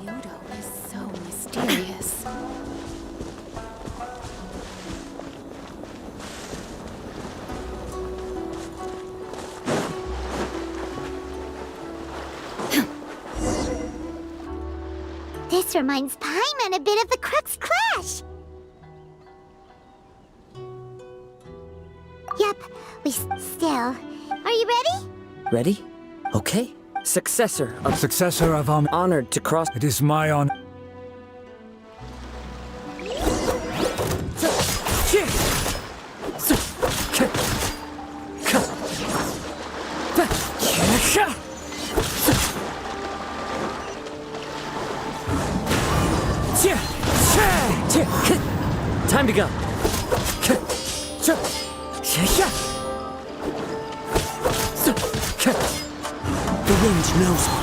Myoto is so mysterious. This reminds Paimon a bit of the Crux Clash. Yep, still. Are you ready? Ready? Okay. Successor of honored to cross. It is my honor. Time to go. The wind knows me.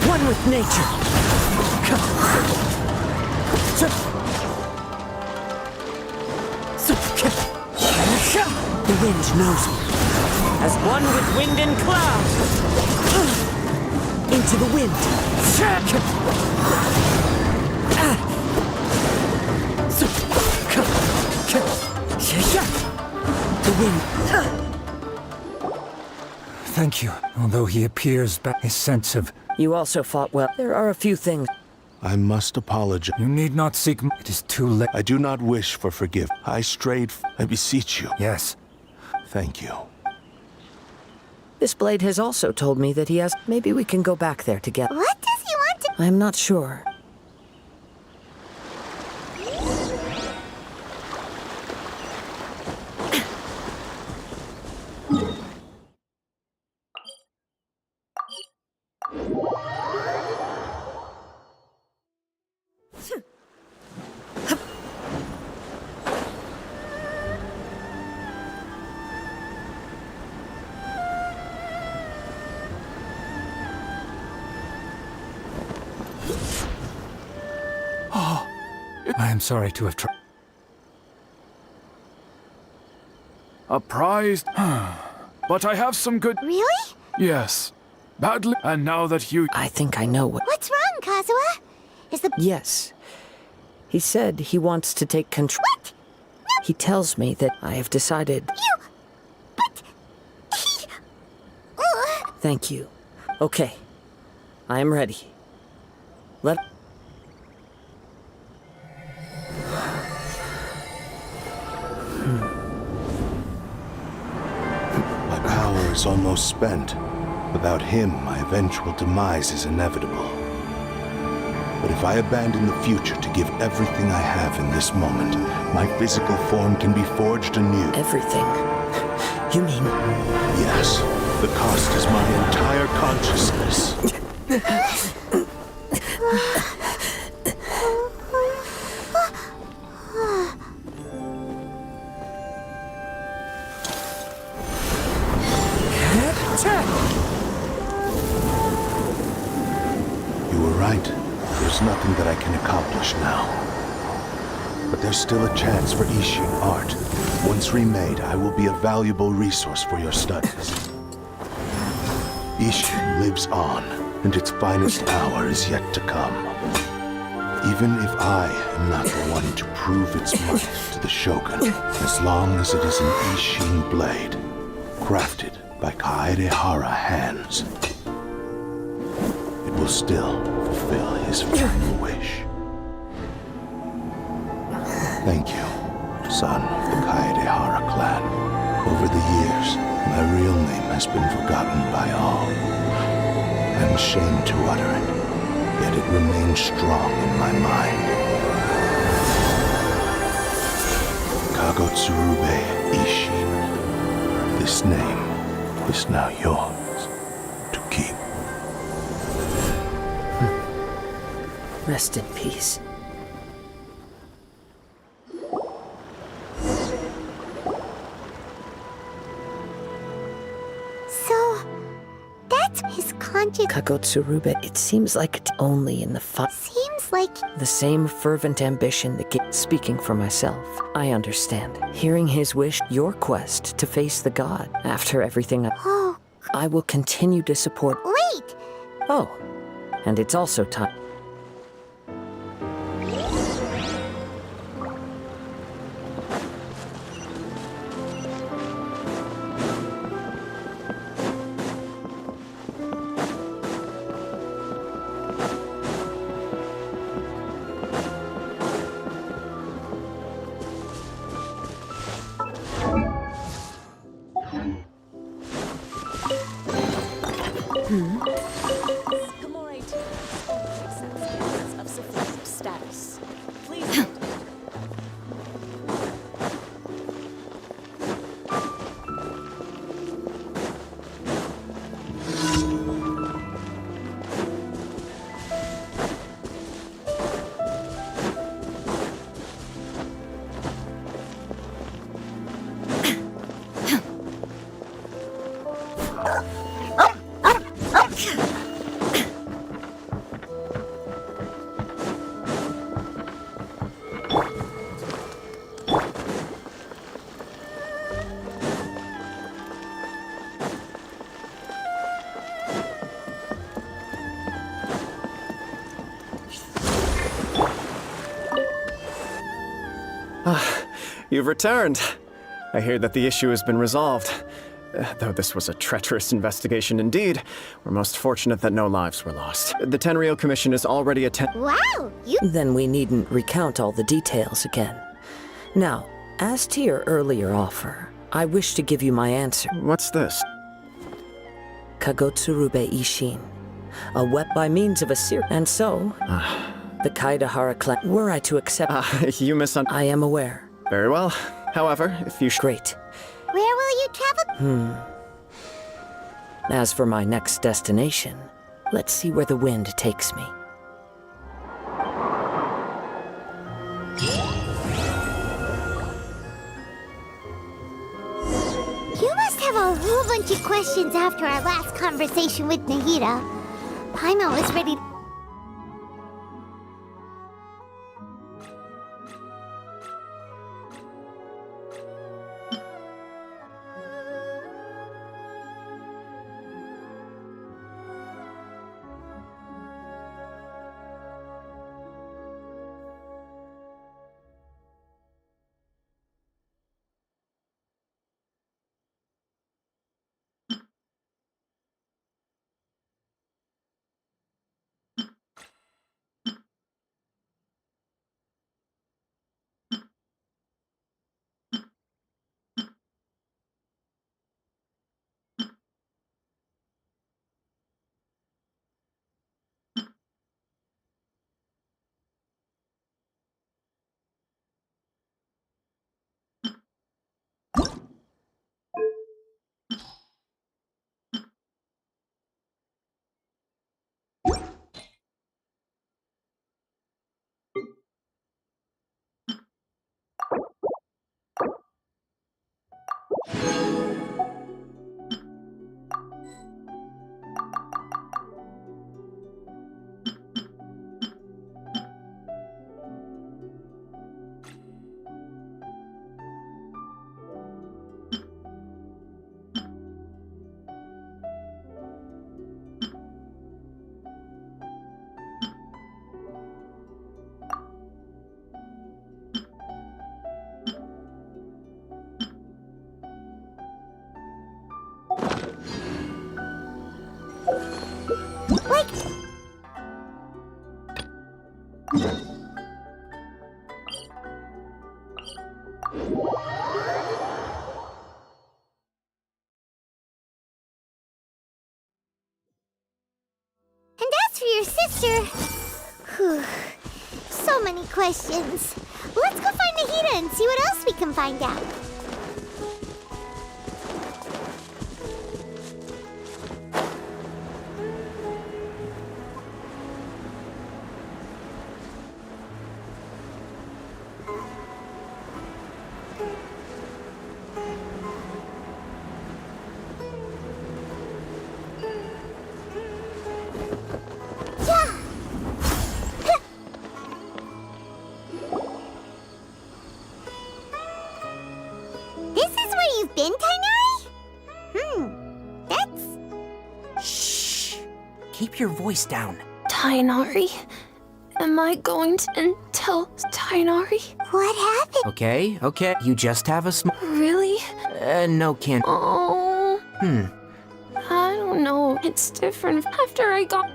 One with nature. The wind knows me. As one with wind and cloud. Into the wind. The wind. Thank you. Although he appears back, his sense of... You also fought well. There are a few things. I must apologize. You need not seek... It is too late. I do not wish for forgiveness. I strayed. I beseech you. Yes. Thank you. This blade has also told me that he has... Maybe we can go back there together. What does he want to... I'm not sure. I am sorry to have tried. A prize? But I have some good... Really? Yes. Badly. And now that you... I think I know what... What's wrong, Kazuha? Is the... Yes. He said he wants to take control. What? He tells me that I have decided... You... But... He... Thank you. Okay. I am ready. Let... My power is almost spent. Without him, my eventual demise is inevitable. But if I abandon the future to give everything I have in this moment, my physical form can be forged anew. Everything? You mean... Yes. The cost is my entire consciousness. You were right. There's nothing that I can accomplish now. But there's still a chance for Ishin art. Once remade, I will be a valuable resource for your studies. Ishin lives on, and its finest hour is yet to come. Even if I am not the one to prove its might to the Shogun, as long as it is an Ishin blade, crafted by Kaedehara hands, it will still fulfill his final wish. Thank you, son of the Kaedehara clan. Over the years, my real name has been forgotten by all. I'm ashamed to utter it, yet it remains strong in my mind. Kagotsurube Ishin. This name is now yours to keep. Rest in peace. So... That's his conscious... Kagotsurube, it seems like it's only in the Seems seems like... The same fervent ambition that speaking for myself, I understand. Hearing his wish, your quest to face the god. After everything Oh, I will continue to support... wait! Oh, and it's also time... Commemorate only of sufficient status. Please. You've returned. I hear that the issue has been resolved. Though this was a treacherous investigation indeed, we're most fortunate that no lives were lost. The Tenryou Commission is already Wow, you... Then we needn't recount all the details again. Now, as to your earlier offer, I wish to give you my answer. What's this? Kagotsurube Ishin. A wep by means of a seer. And so, the Kaidahara clan... Were I to accept... You misunderstood. I am aware. Very well. However, if you Great. Where will you travel? As for my next destination, let's see where the wind takes me. You must have a whole bunch of questions after our last conversation with Nahida. Paimon was ready... And as for your sister... Whew. So many questions. Let's go find Nahida and see what else we can find out. Keep your voice down. Tainari? Am I going to tell Tainari? What happened? Okay. You just have a Really? no can't. Oh. I don't know. It's different after I got.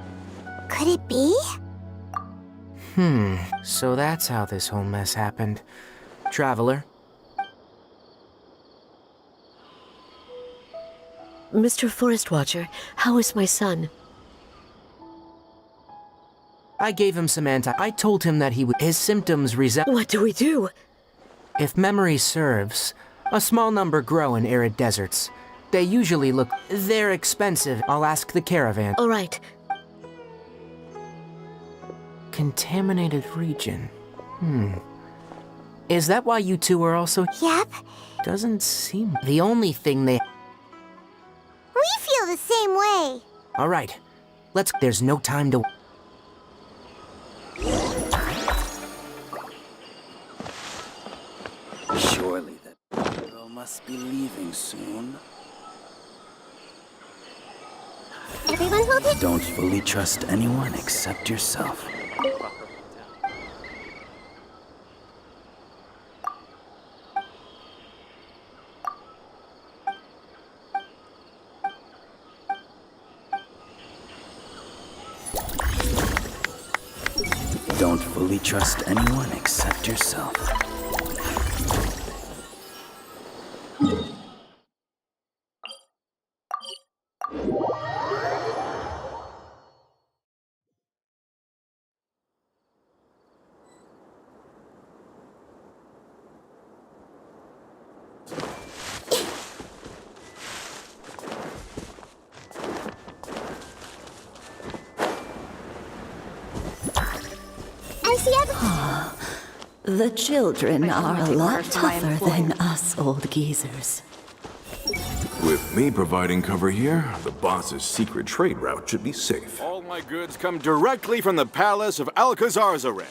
Could it be? So that's how this whole mess happened. Traveler. Mr. Forest Watcher, how is my son? I gave him some I told him that his symptoms resemble. What do we do? If memory serves, a small number grow in arid deserts. They usually look. They're expensive. I'll ask the caravan. All right. Contaminated region. Is that why you two are also? Yep. Doesn't seem. The only thing they. We feel the same way. All right. There's no time to. Surely that girl must be leaving soon. Everyone hold it. Don't fully trust anyone except yourself. Don't fully trust anyone except yourself. The children are a lot tougher than us old geezers. With me providing cover here, the boss's secret trade route should be safe. All my goods come directly from the palace of Alcazar's-Array.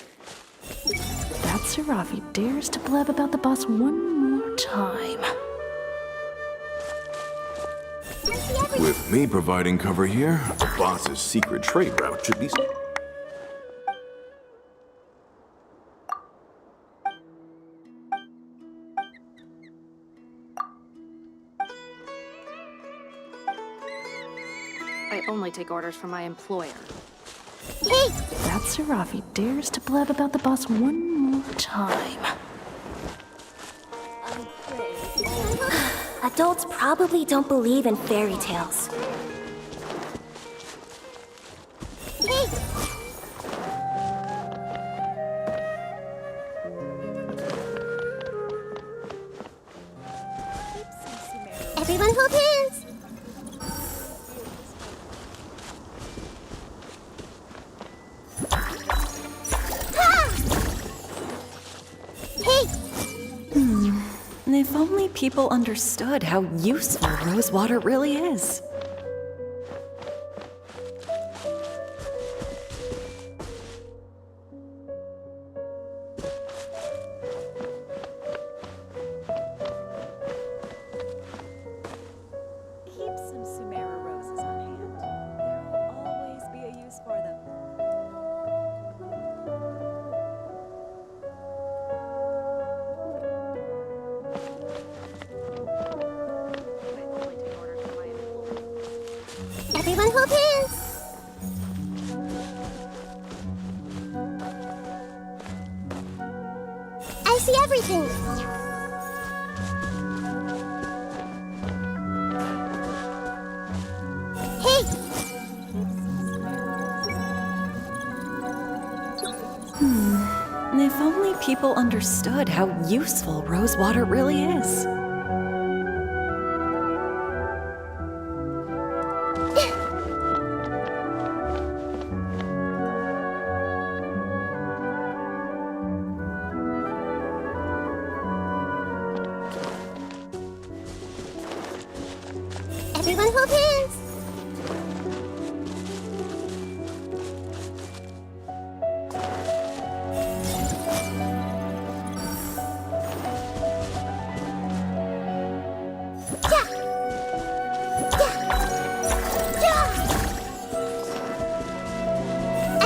That Serafi dares to blab about the boss one more time. With me providing cover here, the boss's secret trade route should be safe. I only take orders from my employer. Hey! That Serafi dares to blab about the boss one more time. Adults probably don't believe in fairy tales. Hey! Everyone hold hands! If only people understood how useful rosewater really is. Keep some Sumera roses on hand. There will always be a use for them. Everyone hold hands! I see everything! Hey! If only people understood how useful rosewater really is. Everyone hold hands!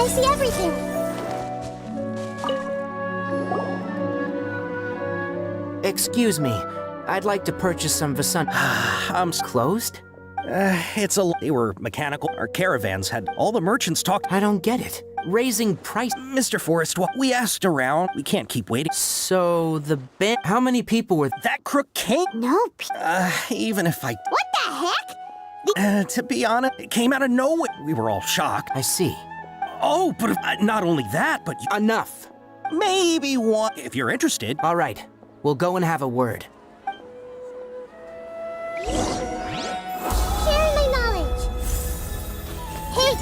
I see everything. Excuse me. I'd like to purchase some Vasun. Closed? They were mechanical. Our caravans had all the merchants talk. I don't get it. Raising price. Mr. Forrest, we asked around. We can't keep waiting. So the band. How many people were that crook came? No. Even if I. What the heck? To be honest, it came out of nowhere. We were all shocked. I see. Oh, but not only that, but enough. Maybe one. If you're interested. All right. We'll go and have a word. Sharing my knowledge. Hey.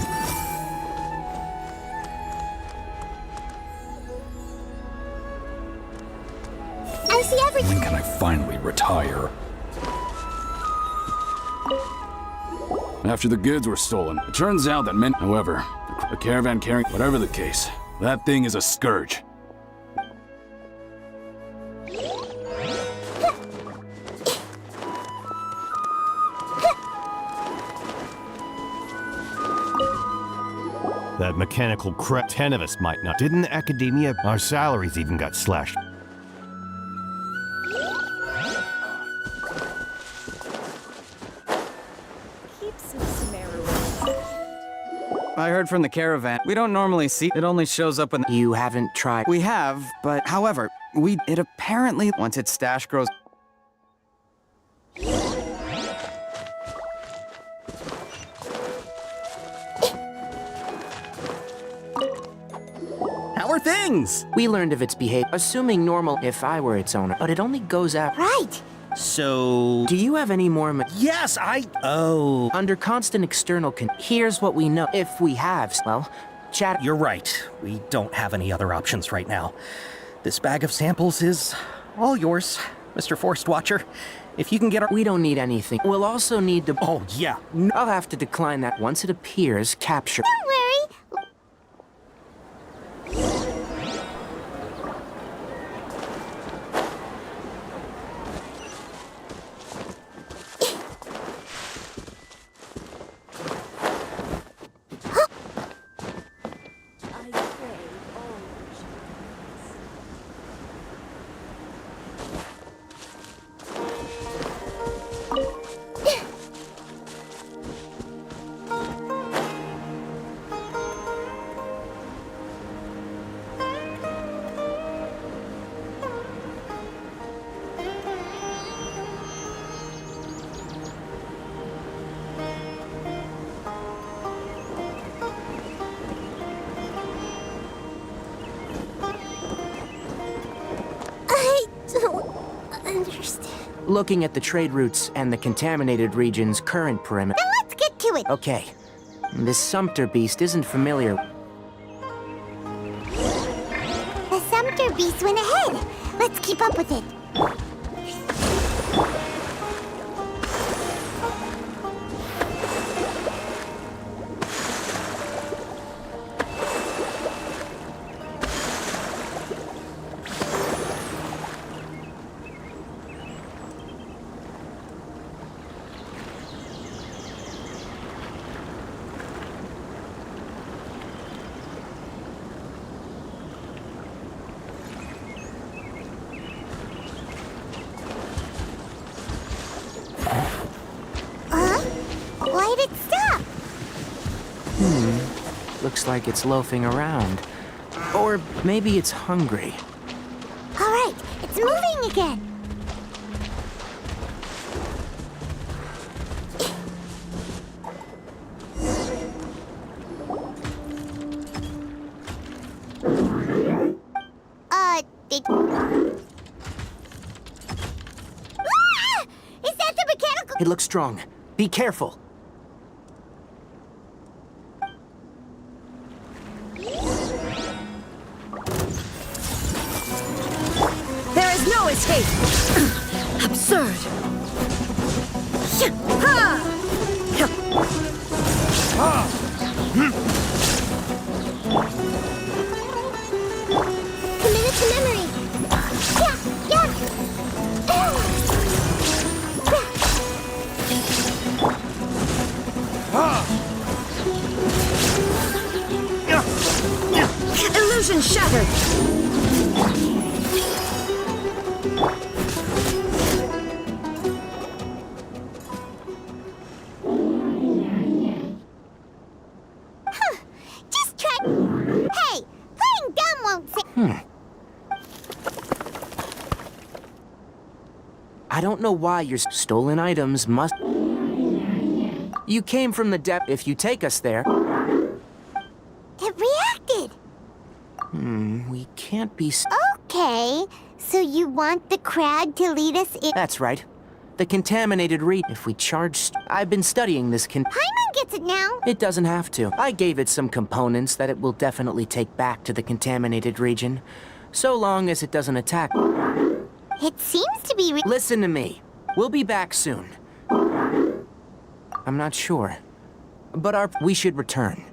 I see everything. When can I finally retire? After the goods were stolen, it turns out that however, the caravan carrying, whatever the case, that thing is a scourge. That mechanical crap, 10 of us might not. Didn't academia? Our salaries even got slashed. I heard from the caravan. We don't normally see it, only shows up when you haven't tried. We have, but however, it apparently once its stash grows. How are things? We learned of its behavior, assuming normal if I were its owner, but it only goes out. Right. So... Do you have any more Yes, Oh. Under constant external here's what we know. If we have, well, chat... You're right. We don't have any other options right now. This bag of samples is all yours, Mr. Forest Watcher. If you can get our... We don't need anything. We'll also need to... Oh, yeah. I'll have to decline that once it appears, capture... Don't worry. Looking at the trade routes and the contaminated region's current perimeter... Then let's get to it! Okay. This Sumpter beast isn't familiar... The Sumpter beast went ahead. Let's keep up with it. Why'd it stop? Looks like it's loafing around. Or maybe it's hungry. All right, it's moving again. Is that the mechanical? It looks strong. Be careful. There is no escape! Absurd! Committed to memory. Illusion shattered! Just try. Hey, playing dumb won't say. I don't know why your stolen items must... You came from the depth. If you take us there... It reacted. We can't be... Okay, so you want the crowd to lead us in? That's right. The contaminated if we charge... I've been studying this Paimon gets it now. It doesn't have to. I gave it some components that it will definitely take back to the contaminated region. So long as it doesn't attack... It seems to be... Listen to me. We'll be back soon. I'm not sure. But we should return.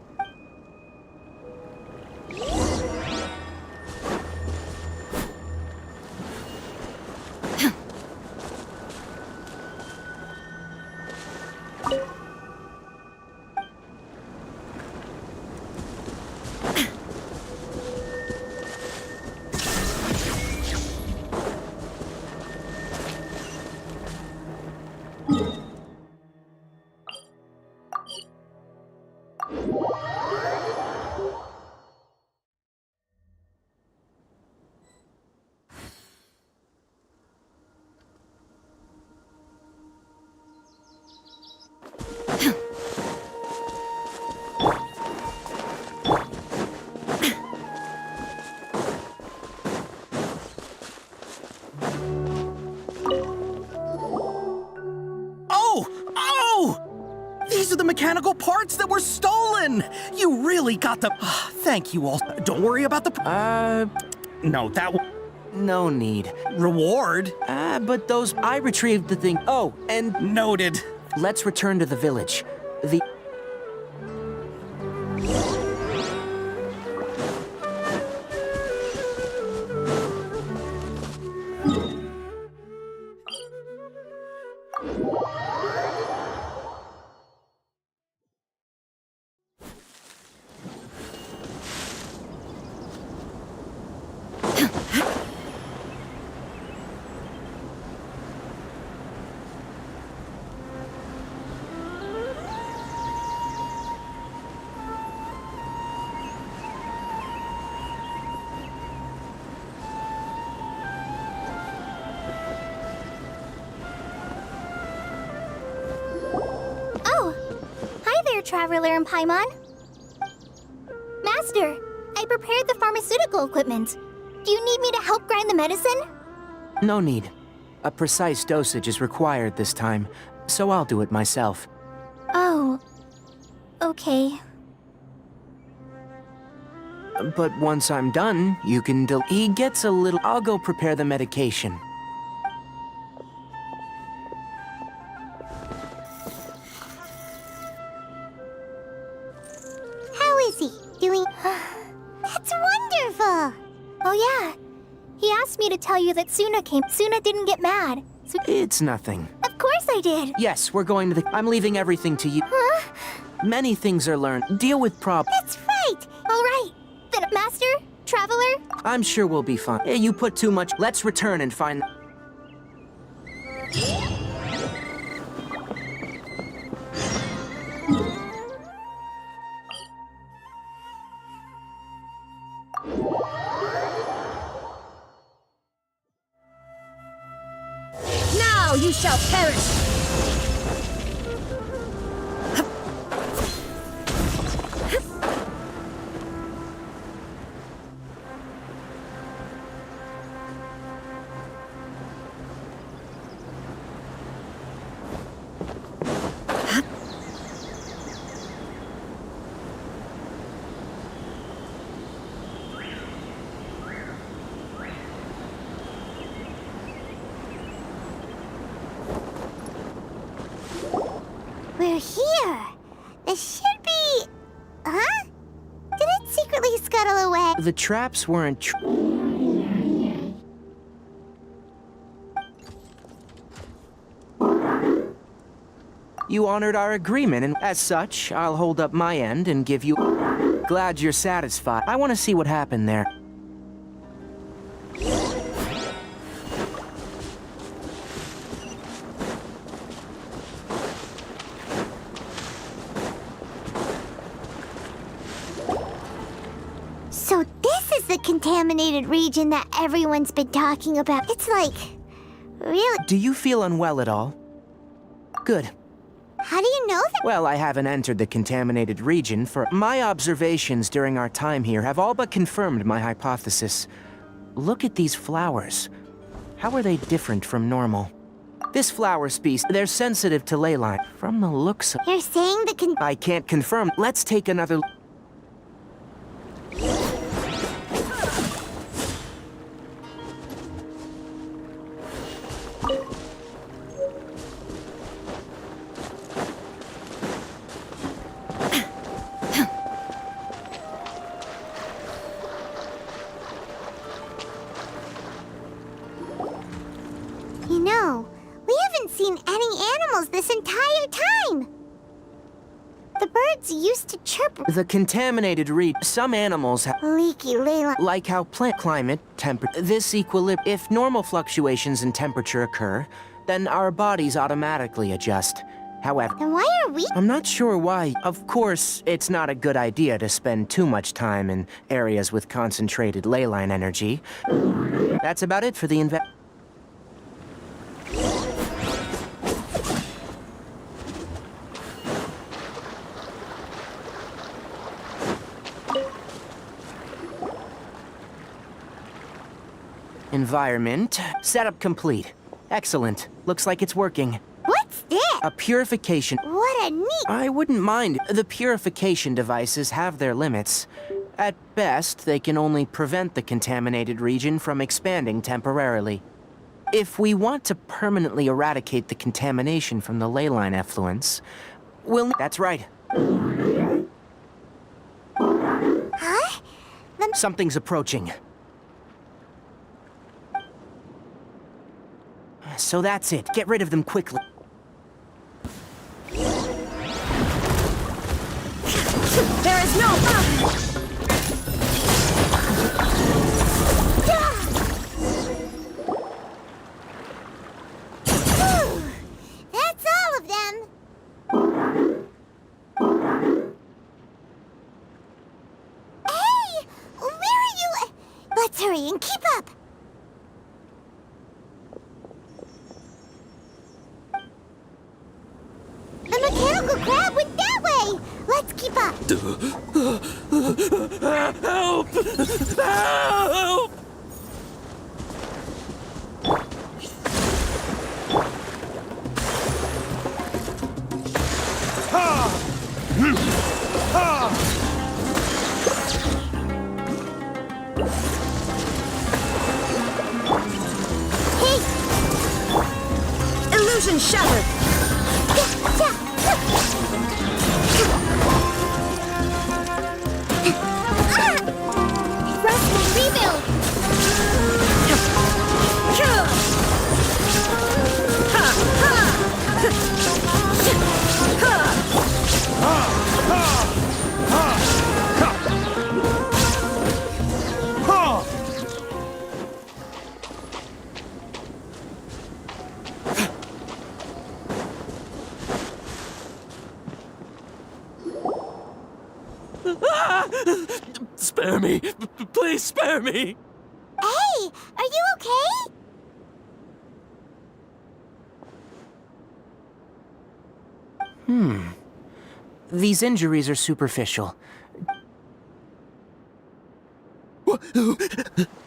These are the mechanical parts that were stolen! You really got the... Thank you all. Don't worry about the... No, No need. Reward? But those... I retrieved the thing. Oh, and... Noted. Let's return to the village. The... Traveler and Paimon. Master, I prepared the pharmaceutical equipment. Do you need me to help grind the medicine? No need. A precise dosage is required this time, so I'll do it myself. Oh, okay. But once I'm done, you can He gets a little... I'll go prepare the medication. That's wonderful! Oh yeah, he asked me to tell you that Suna came. Suna didn't get mad. It's nothing. Of course I did! Yes, we're going to the... I'm leaving everything to you. Huh? Many things are learned. Deal with That's right! Alright, then Master, Traveler? I'm sure we'll be fine. You put too much... Let's return and find... Now you shall perish! We're here. This should be... Huh? Did it secretly scuttle away? The traps weren't... You honored our agreement, and as such, I'll hold up my end and give you... Glad you're satisfied. I want to see what happened there. So this is the contaminated region that everyone's been talking about. It's like, really? Do you feel unwell at all? Good. How do you know that? Well, I haven't entered the contaminated region for... My observations during our time here have all but confirmed my hypothesis. Look at these flowers. How are they different from normal? This flower species, they're sensitive to ley line. From the looks of... You're saying the I can't confirm. Let's take another... You know, we haven't seen any animals this entire time. The birds used to chirp. The contaminated region. Some animals have... Leaky ley line. Like how plant climate, temperature... This equilibrium... If normal fluctuations in temperature occur, then our bodies automatically adjust. However... Then why are we... I'm not sure why. Of course, it's not a good idea to spend too much time in areas with concentrated ley line energy. That's about it for the Environment. Setup complete. Excellent. Looks like it's working. What's that? A purification. What a neat... I wouldn't mind. The purification devices have their limits. At best, they can only prevent the contaminated region from expanding temporarily. If we want to permanently eradicate the contamination from the ley line effluents, we'll... That's right. Huh? Something's approaching. So that's it. Get rid of them quickly. There is no... That's all of them. Hey! Where are you? Let's hurry and keep up. The mechanical crab went that way! Let's keep up! Help! Help! Hey! Illusion shattered! Rust and rebuild! Spare me! Please spare me! Hey! Are you okay? These injuries are superficial. Don't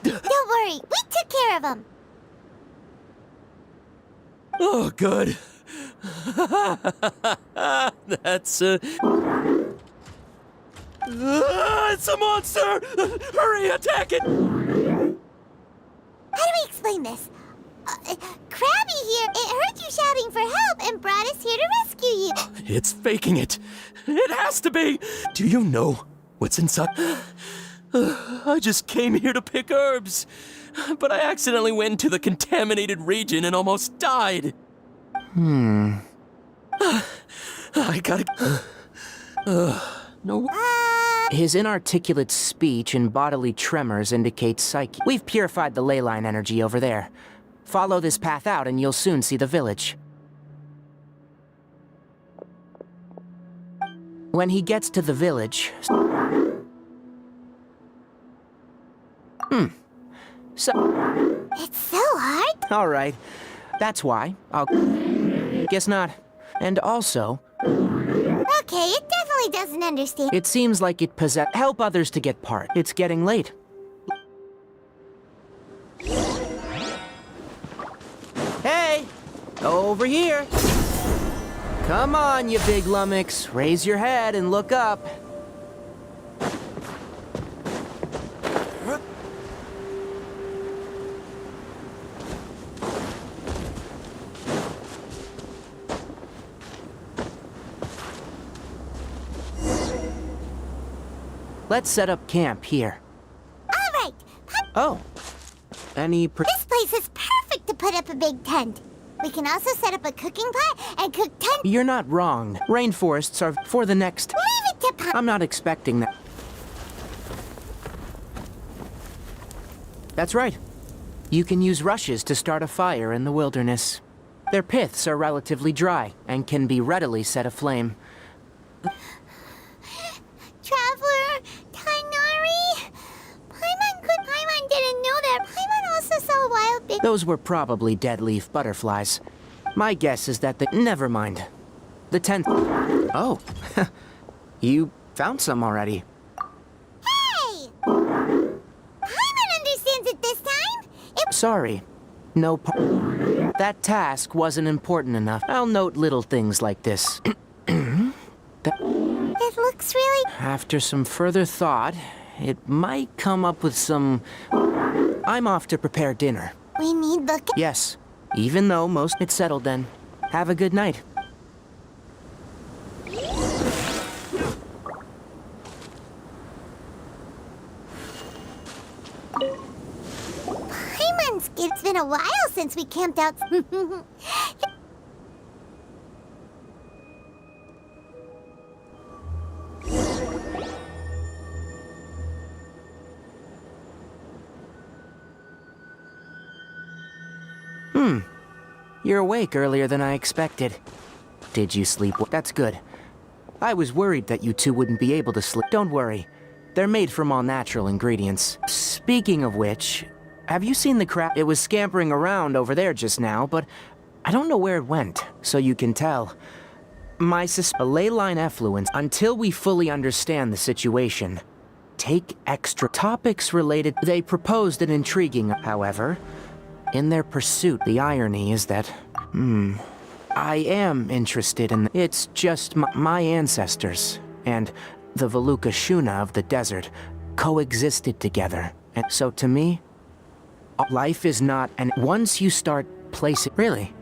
worry, we took care of them. Oh, good. That's it's a monster! Hurry, attack it! How do we explain this? Krabby here, it heard you shouting for help and brought us here to rescue you. It's faking it. It has to be. Do you know what's inside? I just came here to pick herbs, but I accidentally went into the contaminated region and almost died. I gotta... no. His inarticulate speech and bodily tremors indicate psyche. We've purified the ley line energy over there. Follow this path out and you'll soon see the village. When he gets to the village... So... It's so hard. Alright. That's why. I'll... Guess not. And also... Okay, it definitely doesn't understand. It seems like it possess... Help others to get part. It's getting late. Hey! Over here! Come on, you big lummox. Raise your head and look up. Let's set up camp here. All right. Oh. This place is perfect to put up a big tent. We can also set up a cooking pot and cook tent. You're not wrong. Rainforests are for the next... Leave it to I'm not expecting that. That's right. You can use rushes to start a fire in the wilderness. Their piths are relatively dry and can be readily set aflame. Traveler, Tainari. Paimon didn't know that. Paimon also saw a wild big... Those were probably dead leaf butterflies. My guess is that Never mind. The 10th... Oh. You found some already. Hey! Paimon understands it this time. Sorry. No That task wasn't important enough. I'll note little things like this. It looks really... After some further thought, it might come up with some... I'm off to prepare dinner. We need the... Yes. Even though most... It's settled then. Have a good night. Paimon's... It's been a while since we camped out... You're awake earlier than I expected. Did you sleep well? That's good. I was worried that you two wouldn't be able to sleep. Don't worry. They're made from all natural ingredients. Speaking of which, have you seen the crab? It was scampering around over there just now, but I don't know where it went, so you can tell. A ley line effluence, until we fully understand the situation. Take extra topics related. They proposed an intriguing, however. In their pursuit, the irony is that, I am interested in... It's just my ancestors and the Veluca Shuna of the desert coexisted together. And so to me, life is not... And once you start placing... Really?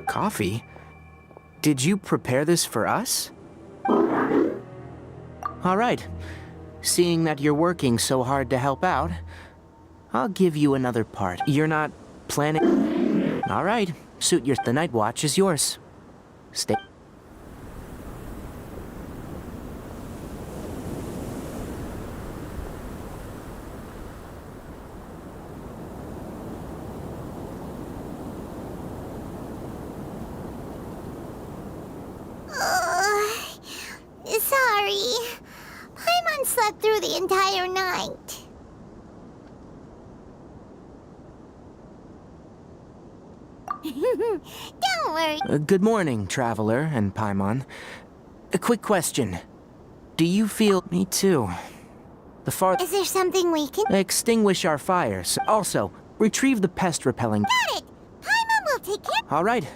Coffee? Did you prepare this for us? All right. Seeing that you're working so hard to help out, I'll give you another part. You're not planning... All right. Suit your... The night watch is yours. Stay... Sorry. Paimon slept through the entire night. Don't worry. Good morning, Traveler and Paimon. A quick question. Do you feel... Me too. Is there something we can... Extinguish our fires. Also, retrieve the pest-repelling... Got it! Paimon will take care... All right.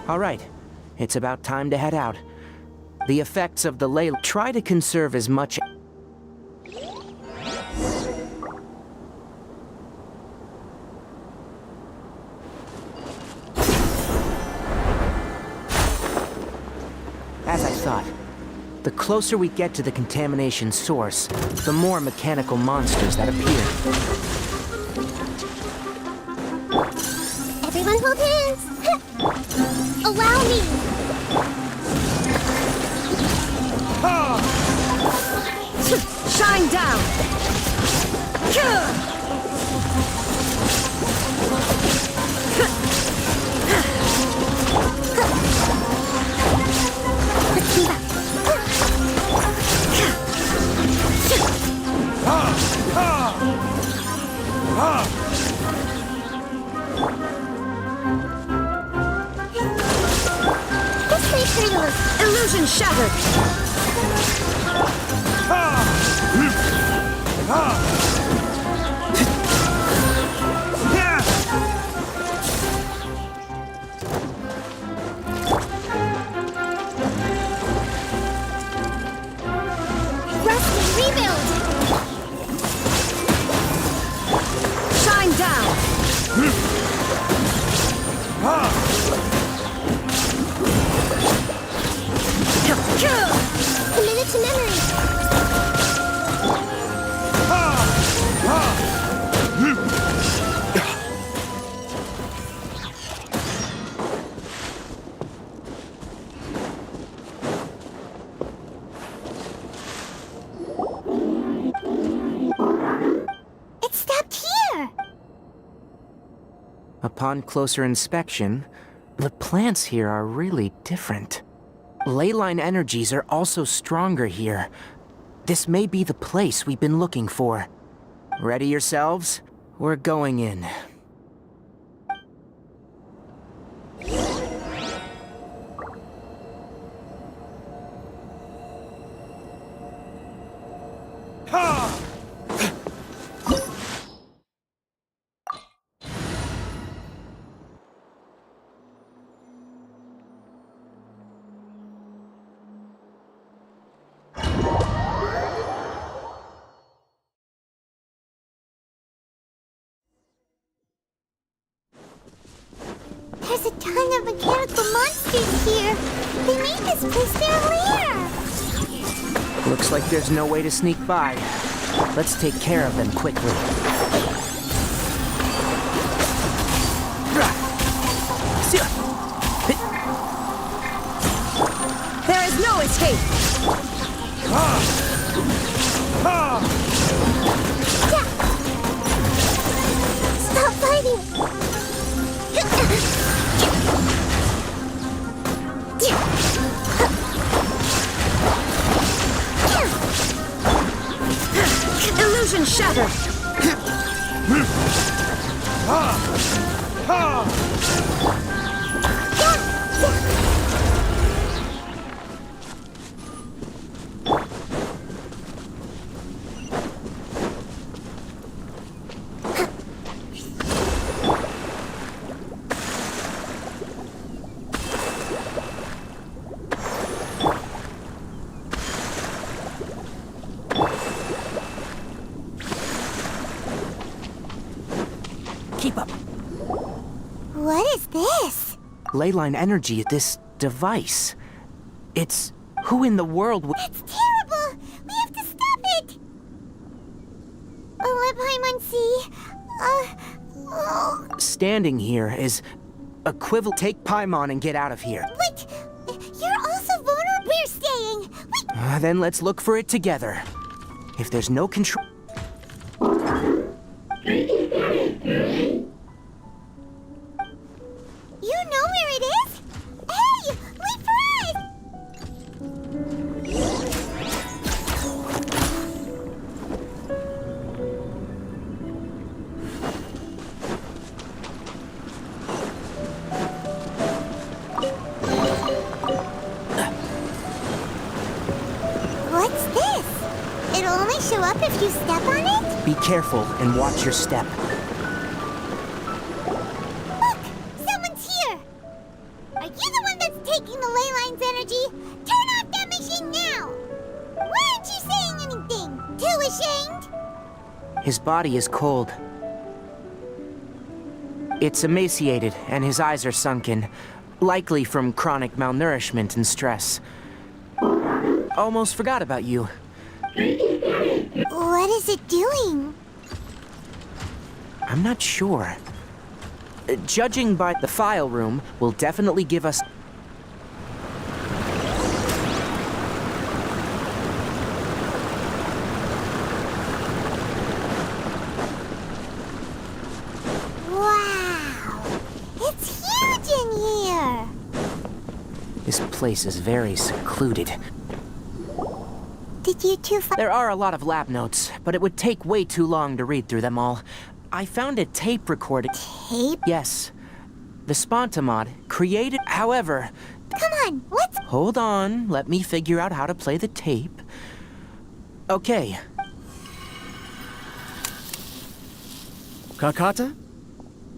All right. It's about time to head out. The effects of the ley. Try to conserve as much. As I thought, the closer we get to the contamination source, the more mechanical monsters that appear. Everyone hold hands. Allow me. Shine down! This way, Perillious. Illusion shattered! Rusty, rebuild. Shine down! Committed to memory. It stopped here. Upon closer inspection, the plants here are really different. Leyline energies are also stronger here. This may be the place we've been looking for. Ready yourselves? We're going in. There's a ton of mechanical monsters here. They made this place their lair. Looks like there's no way to sneak by. Let's take care of them quickly. There is no escape! Stop fighting. Illusion shattered! Keep up. What is this? Leyline energy, this device. It's... who in the world would... It's terrible! We have to stop it! Paimon, Standing here is... equivalent. Take Paimon and get out of here. But you're also vulnerable. We're staying. Then let's look for it together. If there's no control... You know where it is? Hey, wait for us! What's this? It'll only show up if you step on it? Be careful and watch your step. Look! Someone's here! Are you the one that's taking the ley line's energy? Turn off that machine! ashamed? His body is cold. It's emaciated, and his eyes are sunken, likely from chronic malnourishment and stress. Almost forgot about you. What is it doing? I'm not sure. Judging by the file room, will definitely give us... Wow! It's huge in here! This place is very secluded. Did you two find... There are a lot of lab notes, but it would take way too long to read through them all. I found a tape recording. Tape? Yes. The Spontamod created... However... Come on, let's... Hold on, let me figure out how to play the tape. Okay. Karkata?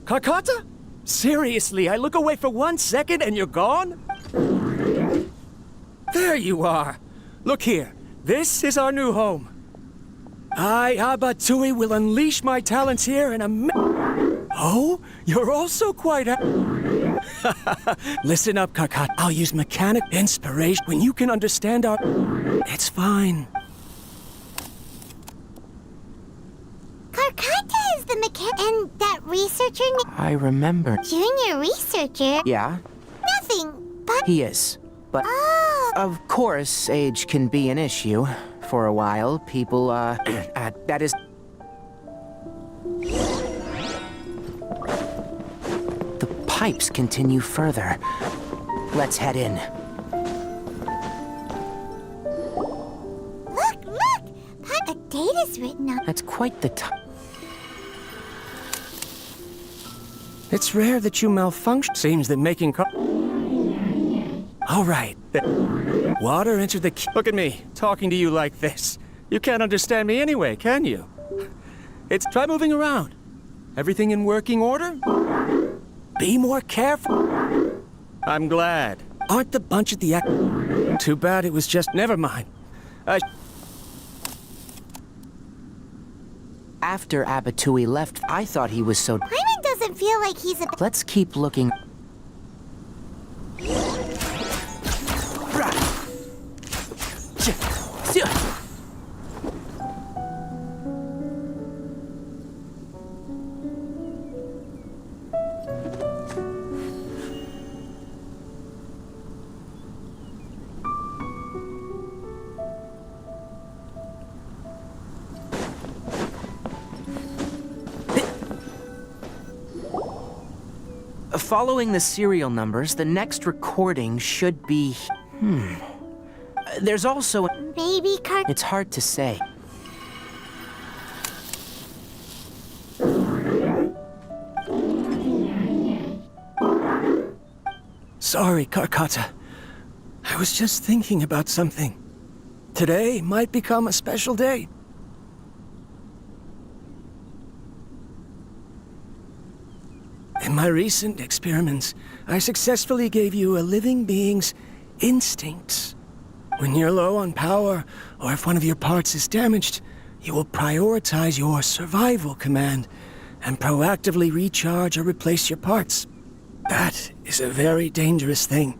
Karkata? Seriously, I look away for 1 second and you're gone? There you are. Look here. This is our new home. I, Abatui, will unleash my talents here in a Oh, you're also quite Listen up, Karkat. I'll use mechanic inspiration when you can understand our... It's fine. Karkata is the mechanic... And that researcher... I remember. Junior researcher? Yeah? Nothing, but... He is. But... Oh! Of course, age can be an issue. For a while, people, that is... The pipes continue further. Let's head in. Look, look! A date is written up. That's quite the It's rare that you malfunction. Seems that making All right. Water entered the key. Look at me, talking to you like this. You can't understand me anyway, can you? Try moving around. Everything in working order? Be more careful. I'm glad. Aren't the bunch at the Too bad it was just... Never mind. After Abatui left, I thought he was so... Paimon doesn't feel like he's a... Let's keep looking. Following the serial numbers, the next recording should be... There's also... Maybe It's hard to say. Sorry, Karkata. I was just thinking about something. Today might become a special day. In my recent experiments, I successfully gave you a living being's instincts. When you're low on power, or if one of your parts is damaged, you will prioritize your survival command and proactively recharge or replace your parts. That is a very dangerous thing.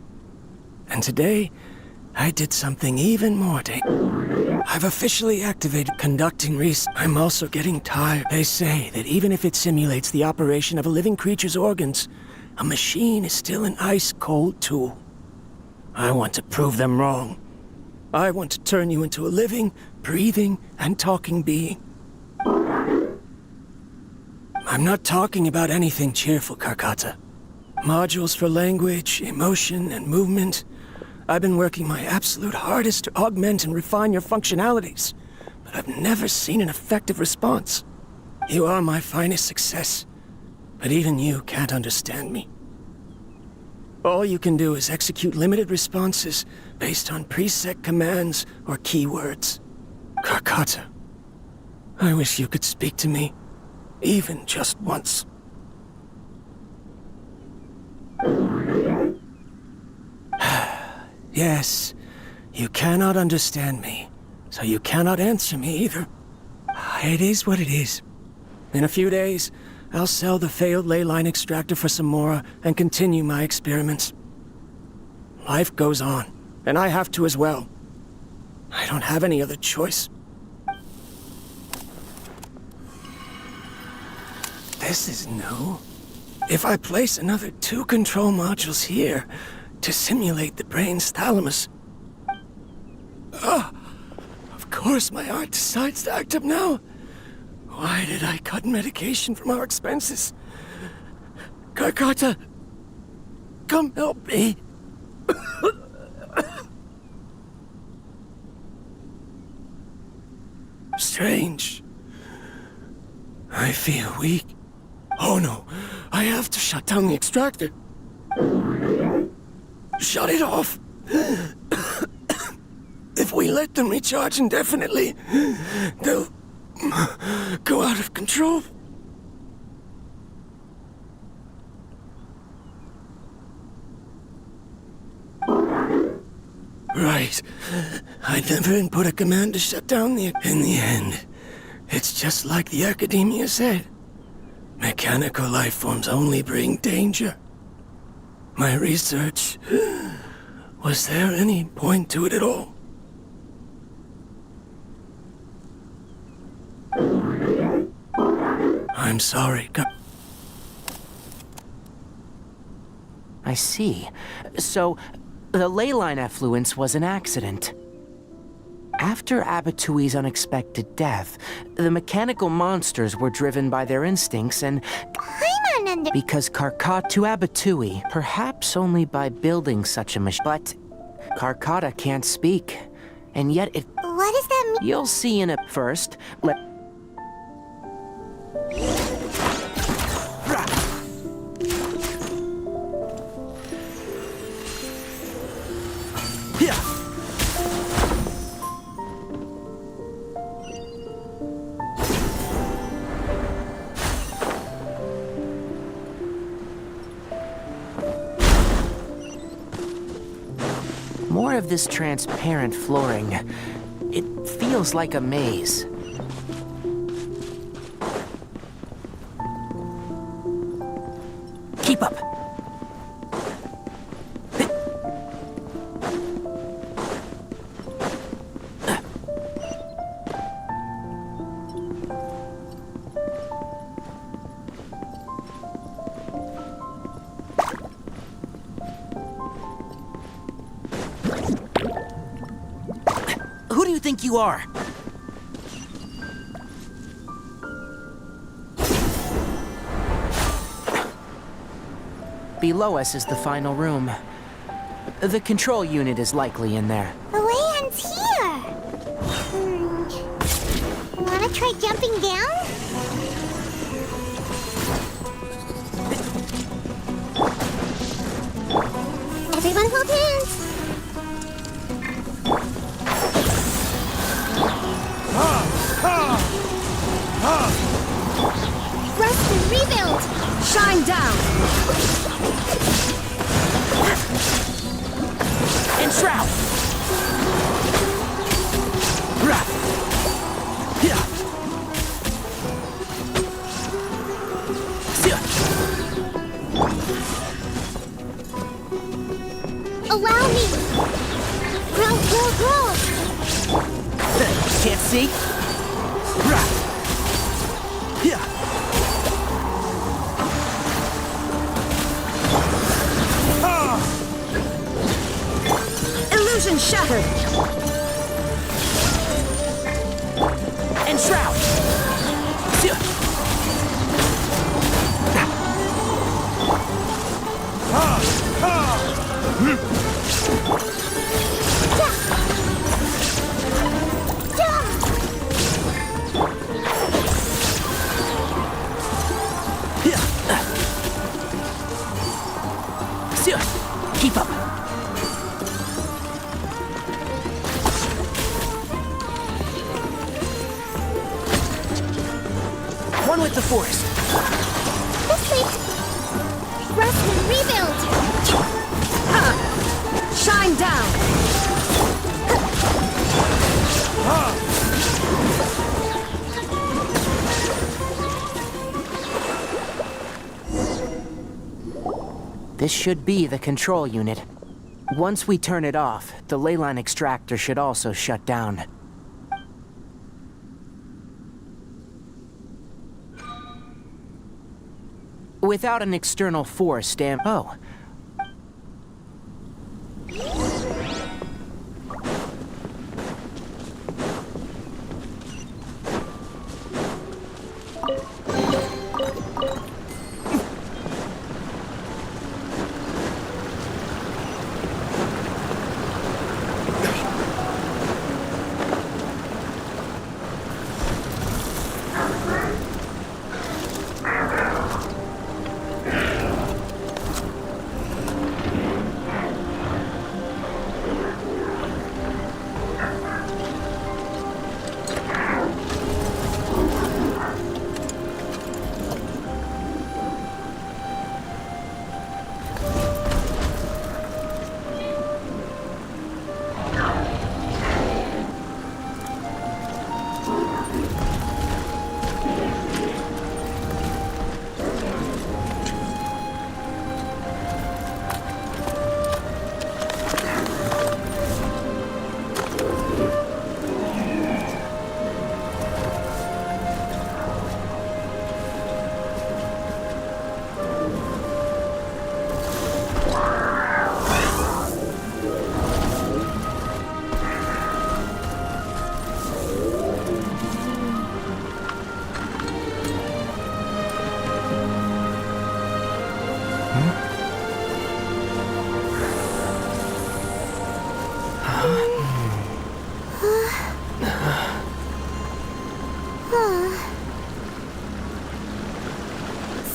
And today, I did something even more dangerous. I've officially activated conducting research. I'm also getting tired. They say that even if it simulates the operation of a living creature's organs, a machine is still an ice-cold tool. I want to prove them wrong. I want to turn you into a living, breathing, and talking being. I'm not talking about anything cheerful, Karkata. Modules for language, emotion, and movement. I've been working my absolute hardest to augment and refine your functionalities, but I've never seen an effective response. You are my finest success, but even you can't understand me. All you can do is execute limited responses based on preset commands or keywords. Karkata, I wish you could speak to me, even just once. Yes, you cannot understand me, so you cannot answer me either. It is what it is. In a few days, I'll sell the failed ley line extractor for some more and continue my experiments. Life goes on, and I have to as well. I don't have any other choice. This is new. If I place another 2 control modules here to simulate the brain's thalamus... Of course my heart decides to act up now. Why did I cut medication from our expenses? Carcotta, come help me. Strange. I feel weak. Oh no, I have to shut down the extractor. Shut it off. If we let them recharge indefinitely, they'll go out of control. Right. I never input a command to shut down the... In the end, it's just like the Academia said. Mechanical life forms only bring danger. My research... Was there any point to it at all? I'm sorry. I see. So, the ley line effluence was an accident. After Abatui's unexpected death, the mechanical monsters were driven by their instincts and... Because Carcotta Abatui, perhaps only by building such a machine. But Carcotta can't speak, and yet it... What does that mean? You'll see in it first. More of this transparent flooring. It feels like a maze. Keep up. Who do you think you are? Below us is the final room. The control unit is likely in there. The way ends here. Wanna try jumping down? Everyone hold hands. Rest and rebuild. Shine down. Enshroud! Allow me. Grow. Can't see? Illusion shattered. Enshroud! Keep up. One with the force. This way. Rest and rebuild. Shine down. This should be the control unit. Once we turn it off, the leyline extractor should also shut down. Without an external force, Oh.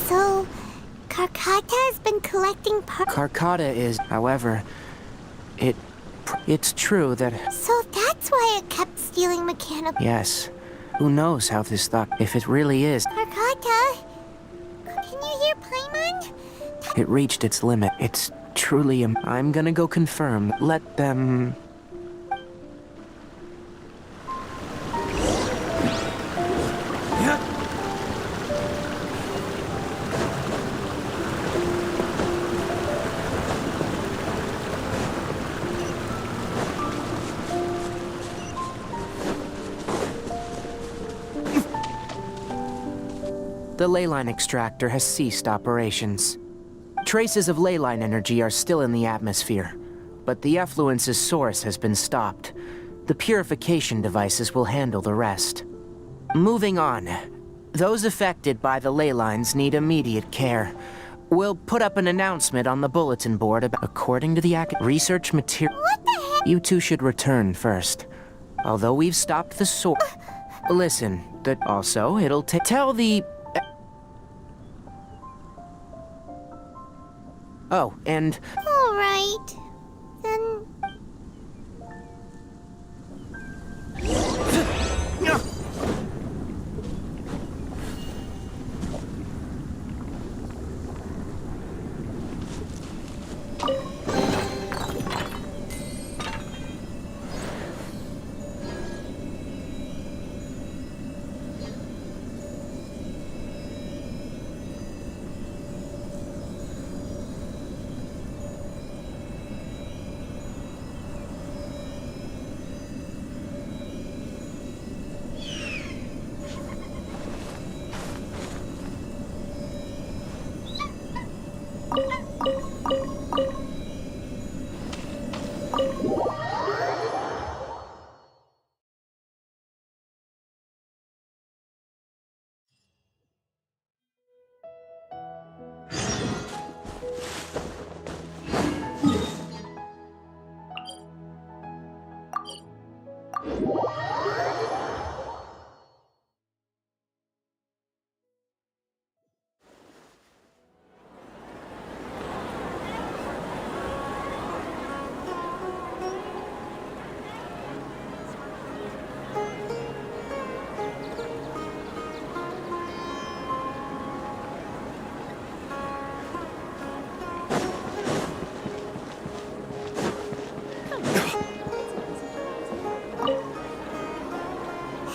So, Karkata has been collecting Karkata is, however, it's true that... So that's why it kept stealing mechanical... Yes. Who knows how this thought... If it really is... Karkata? Can you hear Paimon? It reached its limit. It's truly... I'm gonna go confirm. Let them... The leyline extractor has ceased operations. Traces of leyline energy are still in the atmosphere, but the effluence's source has been stopped. The purification devices will handle the rest. Moving on. Those affected by the leylines need immediate care. We'll put up an announcement on the bulletin board about... According to the research material... What the heck? You two should return first. Although we've stopped the source... Listen, also, it'll tell the... Oh, and... All right. Then...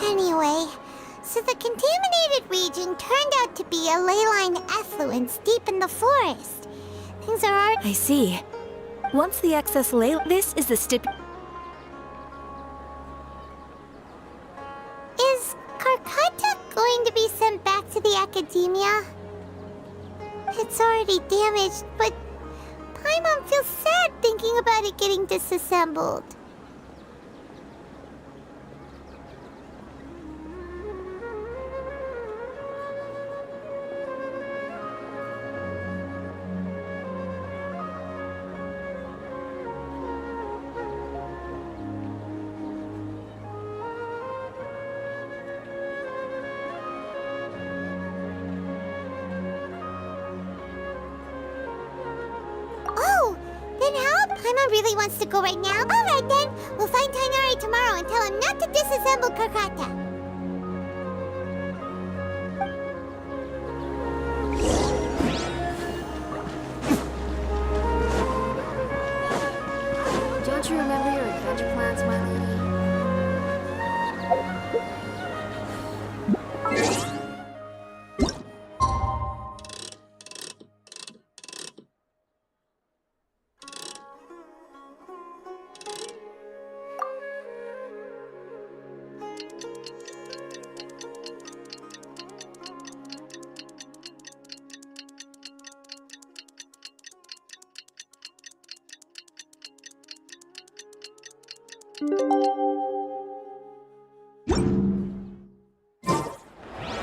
Anyway, so the contaminated region turned out to be a leyline effluence deep in the forest. things are already... I see. Once the excess ley... This is the Is Karkata going to be sent back to the Academia? It's already damaged, but Paimon feels sad thinking about it getting disassembled. Oh, then how? Paimon really wants to go right now? Alright then, we'll find Tainari tomorrow and tell him not to disassemble Karkata. Don't you remember your adventure plans, my lady?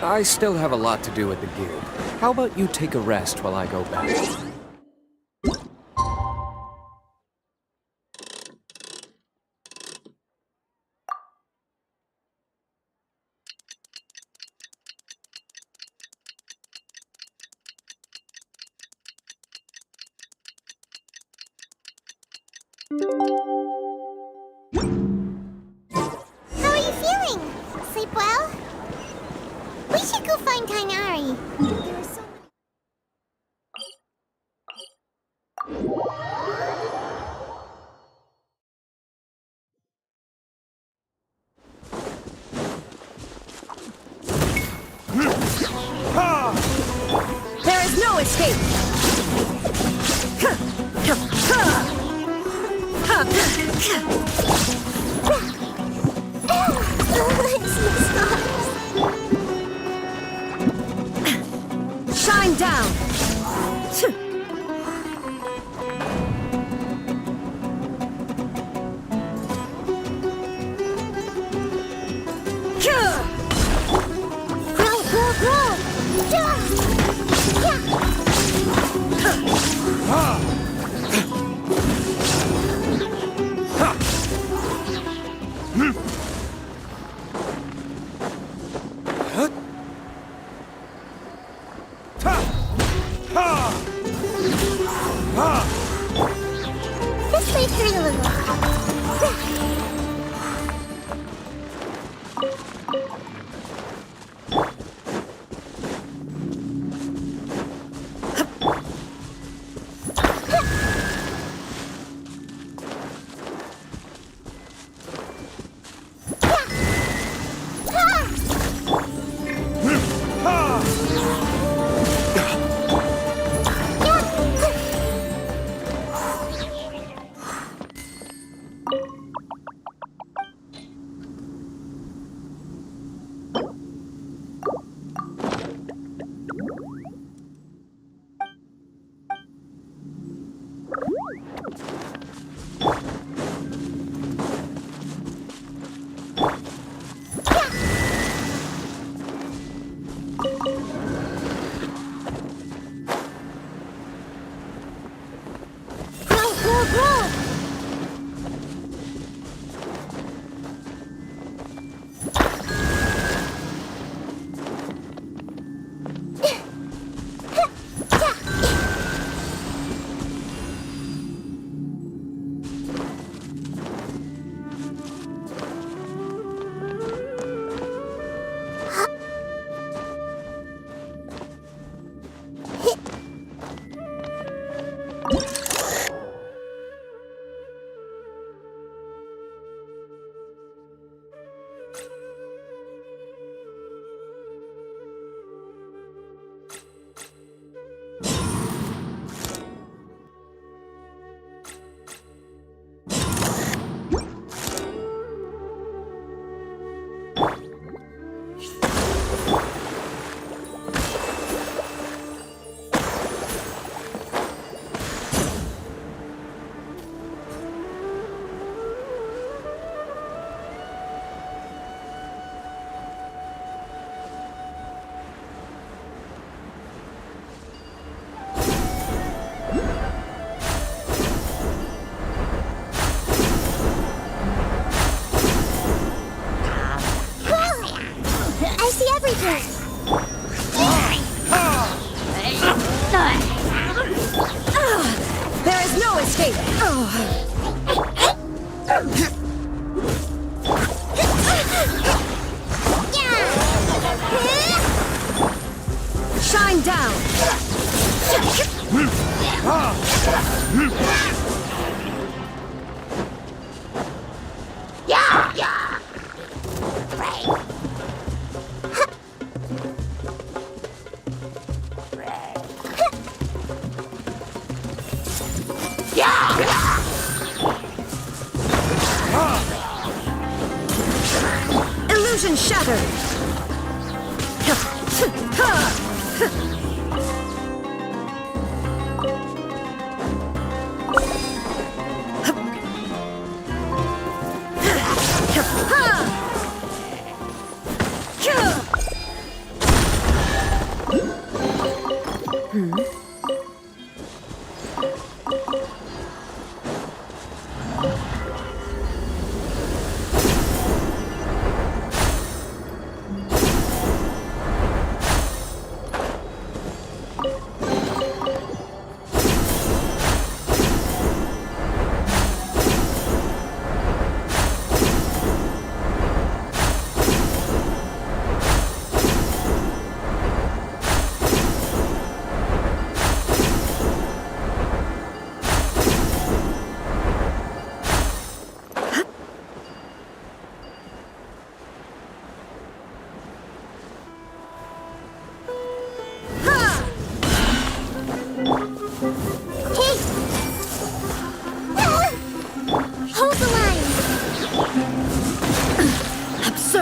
I still have a lot to do at the guild. How about you take a rest while I go back? How are you feeling? Sleep well? We should go find Tainari. There are so There is no escape! Shine down! Grow, grow, grow! There is no escape! Shine down! Illusion shattered!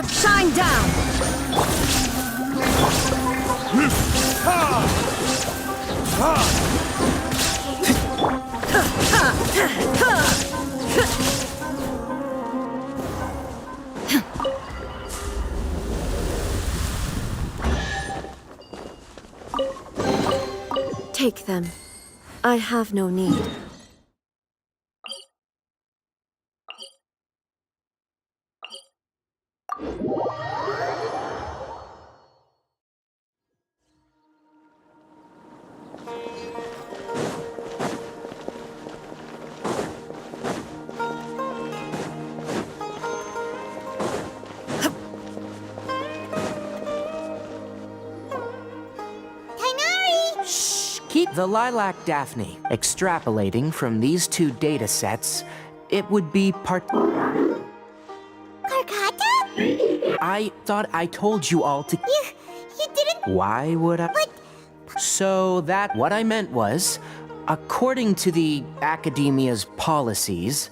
Shine down! Take them. I have no need. Keep the Lilac Daphne. Extrapolating from these two data sets, it would be Karkata? I thought I told you all to... You didn't... Why would I... But... So that... What I meant was, according to the Academia's policies,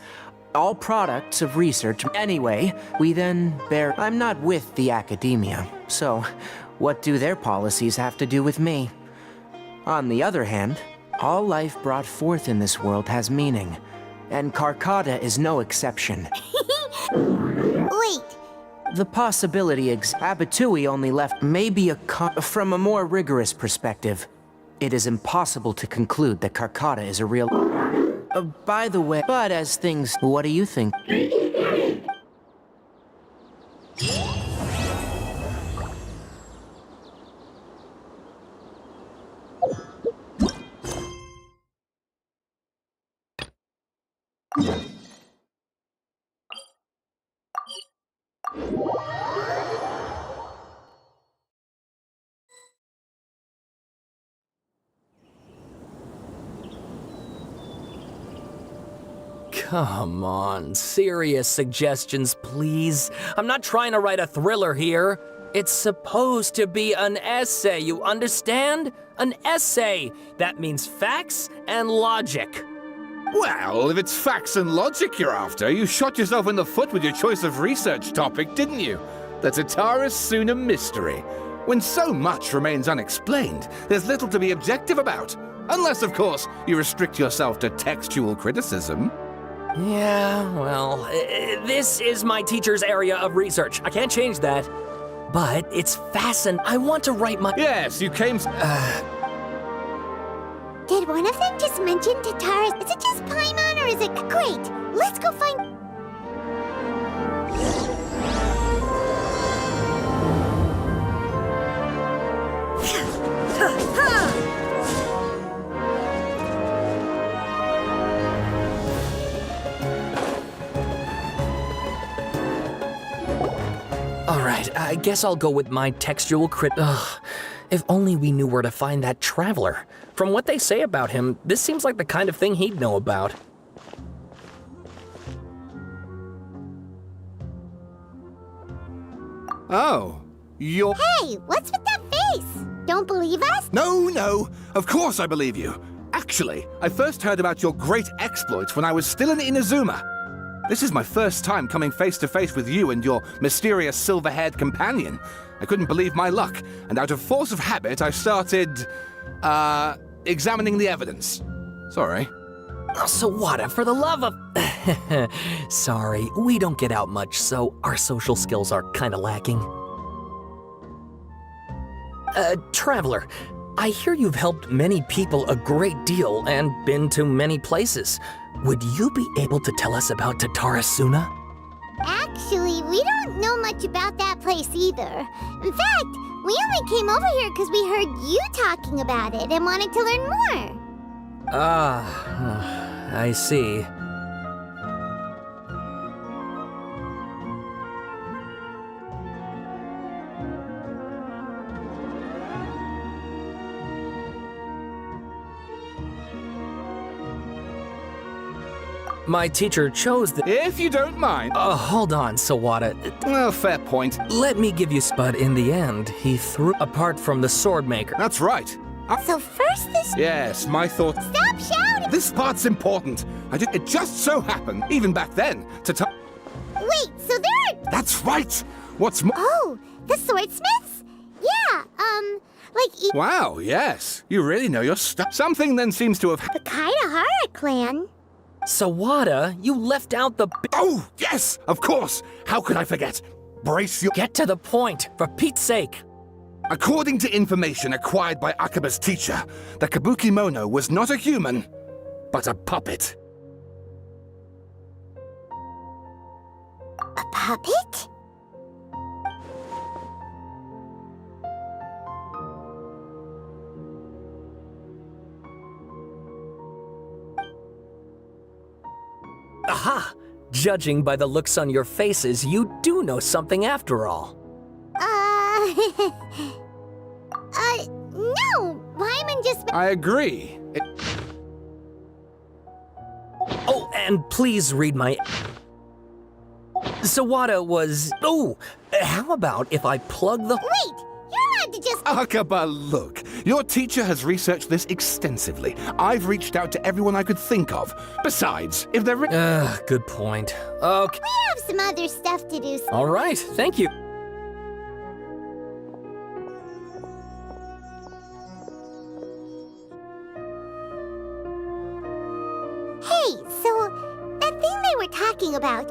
all products of research... Anyway, we then bear... I'm not with the Academia, so what do their policies have to do with me? On the other hand, all life brought forth in this world has meaning, and Karkata is no exception. Wait. The possibility Abatui only left maybe from a more rigorous perspective. It is impossible to conclude that Karkata is a real... by the way, but as things... What do you think? Come on, serious suggestions, please. I'm not trying to write a thriller here. It's supposed to be an essay, you understand? An essay. That means facts and logic. Well, if it's facts and logic you're after, you shot yourself in the foot with your choice of research topic, didn't you? The Tatara Suna mystery. When so much remains unexplained, there's little to be objective about. Unless, of course, you restrict yourself to textual criticism. Yeah, well, this is my teacher's area of research. I can't change that. But it's fascinating. I want to write my... Yes, you came... Did one of them just mention Tatara? Is it just Paimon or is it... Great! Let's go find... Alright, I guess I'll go with my textual crit. Ugh. If only we knew where to find that traveler. From what they say about him, this seems like the kind of thing he'd know about. Oh, you're... Hey, what's with that face? Don't believe us? No, of course I believe you. Actually, I first heard about your great exploits when I was still in Inazuma. This is my first time coming face to face with you and your mysterious silver-haired companion. I couldn't believe my luck, and out of force of habit, I started, examining the evidence. Sorry. Oh, Sawada, for the love of... Sorry, we don't get out much, so our social skills are kinda lacking. Traveler, I hear you've helped many people a great deal and been to many places. Would you be able to tell us about Tatarasuna? Actually, we don't know much about that place either. In fact, we only came over here because we heard you talking about it and wanted to learn more. I see. My teacher chose the— If you don't mind. Hold on, Sawada. Well, fair point. Let me give you— But in the end, he threw apart from the sword maker. That's right. So first this— Yes, my thought— Stop shouting! This part's important. It just so happened, even back then, to Wait, so there are— That's right! What's more— Oh, the swordsmiths? Yeah, like— Wow, yes. You really know your stuff. Something then seems to have— The Kaidahara clan? Sawada, you left out the— Oh, yes! Of course! How could I forget? Brace your— Get to the point, for Pete's sake! According to information acquired by Akaba's teacher, the Kabukimono was not a human, but a puppet. A puppet? Aha! Judging by the looks on your faces, you do know something after all. No! Paimon just— I agree. Oh, and please read my— Sawada was— Oh! How about if I plug the— Wait! You're allowed to just— Akaba, look. Your teacher has researched this extensively. I've reached out to everyone I could think of. Besides, if they're— good point. Okay. We have some other stuff to do. All right, thank you. Hey, so that thing they were talking about.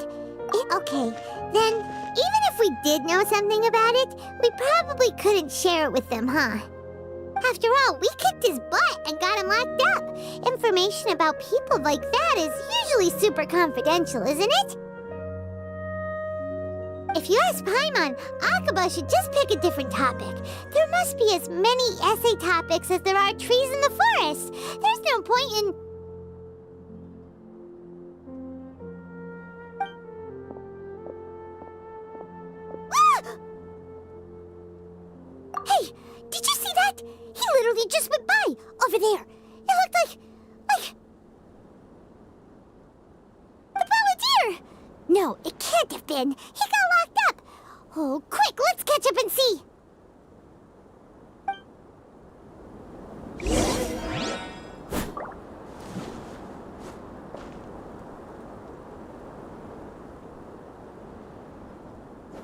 Okay, then even if we did know something about it, we probably couldn't share it with them, huh? After all, we kicked his butt and got him locked up. Information about people like that is usually super confidential, isn't it? If you ask Paimon, Akaba should just pick a different topic. There must be as many essay topics as there are trees in the forest. There's no point in... Hey, did you see that? He literally just went by, over there. It looked like... the Balladeer! No, it can't have been. He got locked up. Oh, quick, let's catch up and see.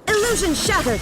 Illusion shattered!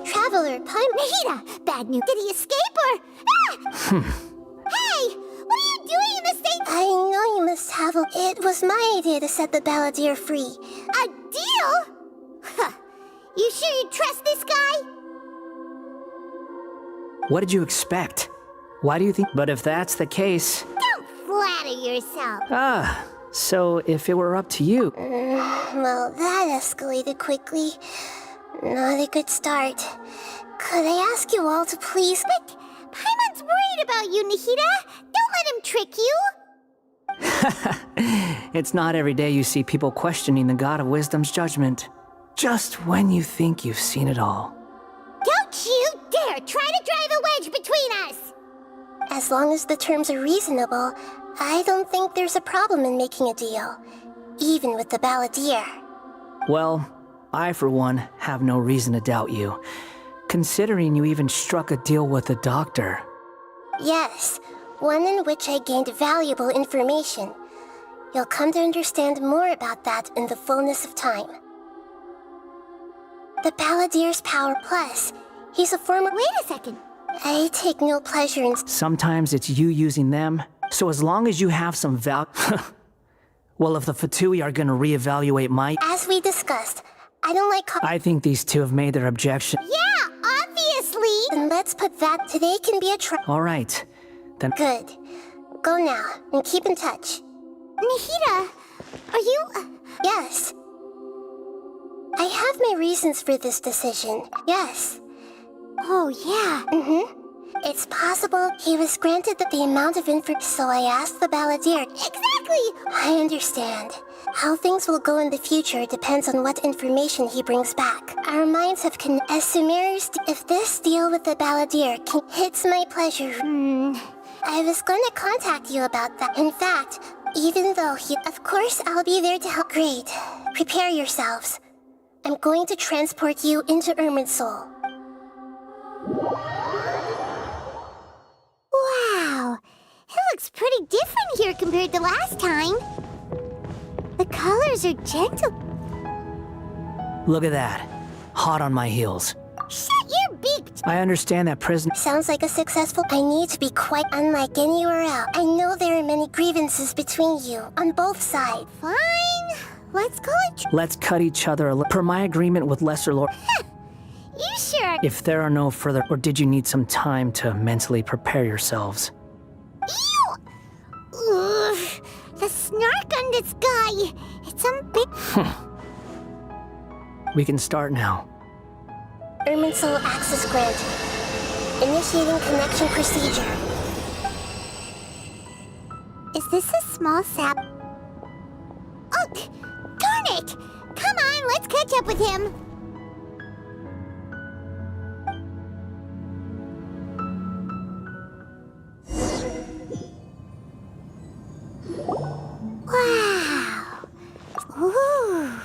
Traveler, Nahida! Bad news. Did he escape or... Ah! Hey! What are you doing in the state? I know you must have... It was my idea to set the Balladeer free. A deal? Huh. You sure you trust this guy? What did you expect? Why do you think? But if that's the case... Don't flatter yourself. Ah, so if it were up to you... Well, that escalated quickly. Not a good start. Could I ask you all to please... But Paimon's worried about you, Nahida. Don't let him trick you. It's not every day you see people questioning the God of Wisdom's judgment. Just when you think you've seen it all. Don't you dare try to drive a wedge between us! As long as the terms are reasonable, I don't think there's a problem in making a deal. Even with the Balladeer. Well, I for one have no reason to doubt you. Considering you even struck a deal with the doctor. Yes, one in which I gained valuable information. You'll come to understand more about that in the fullness of time. The Balladeer's power plus. He's a former— Wait a second. I take no pleasure in— Sometimes it's you using them, so as long as you have some Well, if the Fatui are gonna reevaluate my— As we discussed, I don't like— I think these two have made their objection. Yeah, obviously! Then let's put that— Today can be a Alright, then— Good. Go now, and keep in touch. Nahida, are you— Yes. I have my reasons for this decision, yes. Oh, yeah. It's possible he was granted the amount of info, so I asked the Balladeer. Exactly! I understand. How things will go in the future depends on what information he brings back. Our minds have as Sumer's— If this deal with the Balladeer it's my pleasure. I was gonna contact you about that. In fact, even though Of course, I'll be there to help. Great. Prepare yourselves. I'm going to transport you into Irminsul. Wow! It looks pretty different here compared to last time. The colors are gentle. Look at that. Hot on my heels. Shut your beak! I understand that prison— Sounds like a successful— I need to be quite unlike anywhere else. I know there are many grievances between you, on both sides. Fine. Let's call it— Let's cut each other per my agreement with Lesser Lord. You sure? If there are no further— Or did you need some time to mentally prepare yourselves? Ew! Ugh, the snark on this guy. It's unbig— We can start now. Irminsul access granted. Initiating connection procedure. Is this a small sap? Oh, darn it! Come on, let's catch up with him. Wow. Ooh.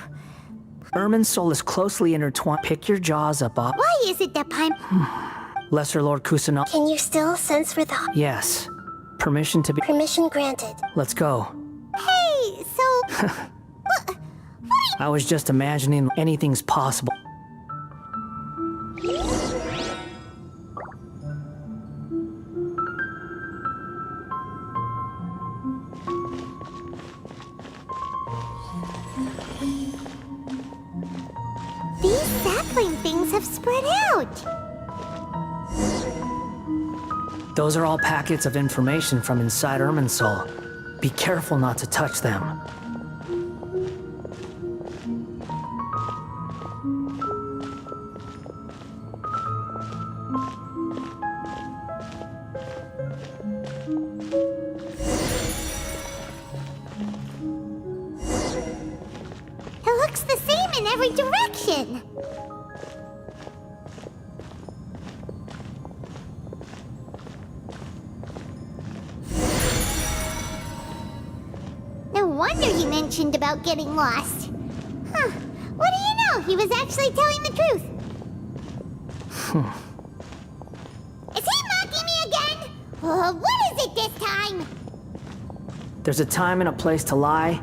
Irminsul is closely intertwined. Pick your jaws up, Bob. Why is it that Paimon— Lesser Lord Kusanagi. Can you still sense where the— Yes. Permission to be— Permission granted. Let's go. Hey, so— I was just imagining anything's possible. These sapling things have spread out. Those are all packets of information from inside Irminsul. Be careful not to touch them. It looks the same in every direction. No wonder he mentioned about getting lost. Huh. What do you know? He was actually telling the truth. Is he mocking me again? What is it this time? There's a time and a place to lie,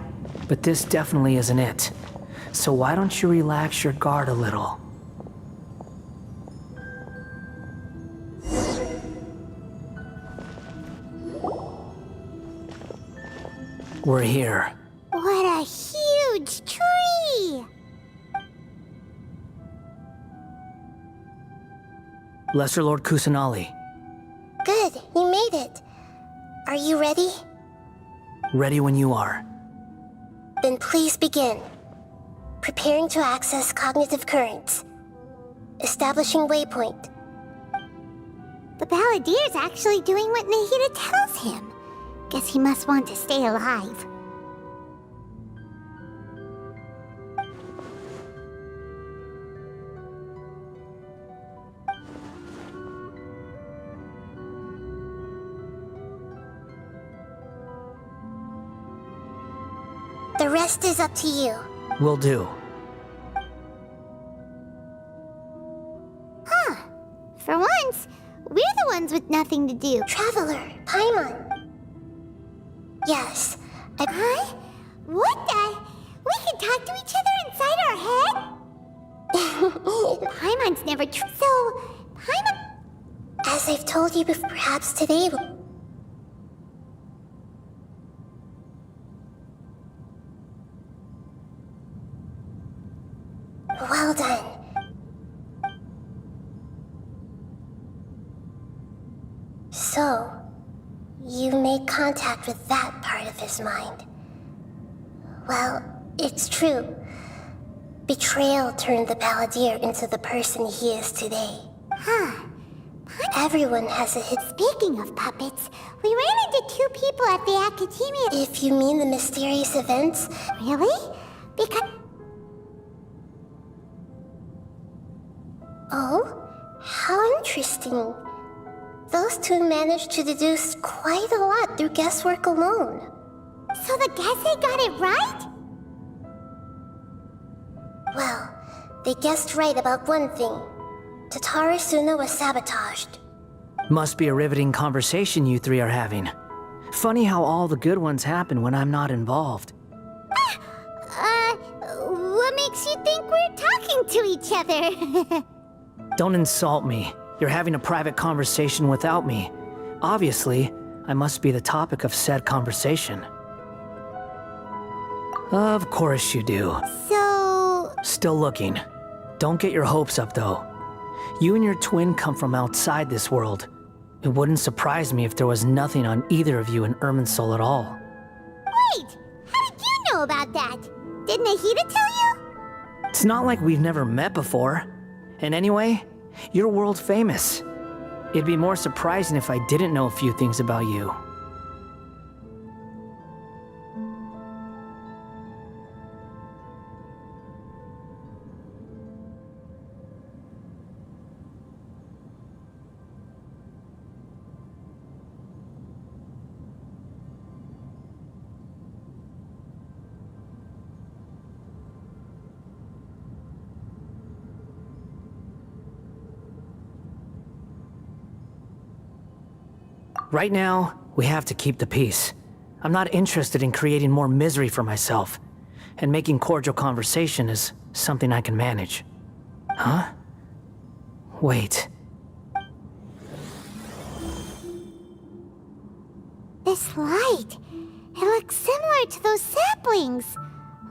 but this definitely isn't it. So why don't you relax your guard a little? We're here. What a huge tree! Lesser Lord Kusanali. Good, you made it. Are you ready? Ready when you are. Then please begin. Preparing to access cognitive currents. Establishing waypoint. The Balladier's actually doing what Nahida tells him. Guess he must want to stay alive. The rest is up to you. Will do. Huh. For once, we're the ones with nothing to do. Traveler, Paimon. Yes, Huh? What the? We can talk to each other inside our head? Paimon's never so, Paimon... As I've told you before, perhaps today will... Well done. So, you made contact with that part of his mind. Well, it's true. Betrayal turned the Balladeer into the person he is today. Huh. Everyone has a hit. Speaking of puppets, we ran into 2 people at the Academia. If you mean the mysterious events? Really? Because... Oh? How interesting. Those 2 managed to deduce quite a lot through guesswork alone. So the Gesse got it right? Well, they guessed right about one thing. Tatara Suna was sabotaged. Must be a riveting conversation you 3 are having. Funny how all the good ones happen when I'm not involved. What makes you think we're talking to each other? Don't insult me. You're having a private conversation without me. Obviously, I must be the topic of said conversation. Of course you do. So... Still looking. Don't get your hopes up, though. You and your twin come from outside this world. It wouldn't surprise me if there was nothing on either of you in Irminsul at all. Wait! How did you know about that? Did Nahida tell you? It's not like we've never met before. And anyway, you're world famous. It'd be more surprising if I didn't know a few things about you. Right now, we have to keep the peace. I'm not interested in creating more misery for myself, and making cordial conversation is something I can manage. Huh? Wait. This light. It looks similar to those saplings.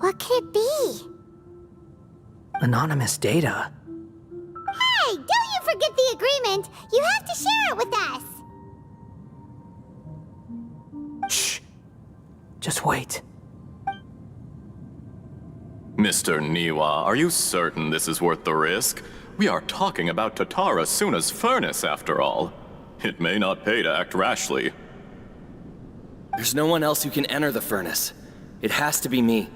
What could it be? Anonymous data. Hey, don't you forget the agreement! You have to share it with us! Shh. Just wait. Mr. Niwa, are you certain this is worth the risk? We are talking about Tatara Suna's furnace, after all. It may not pay to act rashly. There's no one else who can enter the furnace. It has to be me.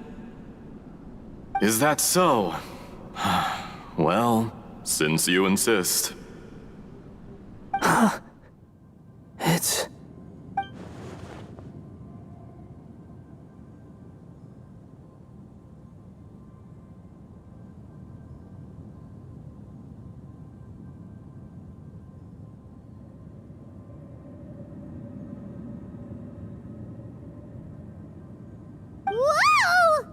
Is that so? Well, since you insist. It's... Whoa!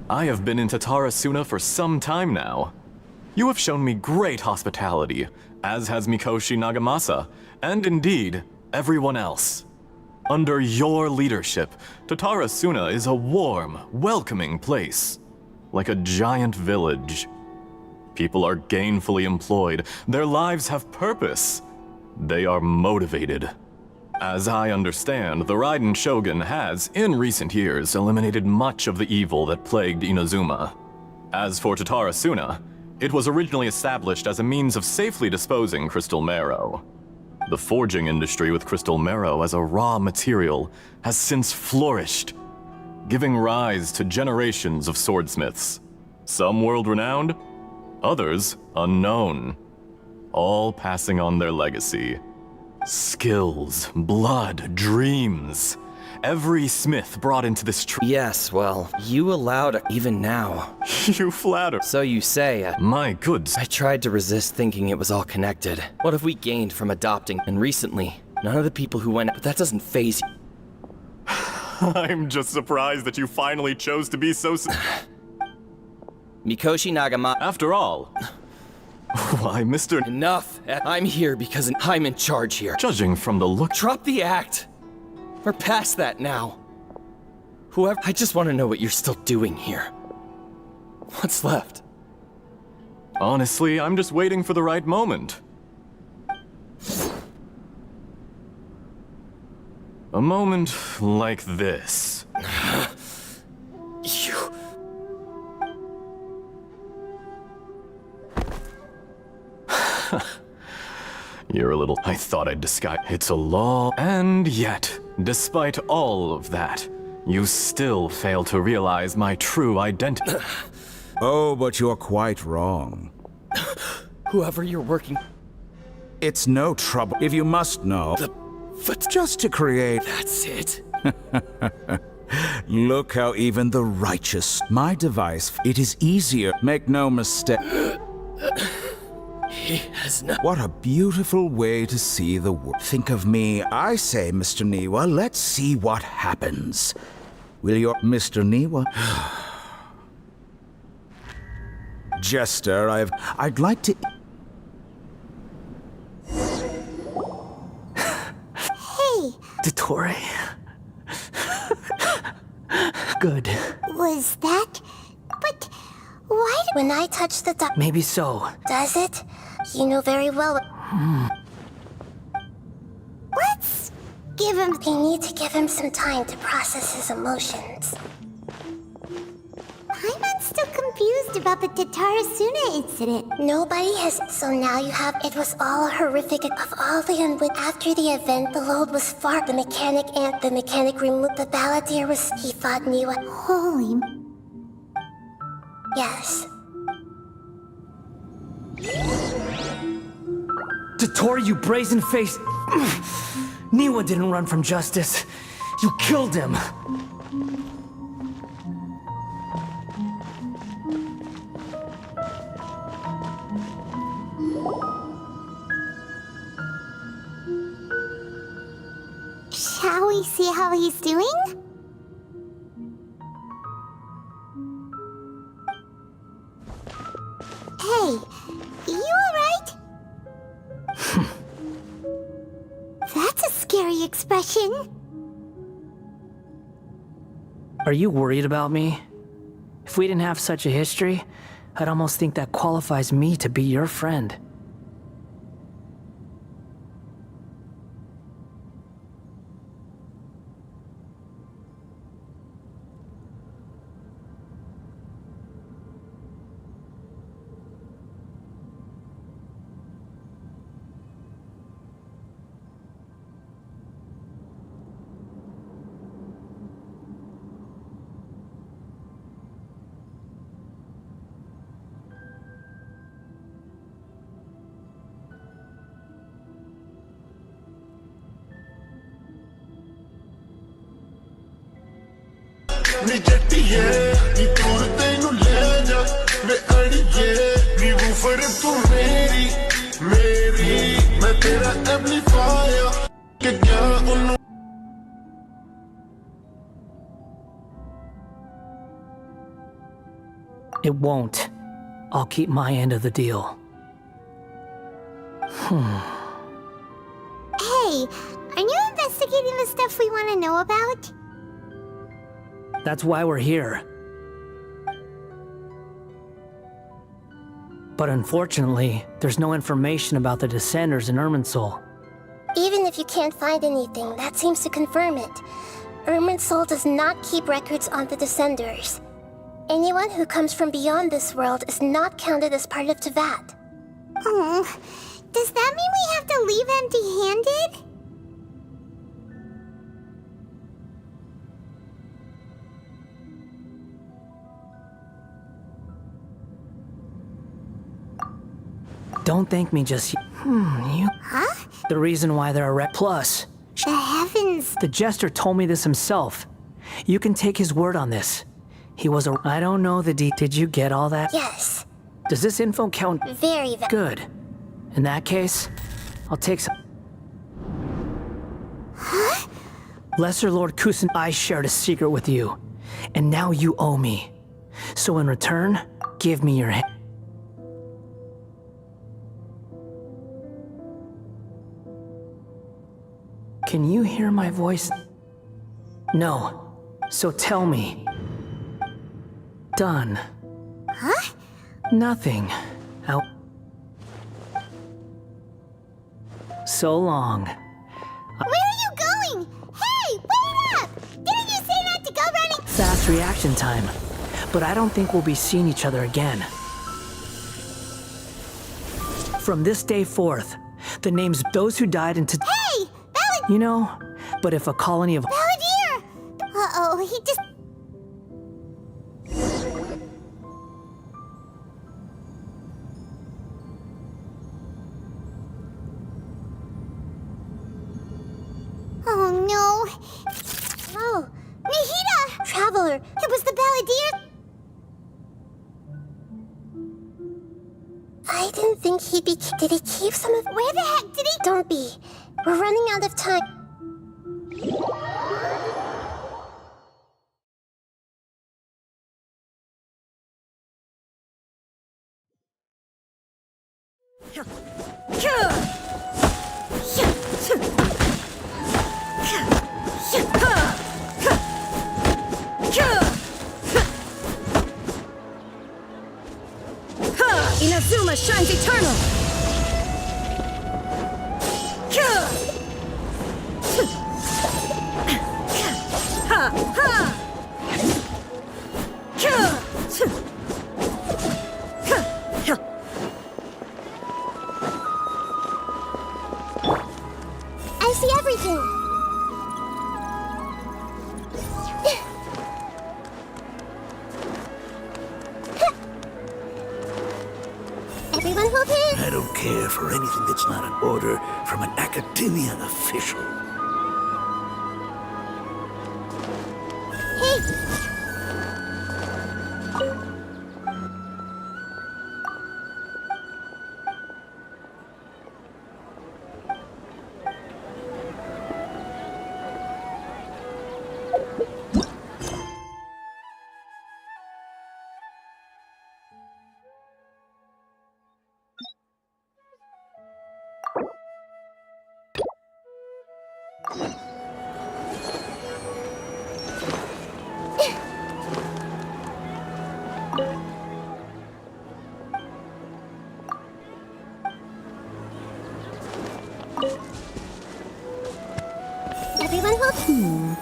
I have been in Tatara Suna for some time now. You have shown me great hospitality, as has Mikoshi Nagamasa, and indeed, everyone else. Under your leadership, Tatara Suna is a warm, welcoming place. Like a giant village. People are gainfully employed. Their lives have purpose. They are motivated. As I understand, the Raiden Shogun has, in recent years, eliminated much of the evil that plagued Inazuma. As for Tatara Suna, it was originally established as a means of safely disposing crystal marrow. The forging industry with crystal marrow as a raw material has since flourished, giving rise to generations of swordsmiths. Some world-renowned, others unknown, all passing on their legacy. Skills, blood, dreams. Every smith brought into this Yes, well, you allowed even now. You flatter. So you say. My goods. I tried to resist thinking it was all connected. What have we gained from adopting? And recently, none of the people who went, but that doesn't faze you. I'm just surprised that you finally chose to be so Mikoshi Nagama. After all, why, Mr. Enough! I'm here because I'm in charge here. Judging from the look. Drop the act! We're past that now. Whoever. I just want to know what you're still doing here. What's left? Honestly, I'm just waiting for the right moment. A moment like this. You. You're a little. I thought I'd disguise. It's a law. And yet, despite all of that, you still fail to realize my true identity. Oh, but you're quite wrong. Whoever you're working. It's no trouble. If you must know. Just to create. That's it. Look how even the righteous. My device. It is easier. Make no mistake. He has no. What a beautiful way to see the world. Think of me. I say, Mr. Niwa, let's see what happens. Will your Mr. Niwa? Jester, I'd like to. Hey! Dottore. Good. Was that? But why when I touch the dot? Maybe so. Does it? You know very well. Let's give him. We need to give him some time to process his emotions. I'm still confused about the Tatara Suna incident. Nobody has. So now you have. It was all horrific. Of all the unwit. After the event, the load was far. The mechanic removed. The balladeer was. He thought Niwa. Holy. Yes. Dottore, you brazen-faced... Niwa didn't run from justice. You killed him. Shall we see how he's doing? Hey, you alright? That's a scary expression. Are you worried about me? If we didn't have such a history, I'd almost think that qualifies me to be your friend. It won't. I'll keep my end of the deal. Hey, Are you investigating the stuff we want to know about? That's why we're here. But unfortunately, there's no information about the Descenders in Irminsul. Even if you can't find anything, that seems to confirm it. Irminsul does not keep records on the Descenders. Anyone who comes from beyond this world is not counted as part of Teyvat. Oh, does that mean we have to leave empty-handed? Don't thank me just yet. Huh? The reason why there are Plus, The heavens! the Jester told me this himself. You can take his word on this. He was a... I don't know the Did you get all that? Yes. Does this info count? Very Good. In that case, I'll take some... Huh? Lesser Lord Kusin, I shared a secret with you. And now you owe me. So in return, give me your hand. Can you hear my voice? No. So tell me. Done. Huh? Nothing. Out. So long. Where are you going? Hey, wait up! Didn't you say not to go running? Fast reaction time. But I don't think we'll be seeing each other again. From this day forth, the names of those who died in Hey! You know, but if a colony of... Balladeer! Uh-oh, he just... Oh, no. Oh, Nahida! Traveler, it was the Balladeer... I didn't think he'd be... Did he keep some of... Where the heck did he... Don't be. We're running out of time. Inazuma shines eternal! Ha! Ha! I see everything. Everyone okay? I don't care for anything that's not an order from an academia official. Everyone okay?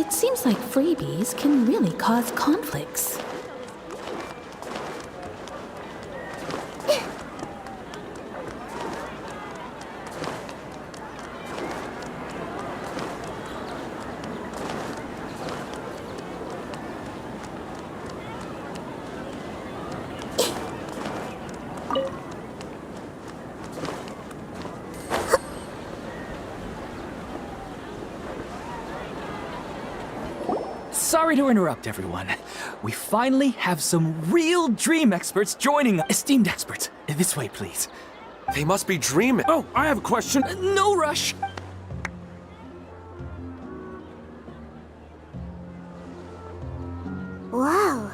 It seems like freebies can really cause conflicts. Sorry to interrupt, everyone. We finally have some real dream experts joining us. Esteemed experts, this way, please. They must be dreaming. Oh, I have a question. No rush. Whoa.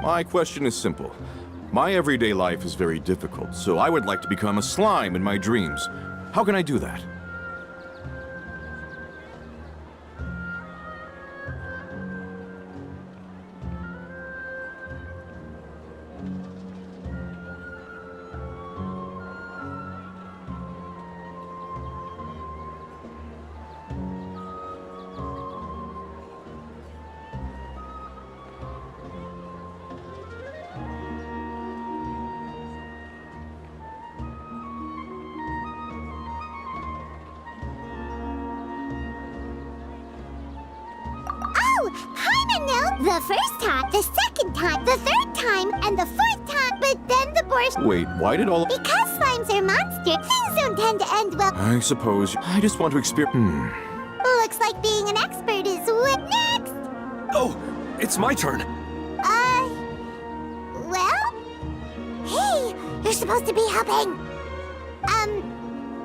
My question is simple. My everyday life is very difficult, so I would like to become a slime in my dreams. How can I do that? Paimon knew the first time, the second time, the third time, and the fourth time, but then the borscht... Wait, why did all... Because slimes are monsters, things don't tend to end well. I suppose... I just want to experience... Looks like being an expert is what next? Oh, it's my turn. Well? Hey, you're supposed to be helping.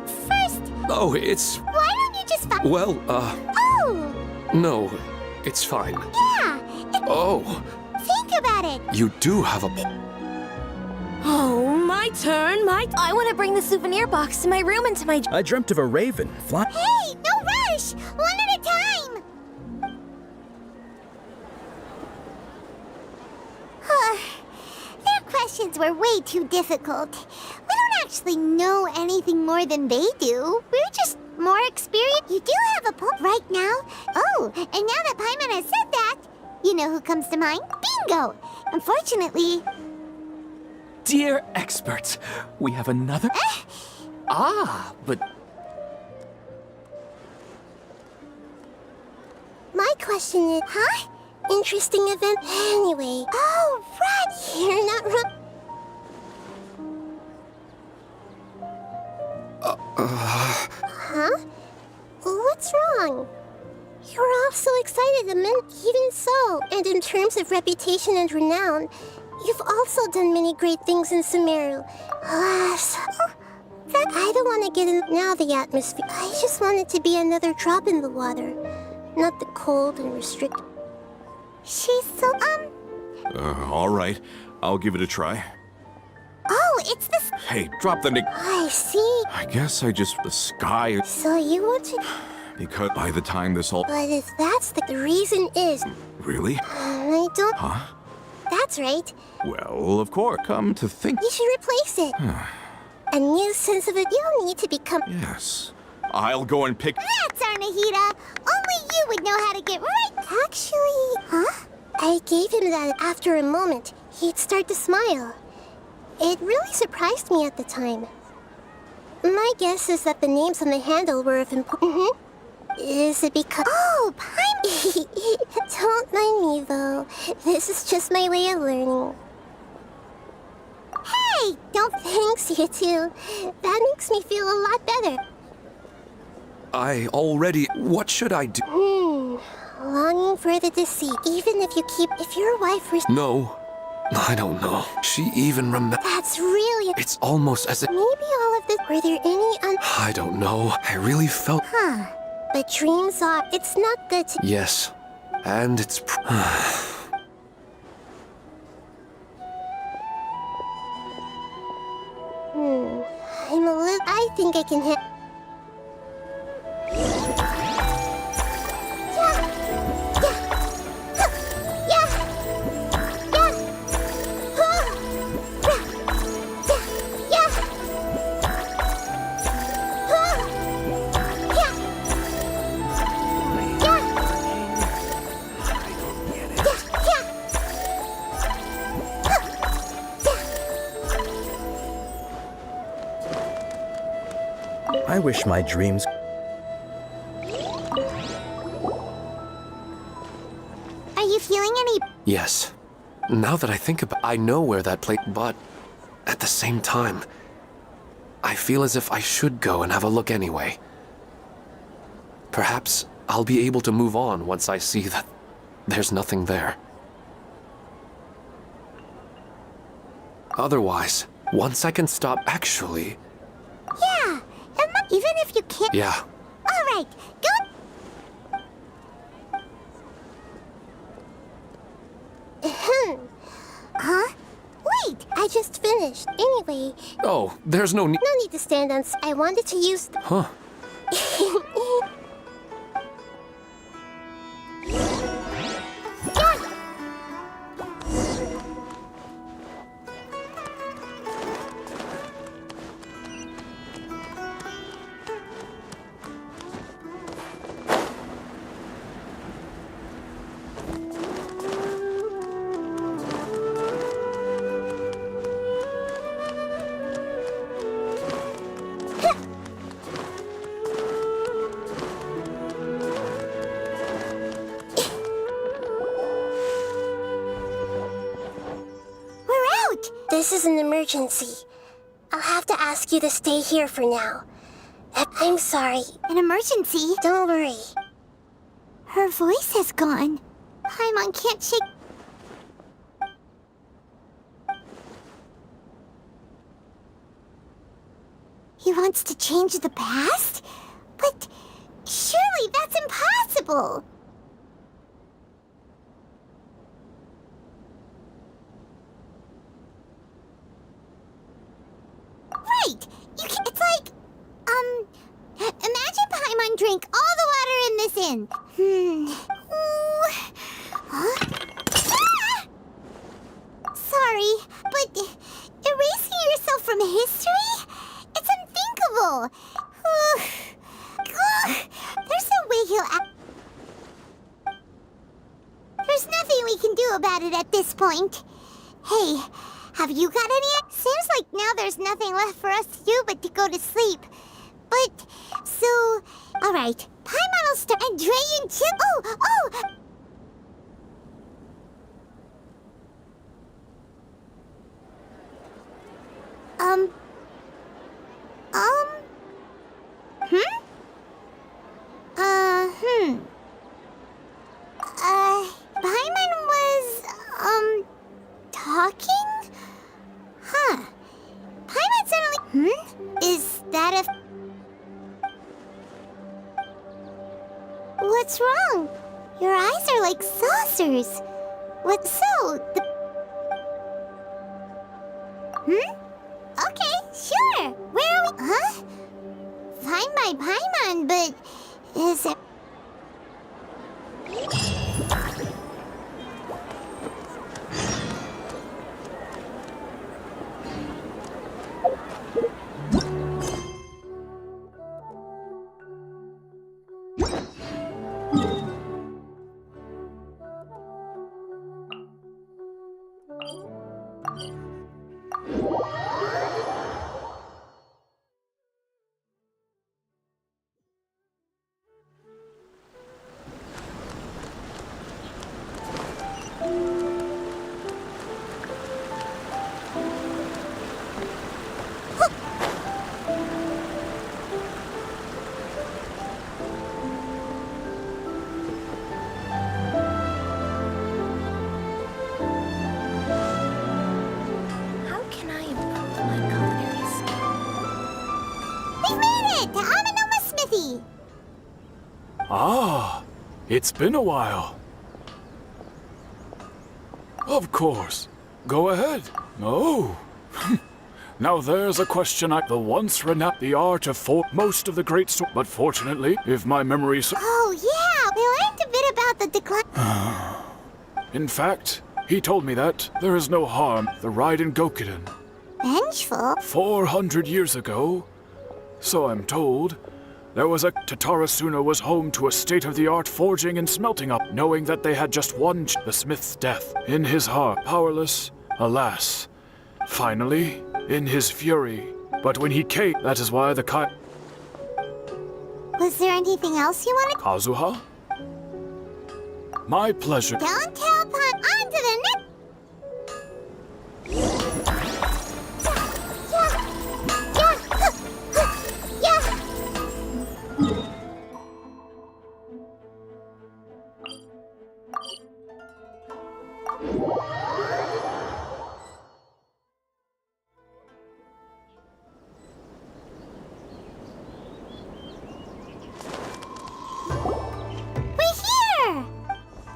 First... Oh, it's... Why don't you just... Well, Oh! no, it's fine. Yeah! Oh, Think about it! you do have a... Oh, my turn, I want to bring the souvenir box to my room and to my... I dreamt of a raven flying. Hey, no rush! One at a time! Their questions were way too difficult. We don't actually know anything more than they do. We're just more experienced. You do have a point right now. Oh, and now that Paimon has said that, you know who comes to mind? Bingo! Unfortunately... Dear experts, we have another... but... My question is... Huh? Interesting event. Anyway. Oh, right. You're not wrong. Huh? What's wrong? You're all so excited a minute. Even so, and in terms of reputation and renown, you've also done many great things in Sumeru. That I don't want to get in now the atmosphere. I just want it to be another drop in the water, not the cold and restricted. She's so, all right. I'll give it a try. Oh, it's the... Hey, drop the nick... I see. I guess I just... The sky... So you want to... Because by the time this all... But if that's the reason is... Really? I don't... Huh? That's right. Well, of course. Come to think... You should replace it. A new sense of it. You'll need to become... Yes. I'll go and pick... That's our nahida. Only you would know how to get right. Actually... Huh? I gave him that after a moment. He'd start to smile. It really surprised me at the time. My guess is that the names on the handle were of importance. Is it because... Oh, Paimon! Don't mind me, though. This is just my way of learning. Hey! Don't... Thanks, you two. That makes me feel a lot better. I already... What should I do? Longing for the deceit. Even if you keep... If your wife... No. I don't know. She even That's really... It's almost as if... Maybe all of this... Were there any I don't know. I really felt... Huh. But dreams are... It's not good to... Yes. And it's... I'm a little... I think I can hit... I wish my dreams... Are you feeling any... Yes. Now that I think about I know where that place... But at the same time, I feel as if I should go and have a look anyway. Perhaps I'll be able to move on once I see that there's nothing there. Otherwise, once I can stop actually... Yeah, even if you can't... Yeah. All right, go... Huh? Wait, I just finished. Anyway... Oh, there's no need... No need to stand on... I wanted to use... Huh. This is an emergency. I'll have to ask you to stay here for now. I'm sorry. An emergency? Don't worry. Her voice has gone. Paimon can't shake... He wants to change the past? But surely that's impossible! Right! It's like... Imagine Paimon drank all the water in this inn. Ooh. Huh? Ah! Sorry, but erasing yourself from history? It's unthinkable! There's no way he'll There's nothing we can do about it at this point. Hey, have you got any? Seems like now there's nothing left for us to do but to go to sleep. But, so... Alright, Paimon will start and Dre and Chip... Paimon was, talking? Huh. Paimon suddenly... Is that a... What's wrong? Your eyes are like saucers. What so? Okay, sure. Where are we? Huh? Fine by Paimon, but is it... Ah, it's been a while. Of course. Go ahead. Oh. Now there's a question the once renowned the art of most of the great but fortunately, if my memory Oh yeah, we learned a bit about the decline. In fact, he told me that there is no harm the Raiden Gokiden. Vengeful? 400 years ago, so I'm told, there was a Tatarasuna was home to a state-of-the-art forging and smelting up, knowing that they had just one the smith's death. In his heart, powerless, alas. Finally, in his fury. But when he came, that is why the Was there anything else you wanted? Kazuha? My pleasure. Don't tell Paimon. On to the next...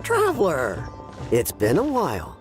Traveler, it's been a while.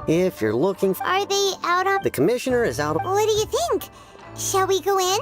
If you're looking for... Are they out on... The commissioner is out of... What do you think? Shall we go in?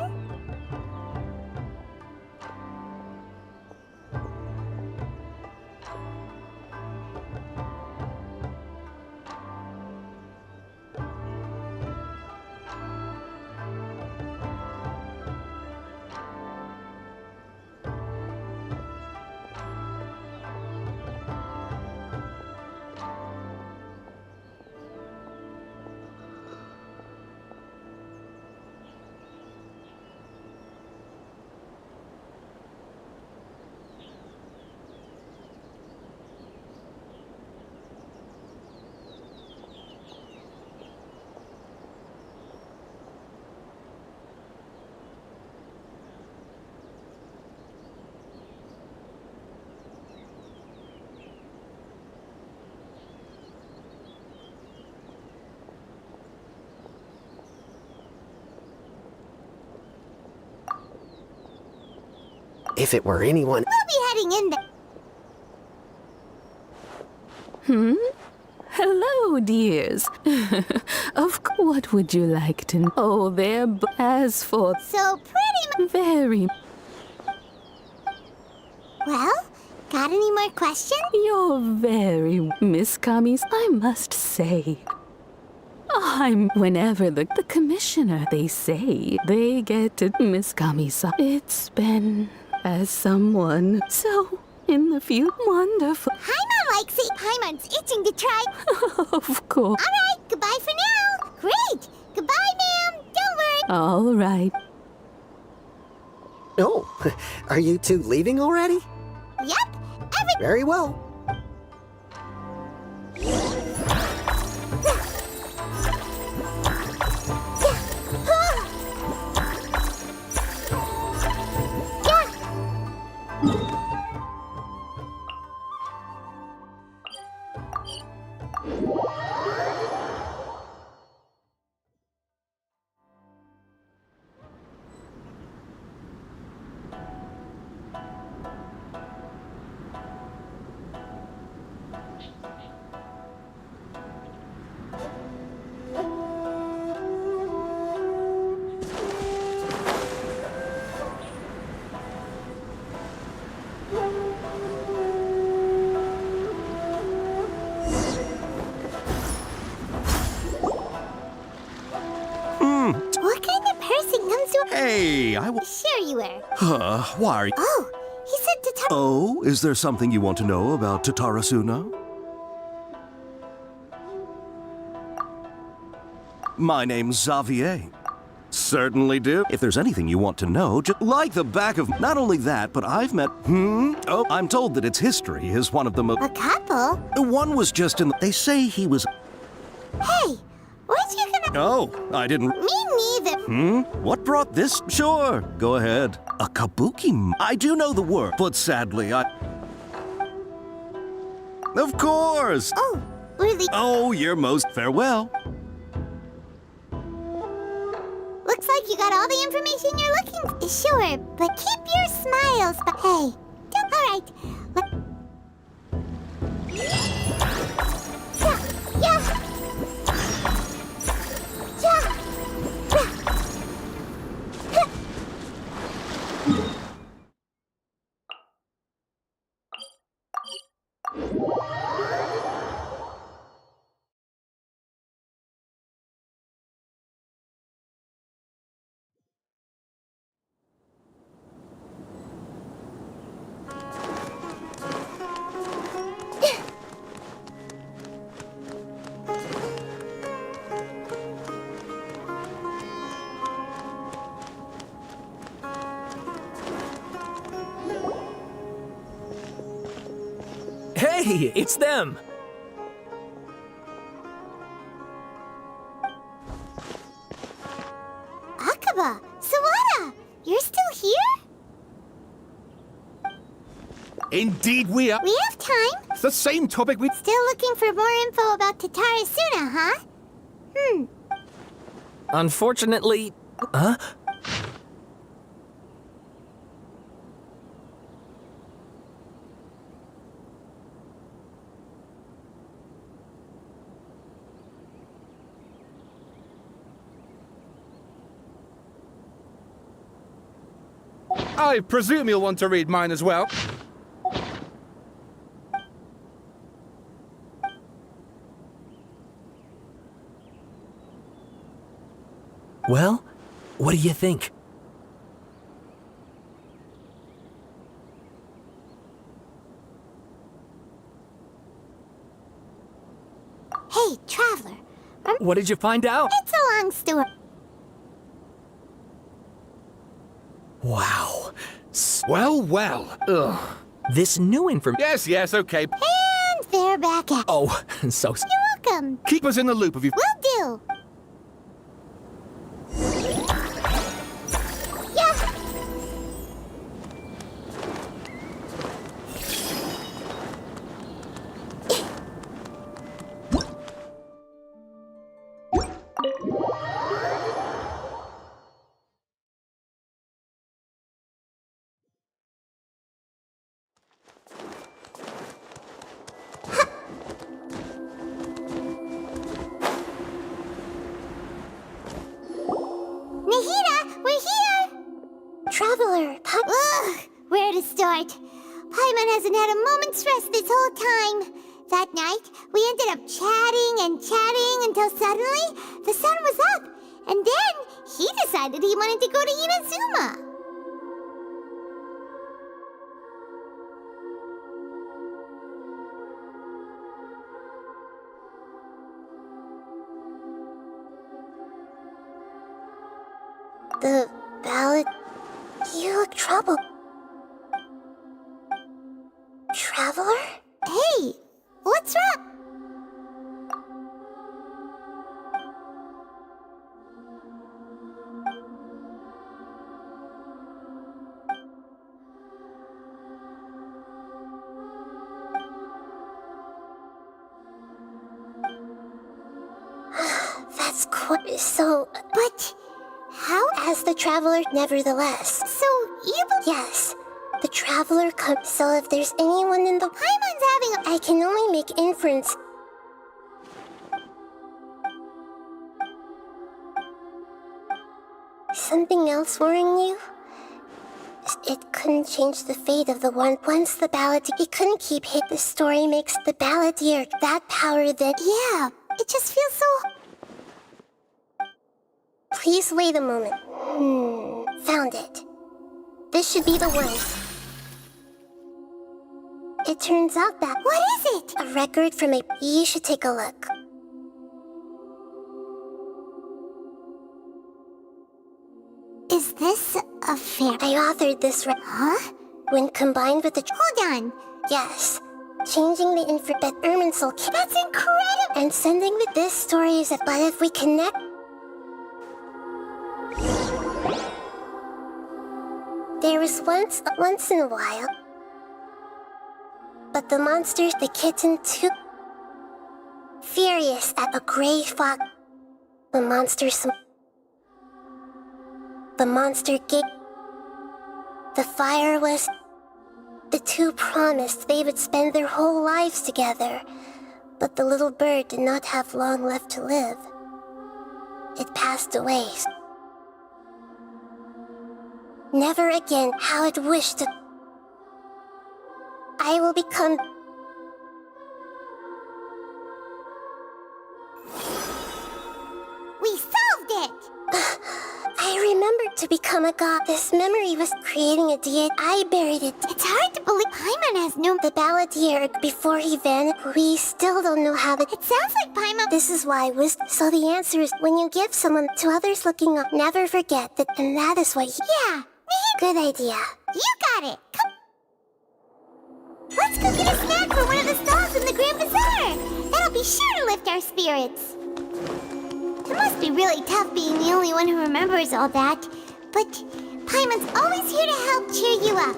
If it were anyone... We'll be heading in there. Hello, dears. What would you like to know? Oh, there. As for... So pretty Very... Well, got any more questions? You're very... Miss Kami's, I must say. Whenever the commissioner, they say, they get to Miss Kami-san. It's been as someone so... In the few wonderful... Paimon likes it. Paimon's itching to try. Of course. All right, goodbye for now. Great. Goodbye, ma'am. Don't worry. All right. Oh, are you two leaving already? Yep. Very well. What kind of person comes to... Hey, Sure you were. Why are you... Oh, he said to tell... Oh, is there something you want to know about Tatarasuna? My name's Xavier. Certainly do. If there's anything you want to know, just like the back of... Not only that, but I've met... Oh, I'm told that its history is one of the most... A couple? One was just in... They say he was... Hey, what you gonna... Oh, I didn't... Me neither. What brought this? Sure, go ahead. A kabuki... I do know the word, but sadly I... Of course! Oh, really? Oh, you're most farewell. Looks like you got all the information you're looking for. Sure, but keep your smiles. But hey, all right. Hey, it's them! Akaba, Sawada, you're still here? Indeed we are. We have time. It's the same topic we... Still looking for more info about Tatarasuna, huh? Unfortunately... Huh? I presume you'll want to read mine as well. Well, what do you think? Hey, Traveler. What did you find out? It's a long story. Wow. Well. Ugh. This new information... Yes, okay. And they're back at... Oh, so... You're welcome. Keep us in the loop if you... Will do. Traveler, Ugh, where to start? Paimon hasn't had a moment's rest this whole time. That night, we ended up chatting and chatting until suddenly the sun was up. And then he decided he wanted to go to Inazuma. The ballad... You look troubled. Traveler? Hey, what's wrong? That's quite... So... But... How? As the Traveler, nevertheless. So, you Yes. The Traveler comes, so if there's anyone in the... Paimon's having a... I can only make inference. Something else worrying you? It couldn't change the fate of the one. Once the ballad... It couldn't keep hit. The story makes the balladeer that power that... Yeah, it just feels so... Please wait a moment. Found it. This should be the one. It turns out that... What is it? A record from a... You should take a look. Is this a fair... I authored this Huh? When combined with the... Hold on. Yes. Changing the info... But Irminsul... That's incredible! And sending with this story is a... But if we connect... There was once in a while, but the monsters, the kitten too, furious at a gray fox. The monster gave. The fire was. The two promised they would spend their whole lives together, but the little bird did not have long left to live. It passed away. Never again how it wished to... I will become... We solved it! I remembered to become a god. This memory was creating a deity. I buried it. It's hard to believe Paimon has known the balladeer before he vanished. We still don't know how It sounds like Paimon... This is why wisdom... So the answer is, when you give someone to others looking up, never forget that, and that is why... Yeah! Good idea. You got it! Come. Let's go get a snack for one of the stalls in the Grand Bazaar! That'll be sure to lift our spirits! It must be really tough being the only one who remembers all that, but Paimon's always here to help cheer you up.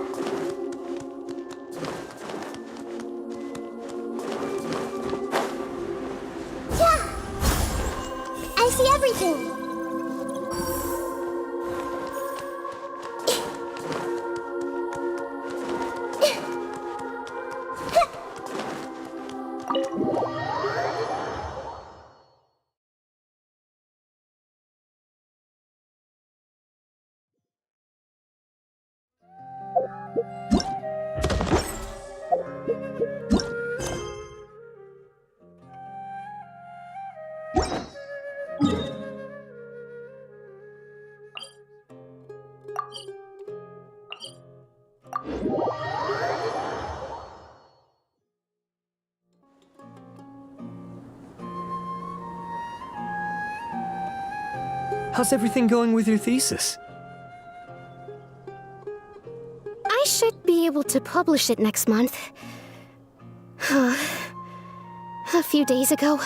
Yeah! I see everything! How's everything going with your thesis? I should be able to publish it next month. A few days ago,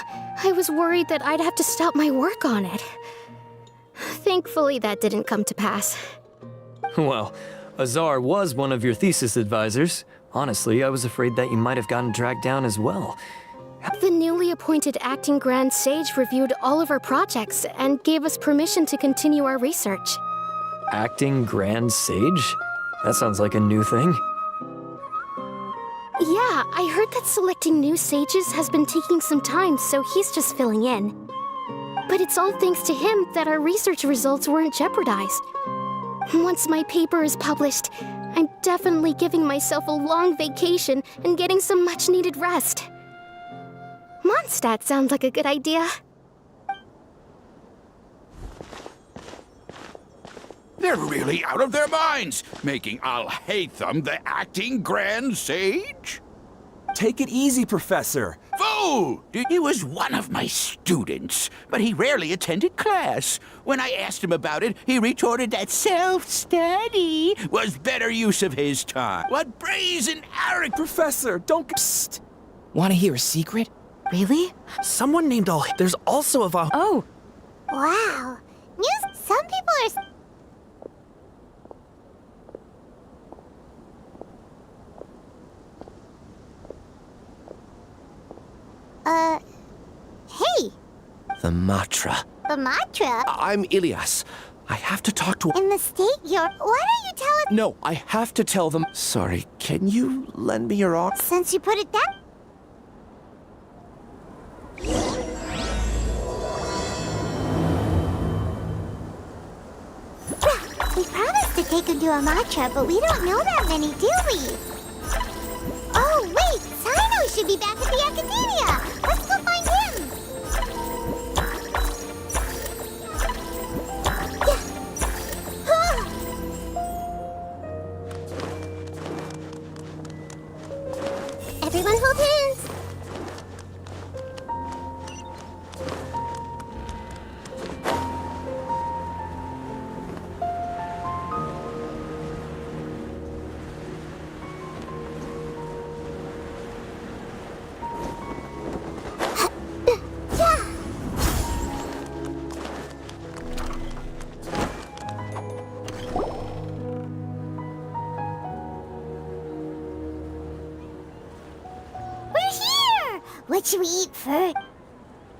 I was worried that I'd have to stop my work on it. Thankfully, that didn't come to pass. Well, Azar was one of your thesis advisors. Honestly, I was afraid that you might have gotten dragged down as well. The newly appointed acting Grand Sage reviewed all of our projects and gave us permission to continue our research. Acting Grand Sage? That sounds like a new thing. Yeah, I heard that selecting new sages has been taking some time, so he's just filling in. But it's all thanks to him that our research results weren't jeopardized. Once my paper is published, I'm definitely giving myself a long vacation and getting some much-needed rest. Mondstadt sounds like a good idea. They're really out of their minds, making Al-Haytham the acting Grand Sage? Take it easy, Professor. Fool! He was one of my students, but he rarely attended class. When I asked him about it, he retorted that self-study was better use of his time. What brazen arrogance! Professor, don't... Psst. Want to hear a secret? Really? Someone named There's also a Oh. Wow. Some people are... Hey! The Matra. The Matra? I'm Ilyas. I have to talk to... In the state you're... Why don't you tell us... No, I have to tell them... Sorry, can you lend me your arm? Since you put it that... We promised to take him to a Matra, but we don't know that many, do we? Oh, wait! Sino should be back at the Academia! Let's go find him! Everyone hold hands! What should we eat first?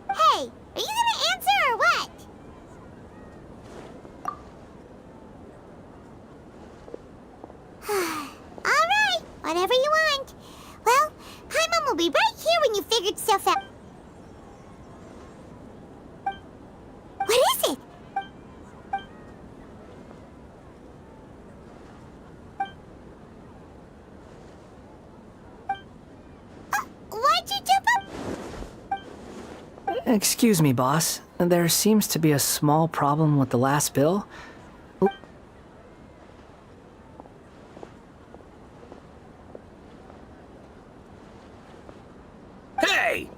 Hey, are you gonna answer or what? Alright, whatever you want. Well, Paimon will be right here when you figured stuff out. What is it? Why'd you jump up? Excuse me, boss. There seems to be a small problem with the last bill. Hey!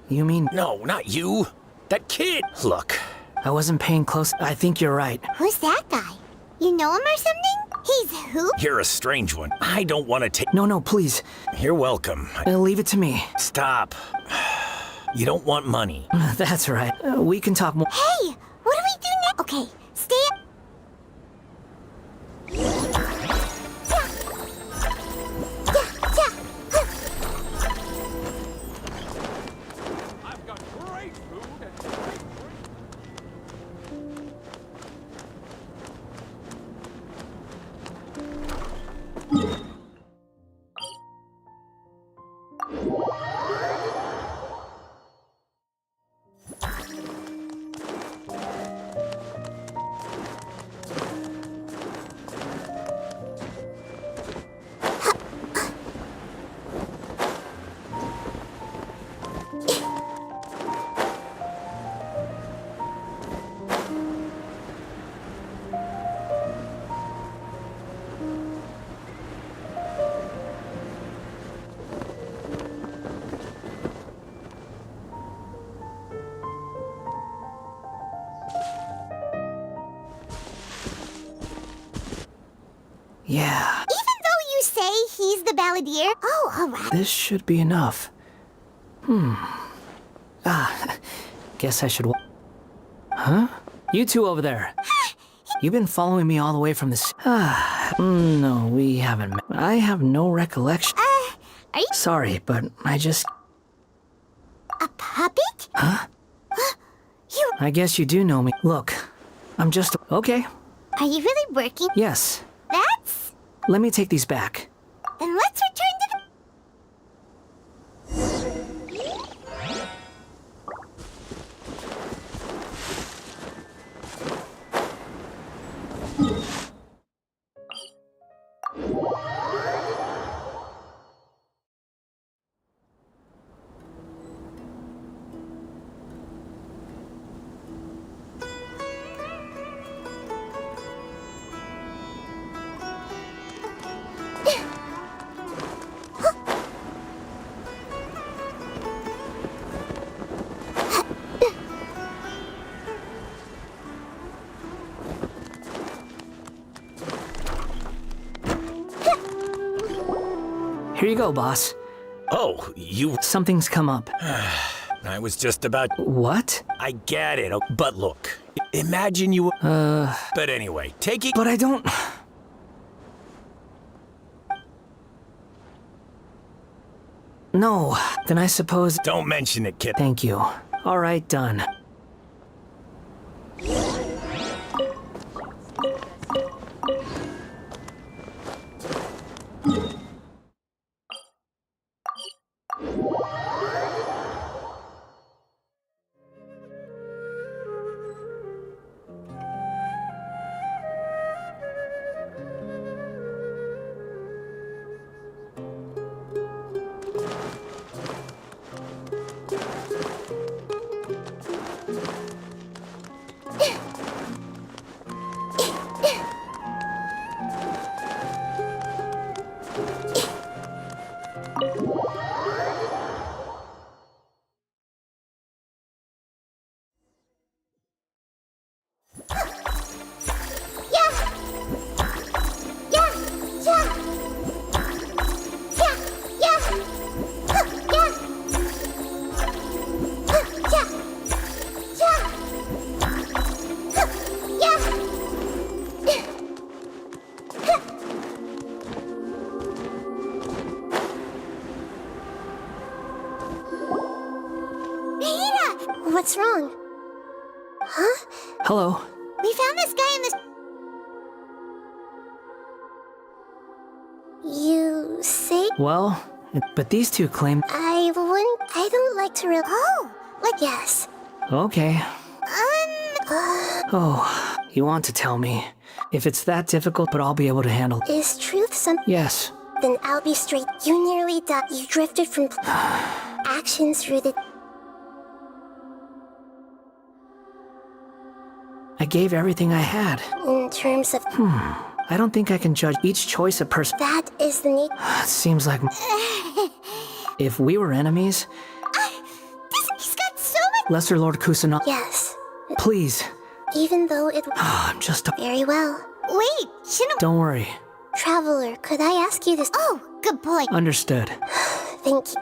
You mean... No, not you. That kid. Look. I wasn't paying close... I think you're right. Who's that guy? You know him or something? He's who? You're a strange one. I don't want to take... No, please. You're welcome. Leave it to me. Stop. You don't want money. That's right. We can talk more. Hey! What do we do now? Okay, stay up. I've got great food and great Yeah. Even though you say he's the balladeer, oh, alright. This should be enough. Guess I should... Huh? You two over there. You've been following me all the way from this... no, we haven't met. I have no recollection. Are you... Sorry, but I just... A puppet? Huh? You... I guess you do know me. Look, I'm just... Okay. Are you really working? Yes. That's... Let me take these back. Then let's return to the... Here you go, boss. Oh, you... Something's come up. I was just about... What? I get it, but look. Imagine you... But anyway, take it... But I don't... No, then I suppose... Don't mention it, kid. Thank you. All right, done. What's wrong? Huh? Hello. We found this guy in this... You say? Well, but these two claim... I don't like to Oh! Like, yes. Okay. Oh, you want to tell me. If it's that difficult, but I'll be able to handle it. Is truth something? Yes. Then I'll be straight. You nearly died. You drifted from... actions rooted... I gave everything I had. In terms of... I don't think I can judge each choice a person... That is the need... Seems like... If we were enemies... He's got so much... Lesser Lord Kusanagi... Yes. Please. Even though it... I'm just a... Very well. Wait, Shino... Don't worry. Traveler, could I ask you this? Oh, good point. Understood. Thank you.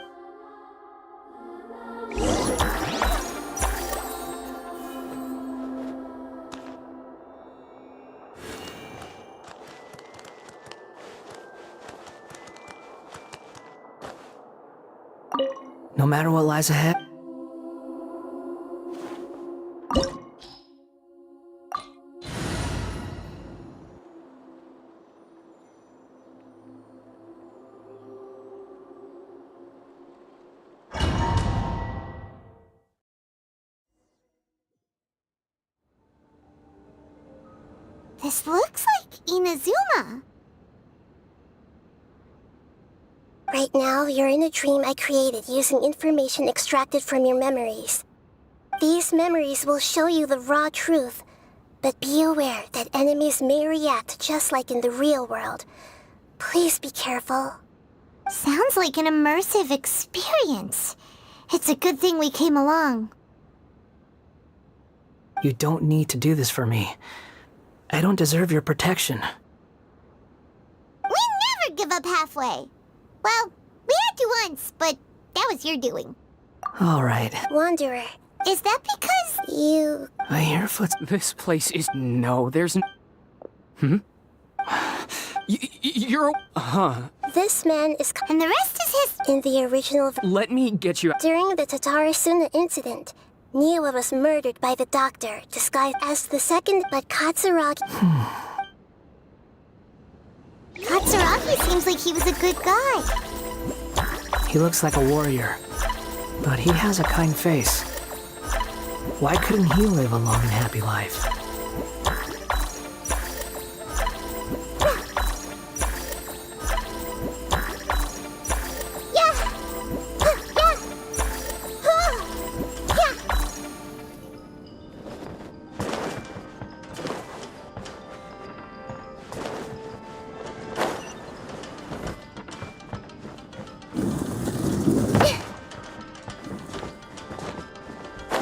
No matter what lies ahead... This looks like Inazuma. Right now, you're in a dream I created using information extracted from your memories. These memories will show you the raw truth, but be aware that enemies may react just like in the real world. Please be careful. Sounds like an immersive experience. It's a good thing we came along. You don't need to do this for me. I don't deserve your protection. We never give up halfway. Well, we had to once, but that was your doing. All right. Wanderer, is that because you... I hear foot... This place is... No, there's... You're... This man is... And the rest is his... In the original... Let me get you... During the Tatarasuna incident, Niwa was murdered by the doctor, disguised as the second, but Katsuragi... Katsuragi seems like he was a good guy. He looks like a warrior, but he has a kind face. Why couldn't he live a long and happy life?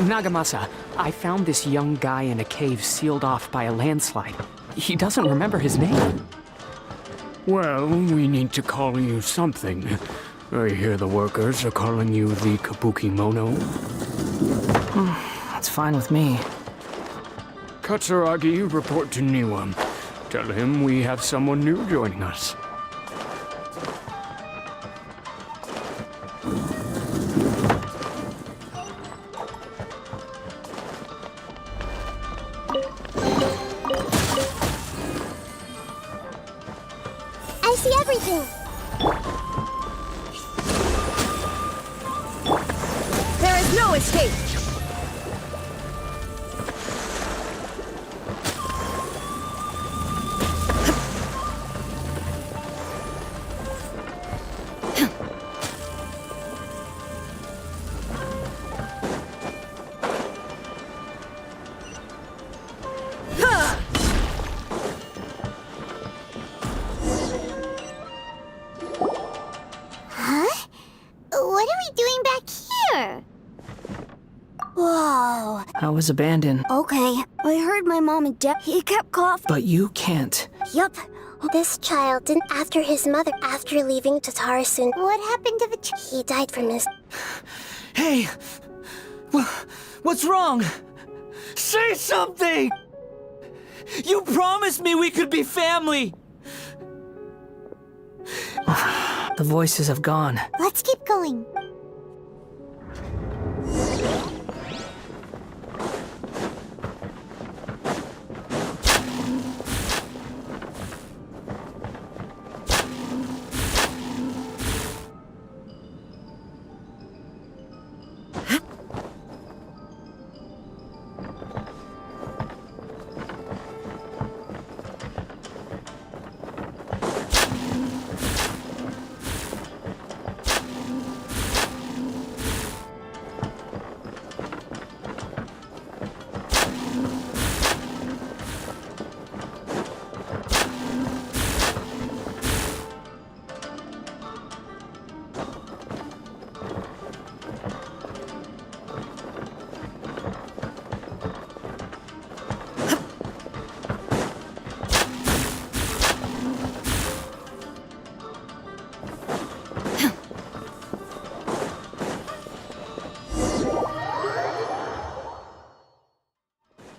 Nagamasa, I found this young guy in a cave sealed off by a landslide. He doesn't remember his name. Well, we need to call you something. I hear the workers are calling you the Kabuki Mono. That's fine with me. Katsuragi, report to Niwa. Tell him we have someone new joining us. I see everything. There is no escape. Huh? What are we doing back here? Whoa. I was abandoned, Okay, I heard my mom and dad. He kept coughing. but you can't. Yup. This child didn't after his mother after leaving Tatarasun. What happened to the He died from his... Hey! What's wrong? Say something! You promised me we could be family! The voices have gone. Let's keep going.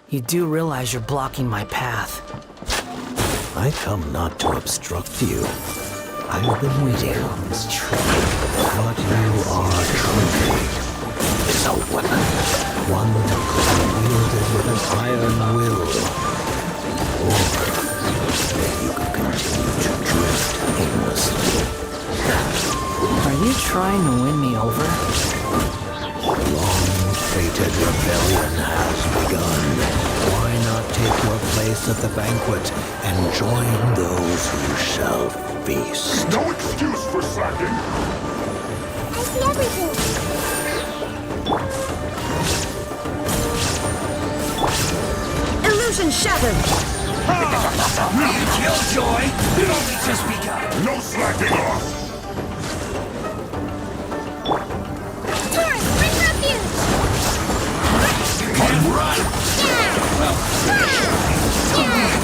You do realize you're blocking my path. I come not to obstruct you. I've been waiting on this tree. What you are truly is a weapon. One that could be wielded with an iron will. Or that you could continue to drift aimlessly. Are you trying to win me over? Long-fated rebellion has begun. Why not take your place at the banquet and join those who shall feast? No excuse for slacking! I see everything. Illusion shattered. Killjoy! It only just begun! No slacking off!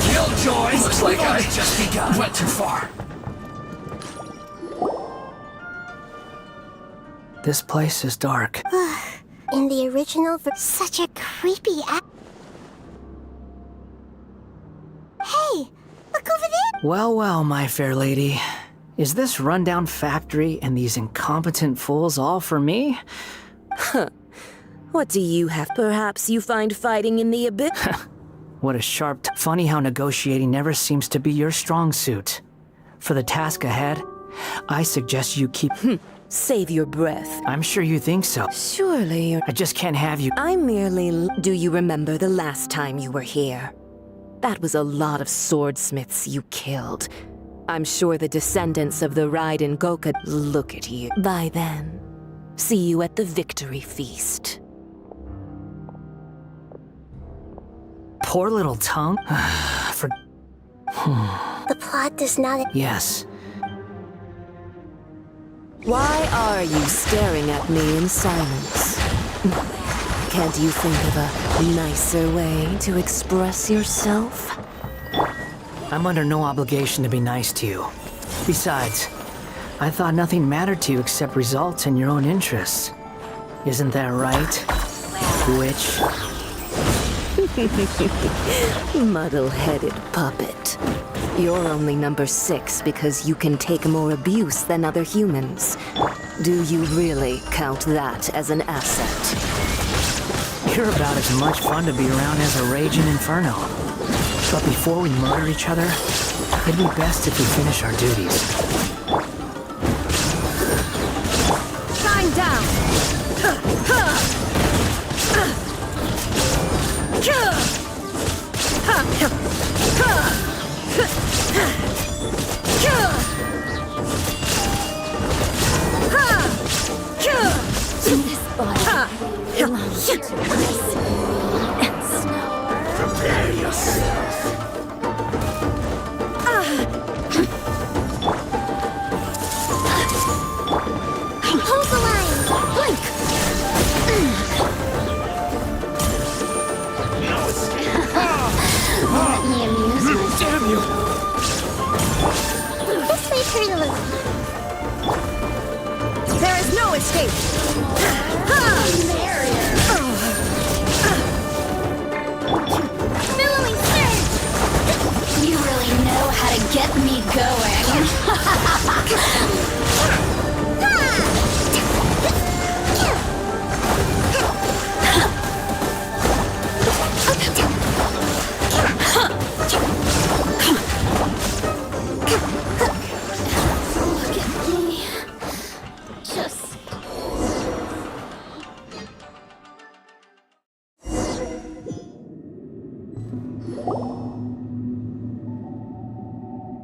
Killjoy! Looks like I just begun. Went too far. This place is dark. In the original, such a creepy Hey, look over there! Well, well, my fair lady. Is this rundown factory and these incompetent fools all for me? Huh. What do you have? Perhaps you find fighting in the abyss? What a sharp Funny how negotiating never seems to be your strong suit. For the task ahead, I suggest you keep... Save your breath. I'm sure you think so. Surely I just can't have you... I merely... Do you remember the last time you were here? That was a lot of swordsmiths you killed. I'm sure the descendants of the Raiden Goka look at you. By then, see you at the victory feast. Poor little tongue. For... The plot does not... Yes. Why are you staring at me in silence? Can't you think of a nicer way to express yourself? I'm under no obligation to be nice to you. Besides, I thought nothing mattered to you except results and your own interests. Isn't that right, witch? Muddle-headed puppet. You're only number 6 because you can take more abuse than other humans. Do you really count that as an asset? You're about as much fun to be around as a raging inferno. But before we murder each other, it'd be best if we finish our duties. Shine down! This body belongs to ice and snow. Prepare yourself. Hold the line! Blink! Let me amuse myself. Damn you! This way, Perillious. There is no escape! Billowing surge! You really know how to get me going. Look at me. Just...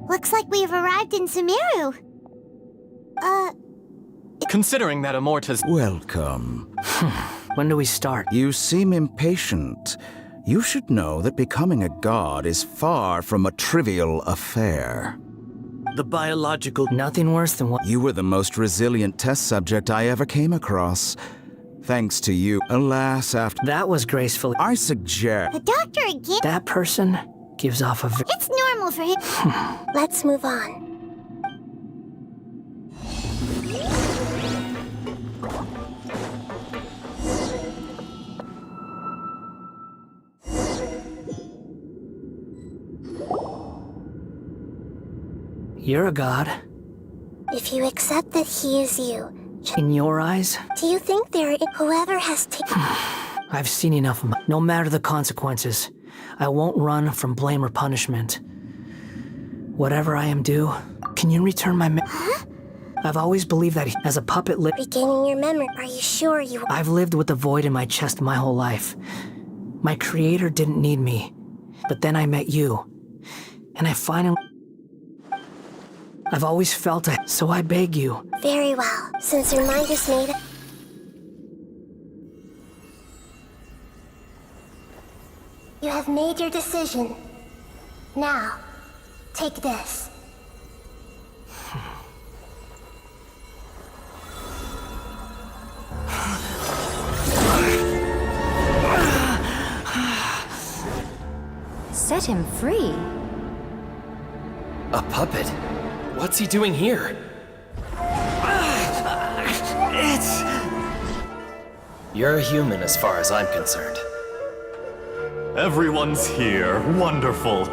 Looks like we've arrived in Sumeru. Considering that Amorta's... Welcome. When do we start? You seem impatient. You should know that becoming a god is far from a trivial affair. The biological... Nothing worse than what... You were the most resilient test subject I ever came across. Thanks to you. Alas, after... That was graceful. I suggest... The doctor again? That person gives off a... It's normal for him. Let's move on. You're a god. If you accept that he is you, In your eyes, do you think there is whoever has taken... I've seen enough of no matter the consequences, I won't run from blame or punishment. Whatever I am due, can you return my Huh? I've always believed that as a puppet Regaining your memory, are you sure you... I've lived with the void in my chest my whole life. My creator didn't need me. But then I met you. And I finally... I've always felt it, so I beg you. Very well, since your mind is made up... You have made your decision. Now, take this. Set him free. A puppet? What's he doing here? It's... You're a human as far as I'm concerned. Everyone's here. Wonderful.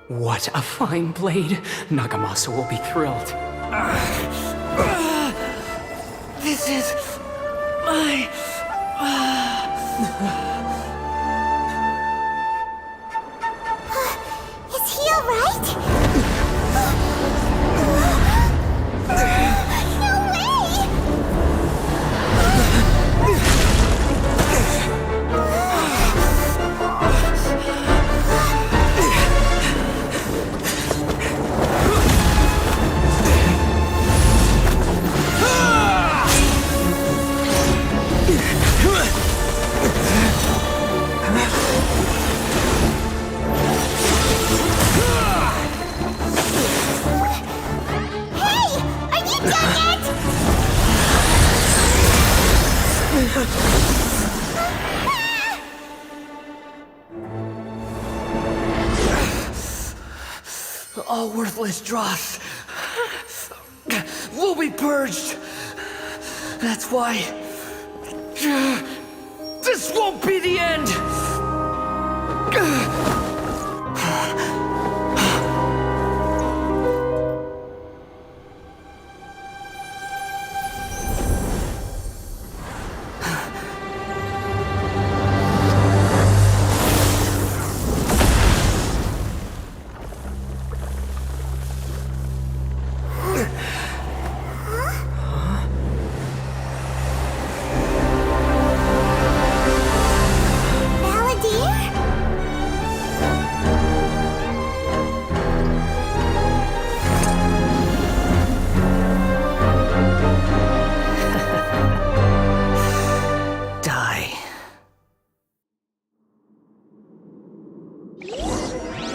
What a fine blade. Nagamasa will be thrilled. This is... my... Is he alright? No way! All worthless dross will be purged. That's why this won't be the end.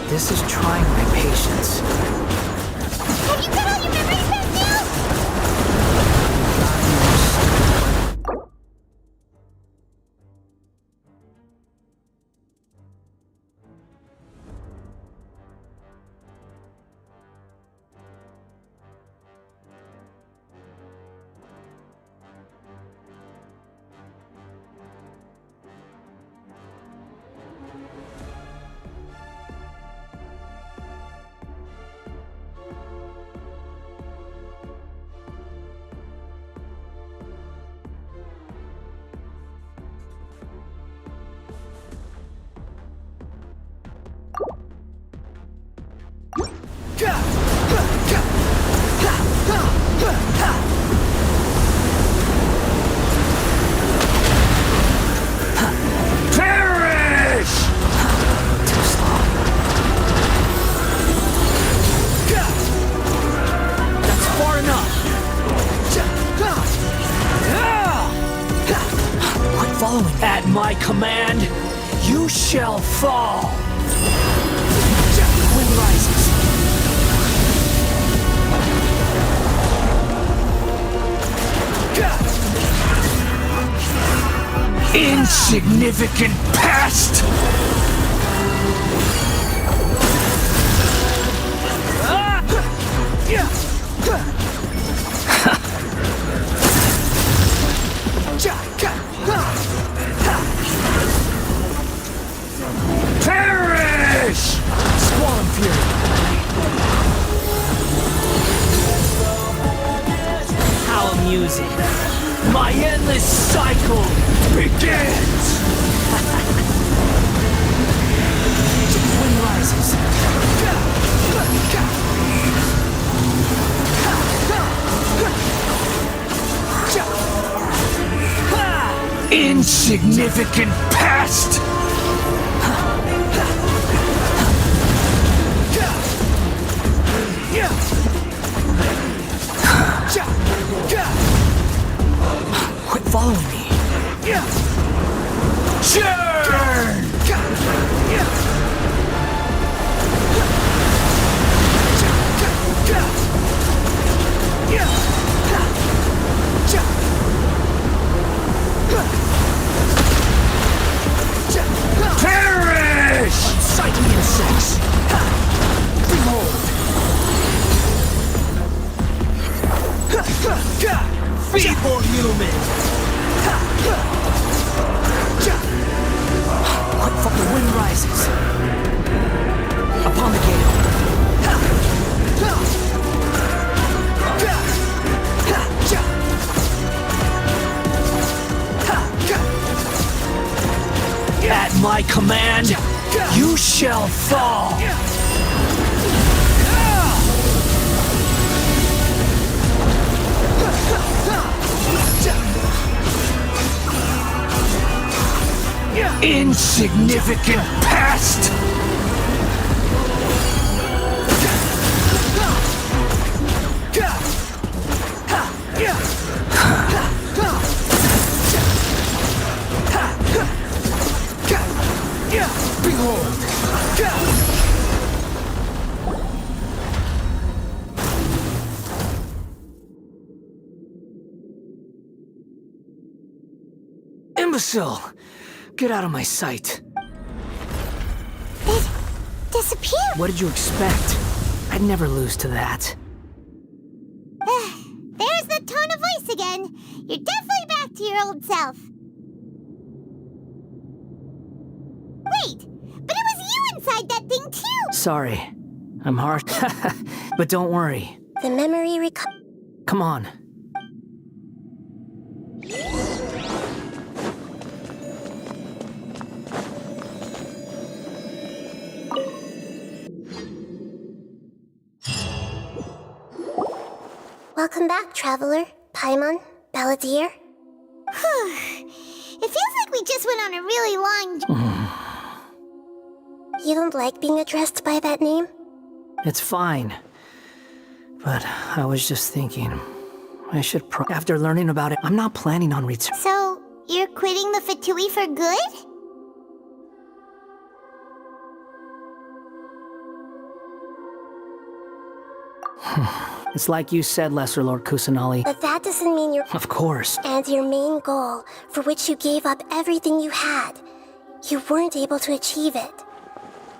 This is trying my patience. Have you got all your memories back now? At my command, you shall fall. Wind rises. Insignificant past! Perish! Squall Fury. How amusing. My endless cycle begins! Wind rises. Insignificant past! Quit following me. Churn! Perish! Unsightly insects! Behold! Feeble human! Quick fuck, the wind rises. Upon the gale. At my command, you shall fall. Insignificant past! Behold! Imbecile! Get out of my sight. It disappeared. What did you expect? I'd never lose to that. There's the tone of voice again. You're definitely back to your old self. Wait, but it was you inside that thing too! Sorry. I'm hard. But don't worry. The memory Come on. Welcome back, Traveler, Paimon, Balladeer. It feels like we just went on a really long... You don't like being addressed by that name? It's fine. But I was just thinking, I should after learning about it, I'm not planning on returning. So, you're quitting the Fatui for good? It's like you said, Lesser Lord Kusanali. But that doesn't mean you're... Of course. And your main goal, for which you gave up everything you had, you weren't able to achieve it.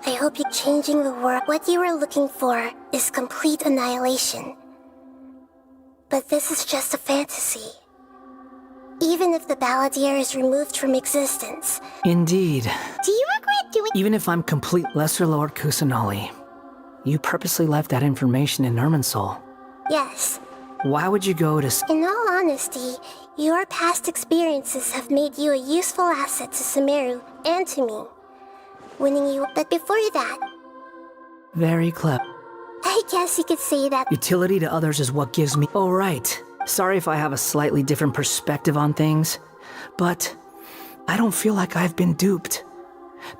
I hope you're changing the world. What you were looking for is complete annihilation. But this is just a fantasy. Even if the Balladeer is removed from existence... Indeed. Do you regret doing... Even if I'm complete Lesser Lord Kusanali, you purposely left that information in Irminsul. Yes. Why would you go to... In all honesty, your past experiences have made you a useful asset to Sumeru and to me. Winning you, but before that... Very clever. I guess you could say that... Utility to others is what gives me... Oh, right. Sorry if I have a slightly different perspective on things, but I don't feel like I've been duped.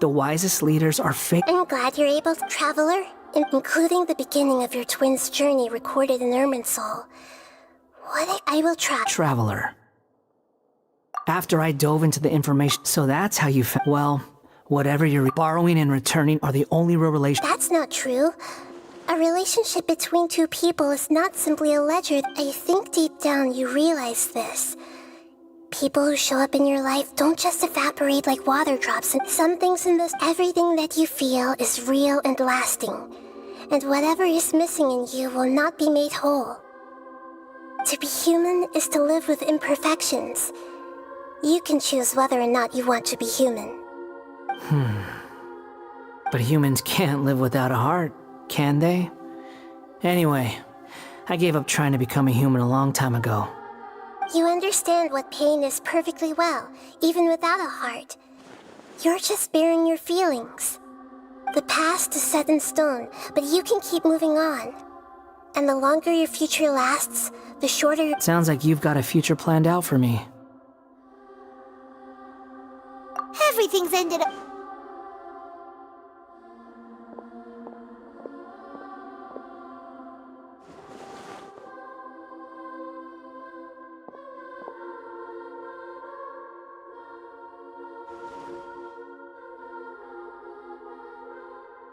The wisest leaders are fake... I'm glad you're able to, Traveler, including the beginning of your twins' journey recorded in Irminsul. I will try... Traveler. After I dove into the information... So that's how you well, whatever you're borrowing and returning are the only real relations... That's not true. A relationship between two people is not simply a ledger. I think deep down you realize this. People who show up in your life don't just evaporate like water drops, and some things in this... Everything that you feel is real and lasting. And whatever is missing in you will not be made whole. To be human is to live with imperfections. You can choose whether or not you want to be human. But humans can't live without a heart, can they? Anyway, I gave up trying to become a human a long time ago. You understand what pain is perfectly well, even without a heart. You're just bearing your feelings. The past is set in stone, but you can keep moving on. And the longer your future lasts, the shorter... Sounds like you've got a future planned out for me. Everything's ended up...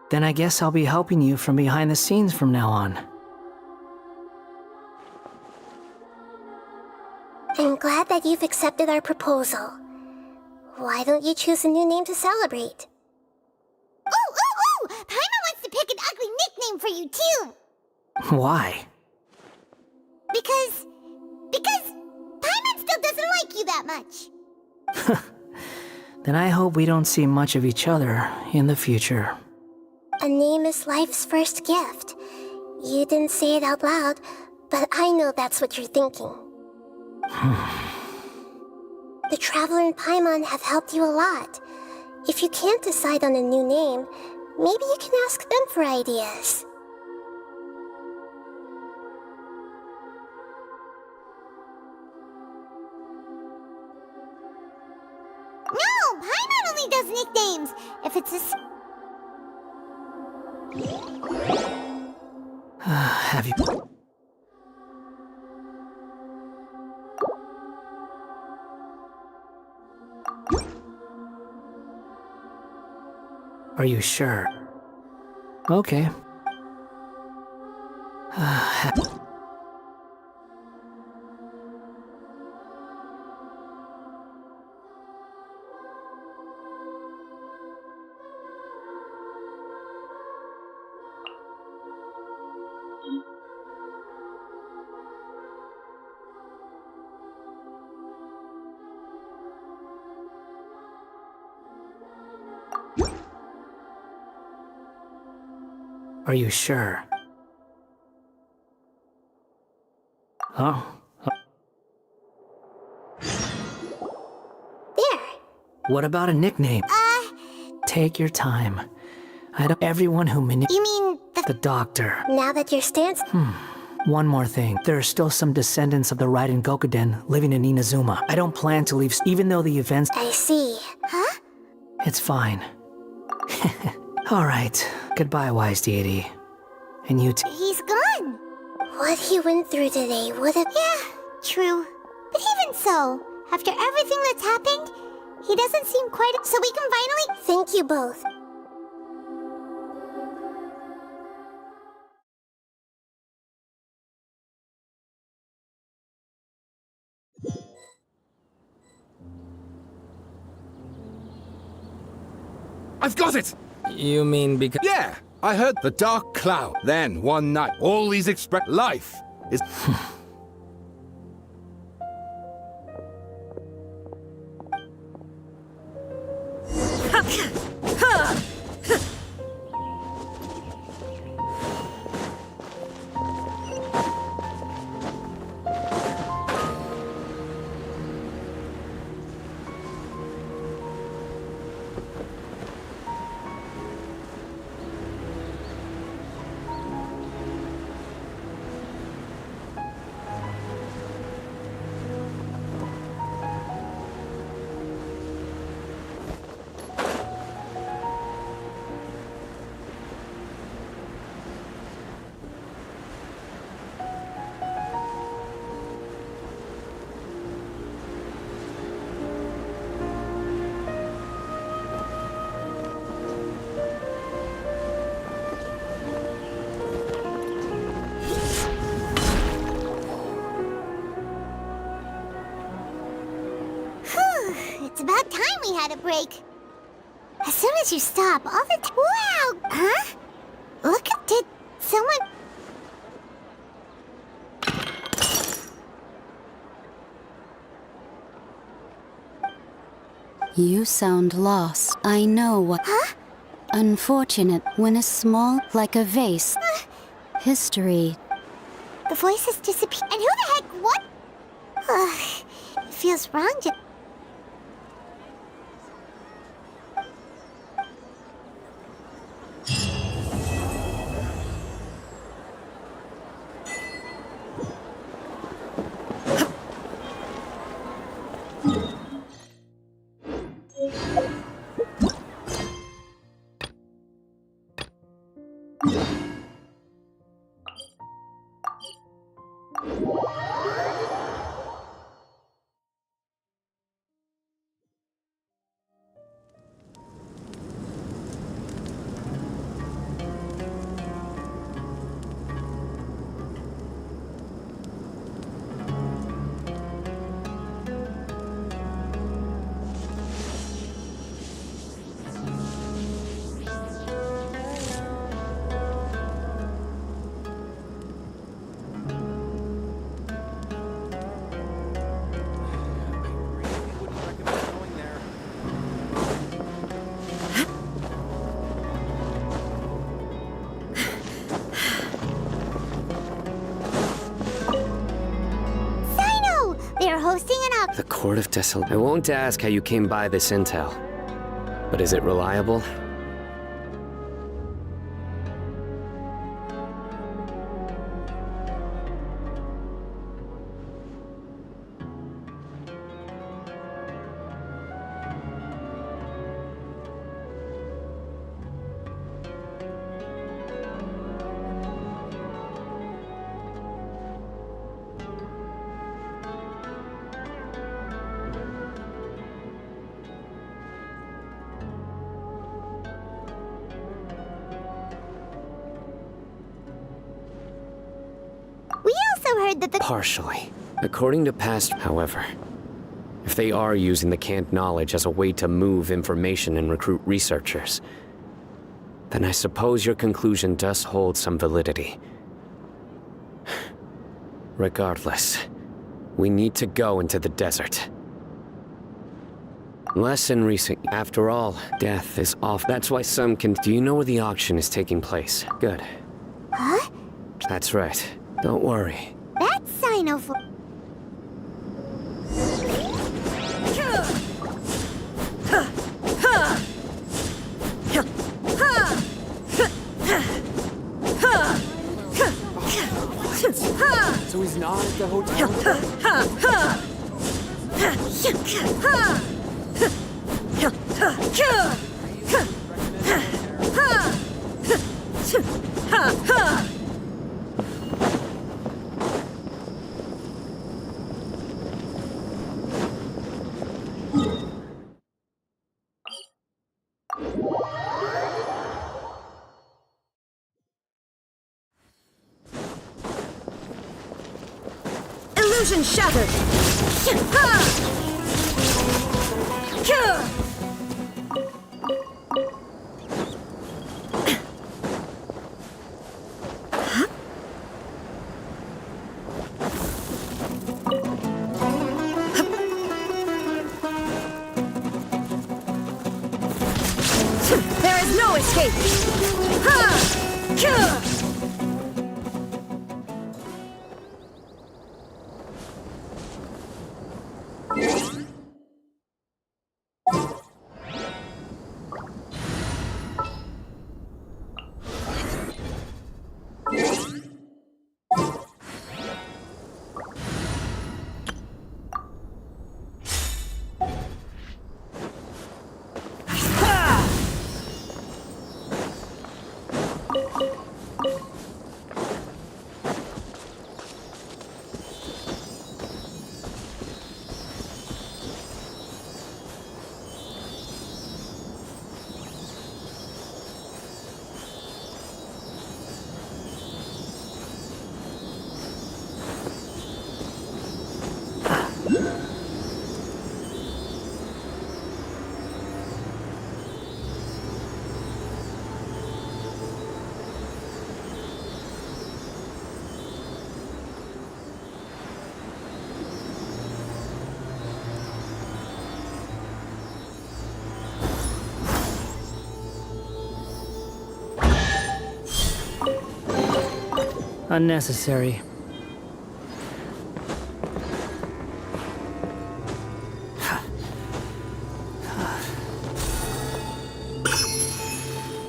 Then I guess I'll be helping you from behind the scenes from now on. I'm glad that you've accepted our proposal. Why don't you choose a new name to celebrate? Ooh! Paimon wants to pick an ugly nickname for you, too! Why? Because Paimon still doesn't like you that much. Then I hope we don't see much of each other in the future. A name is life's first gift. You didn't say it out loud, but I know that's what you're thinking. The Traveler and Paimon have helped you a lot. If you can't decide on a new name, maybe you can ask them for ideas. No! Paimon only does nicknames! If it's a... Have you... Are you sure? Okay. Are you sure? Oh. There. What about a nickname? Take your time. I don't. Everyone who You mean the doctor. now that your stance? One more thing. There are still some descendants of the Raiden Gokuden living in Inazuma. I don't plan to leave, even though the events. I see. Huh? It's fine. Alright. Goodbye, wise deity. And you too. He's gone. What he went through today would have. Yeah, true. But even so, after everything that's happened, he doesn't seem quite. So we can finally. Thank you both. I've got it! You mean because... Yeah! I heard the dark cloud. Then, one night, all these life is... It's about time we had a break. As soon as you stop, all the wow! Huh? Look at did someone? You sound lost. I know what. Huh? Unfortunate when a small, like a vase. History. The voices disappear. And who the heck? What? It feels wrong to. The Court of Desolation. I won't ask how you came by this intel, but is it reliable? Partially. According to past, however, if they are using the canned knowledge as a way to move information and recruit researchers, then I suppose your conclusion does hold some validity. Regardless, we need to go into the desert. Less in recent. After all, death is off. That's why some can. Do you know where the auction is taking place? Good. Huh? That's right. Don't worry. That's sign of... So he's not at the hotel? Illusion shattered! There is no escape! Unnecessary.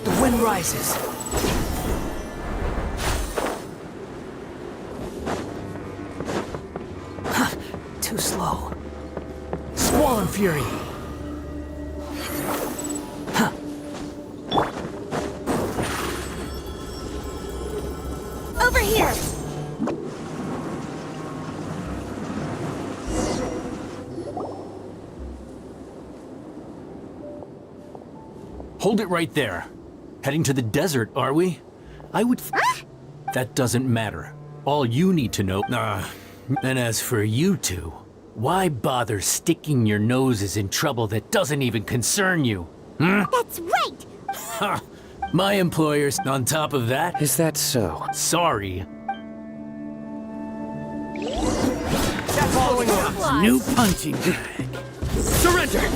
The wind rises. Too slow. Squall and fury. Over here! Hold it right there. Heading to the desert, are we? I would... That doesn't matter. All you need to know... And as for you two, why bother sticking your noses in trouble that doesn't even concern you? Hmm? That's right! Ha! My employer's on top of that. Is that so? Sorry. Following orders. New punching bag. Surrender!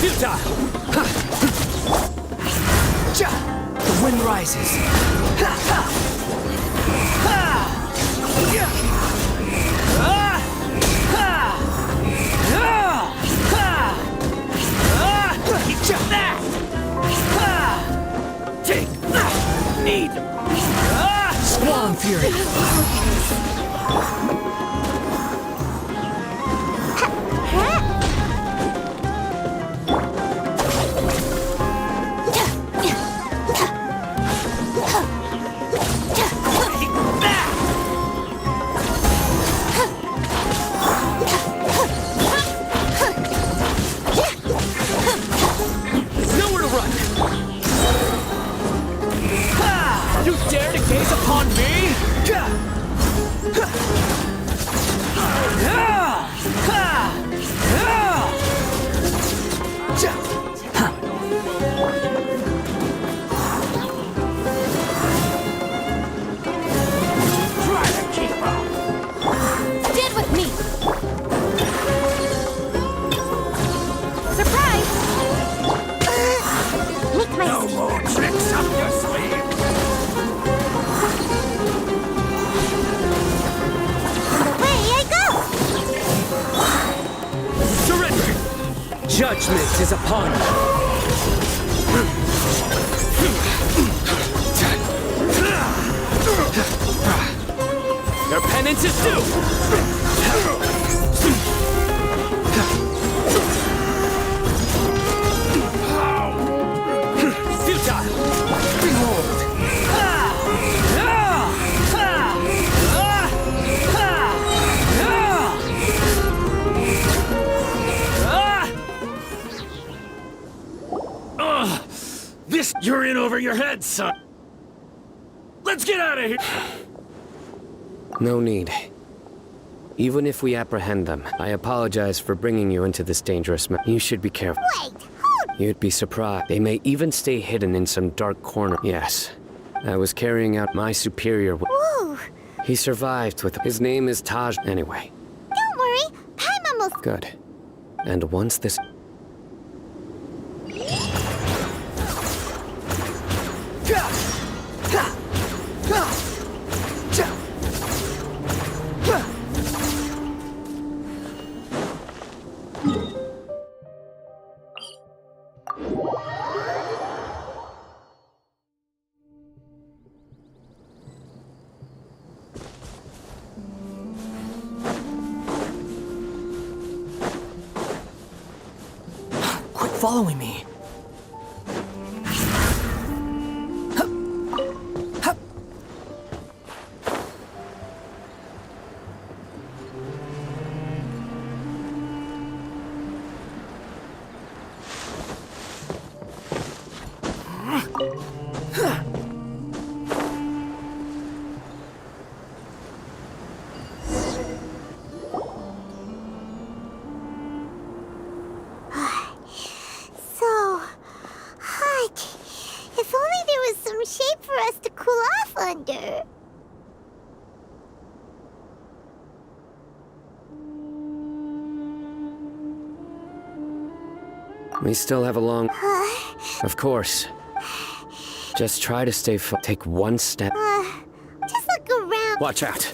Futile! The wind rises. Take that! Need! Squall and fury! Nowhere to run! You dare to gaze upon me? Judgment is upon you. Your penance is due! Futile! Behold! This, you're in over your head, son. Let's get out of here. No need. Even if we apprehend them, I apologize for bringing you into this dangerous You should be careful. Wait, hold! You'd be surprised. They may even stay hidden in some dark corner. Yes. I was carrying out my superior. Whoa! He survived with. His name is Taj. Anyway. Don't worry, I'm almost. Good. And once this. Quit following me. So hot. If only there was some shade for us to cool off under. We still have a long. Of course. Just try to stay. Take one step. Just look around. Watch out.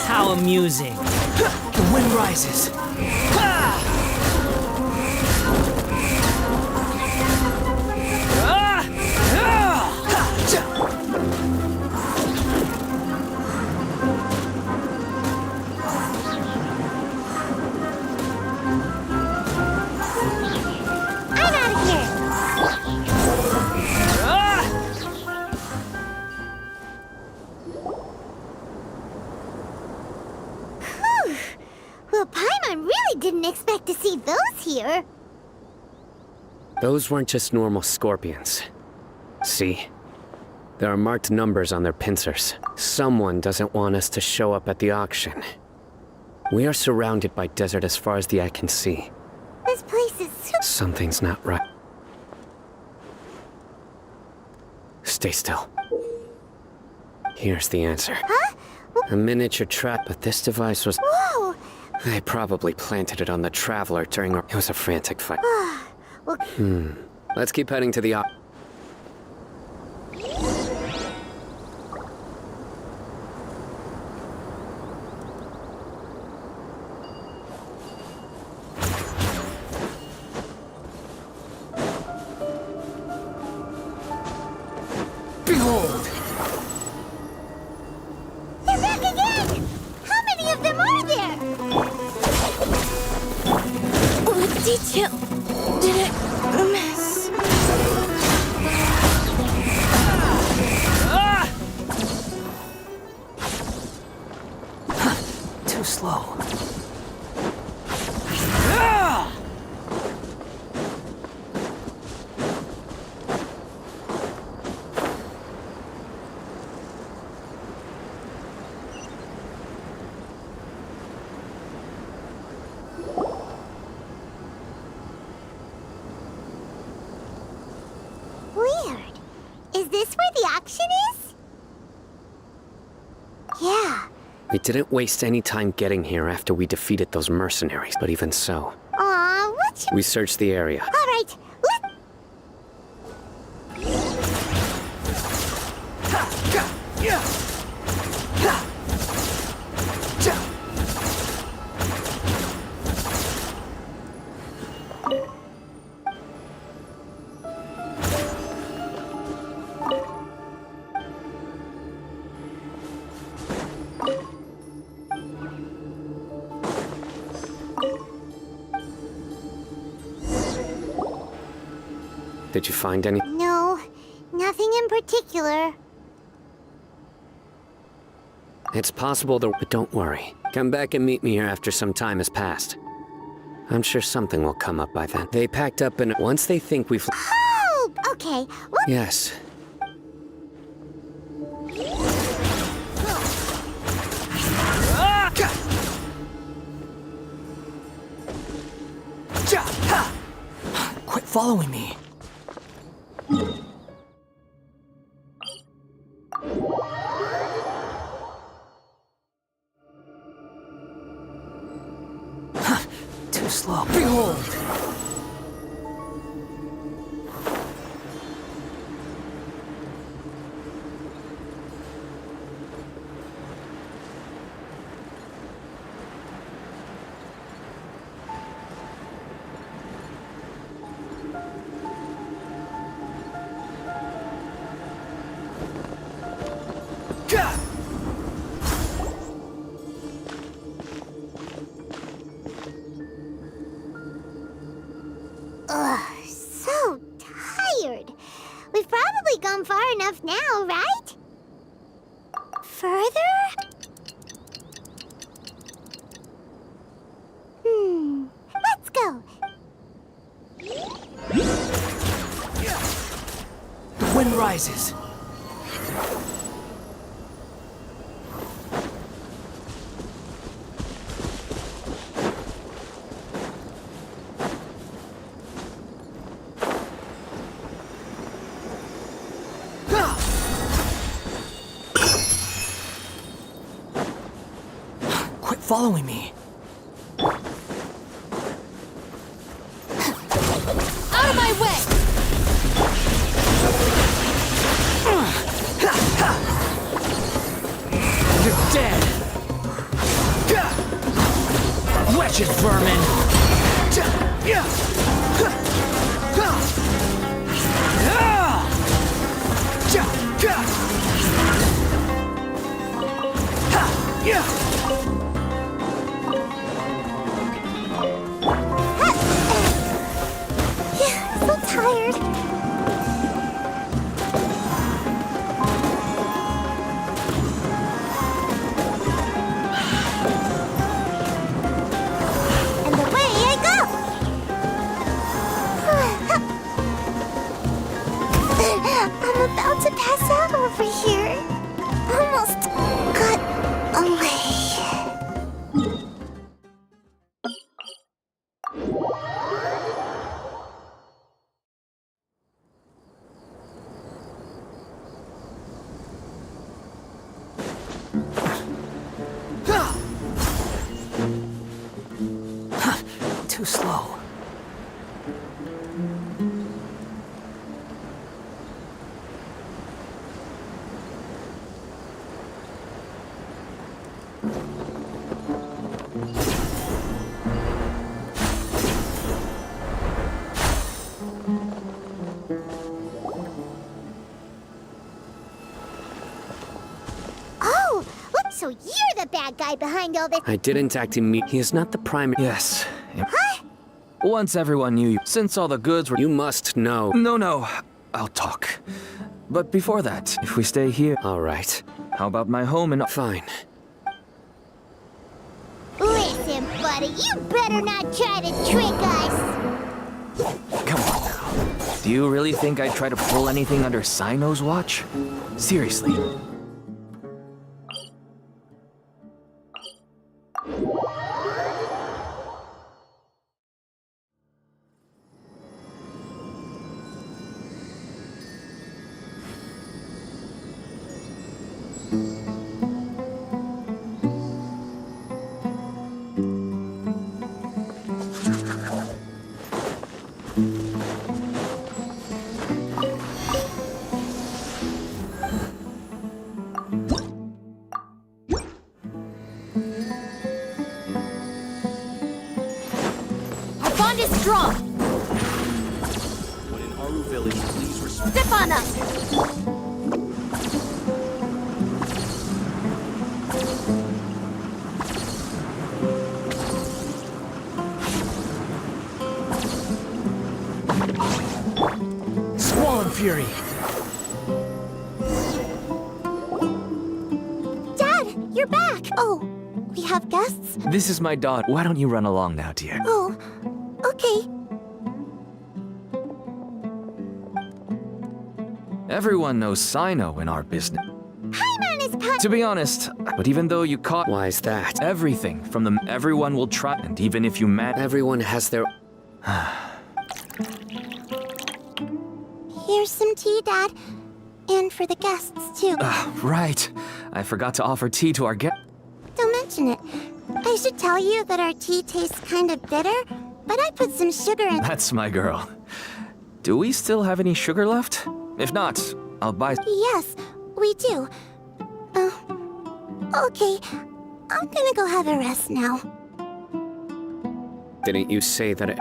How amusing. The wind rises. I'm out of here. Whew. Well, Paimon really didn't expect to see those here. Those weren't just normal scorpions. See? There are marked numbers on their pincers. Someone doesn't want us to show up at the auction. We are surrounded by desert as far as the eye can see. This place is so... Something's not right. Stay still. Here's the answer. Huh? A miniature trap, but this device was... Whoa! They probably planted it on the Traveler during our... It was a frantic fight. Well... Let's keep heading to the Behold! They're back again! How many of them are there? What detail did I miss? Too slow. Weird. Is this where the auction is? Yeah. We didn't waste any time getting here after we defeated those mercenaries, but even so, Aw, what? we searched the area. Alright, Did you find any? No, nothing in particular. It's possible there, but don't worry. Come back and meet me here after some time has passed. I'm sure something will come up by then. They packed up and once they think we've... Oh, okay. Well, Yes. Quit following me. Too slow. Behold! Ugh, so tired. We've probably gone far enough now, right? Further? Let's go. The wind rises. Quit following me. Out of my way! You're dead! Wretched vermin! Yeah, so tired. And away I go. I'm about to pass out over here. Almost got away. Too slow. Oh, look, so you're the bad guy behind all this. I didn't act immediately. He is not the primary... Yes. Huh? Once everyone knew you, since all the goods were... You must know. No. I'll talk. But before that, if we stay here... All right. How about my home and... Fine. Listen, buddy, you better not try to trick us. Come on now. Do you really think I'd try to pull anything under Sino's watch? Seriously. strong. When in Aru Village, please respect. Step on up. Squall Fury! Dad, you're back! Oh, we have guests? This is my daughter. Why don't you run along now, dear? Oh, okay. Everyone knows Sino in our business. Paimon is part— To be honest, but even though you caught— Why is that? Everything from the— Everyone will try, and even if you Everyone has their... Here's some tea, Dad. And for the guests, too. Right. I forgot to offer tea to our guests. Don't mention it. I should tell you that our tea tastes kind of bitter, but I put some sugar in— That's my girl. Do we still have any sugar left? If not, I'll buy— Yes, we do. Okay. I'm gonna go have a rest now. Didn't you say that it...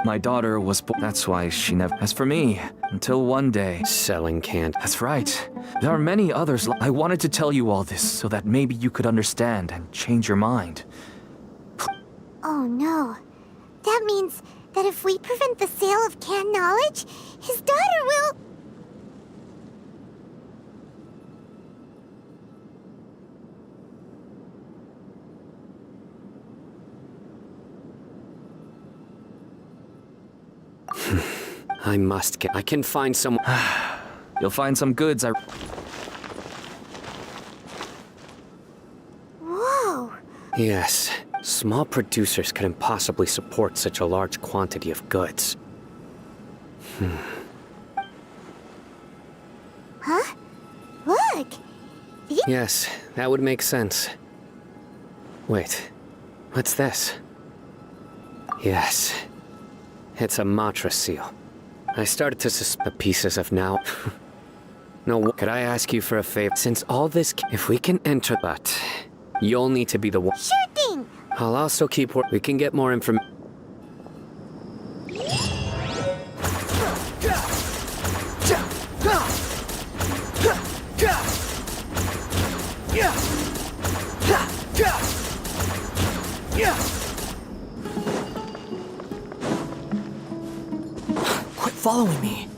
My daughter was that's why she never— As for me, until one day— Selling can't. That's right. There are many others. I wanted to tell you all this so that maybe you could understand and change your mind. Oh no. That means that if we prevent the sale of canned knowledge, his daughter will— I must get... I can find some... You'll find some goods Whoa. Yes. Small producers couldn't possibly support such a large quantity of goods. Huh? Look! Yes, that would make sense. Wait. What's this? Yes. It's a Matra seal. I started to suspect the pieces of now... No, could I ask you for a favor? Since all this... If we can enter... But... You'll need to be the one... Sure thing! I'll also keep... We can get more information... Quit following me.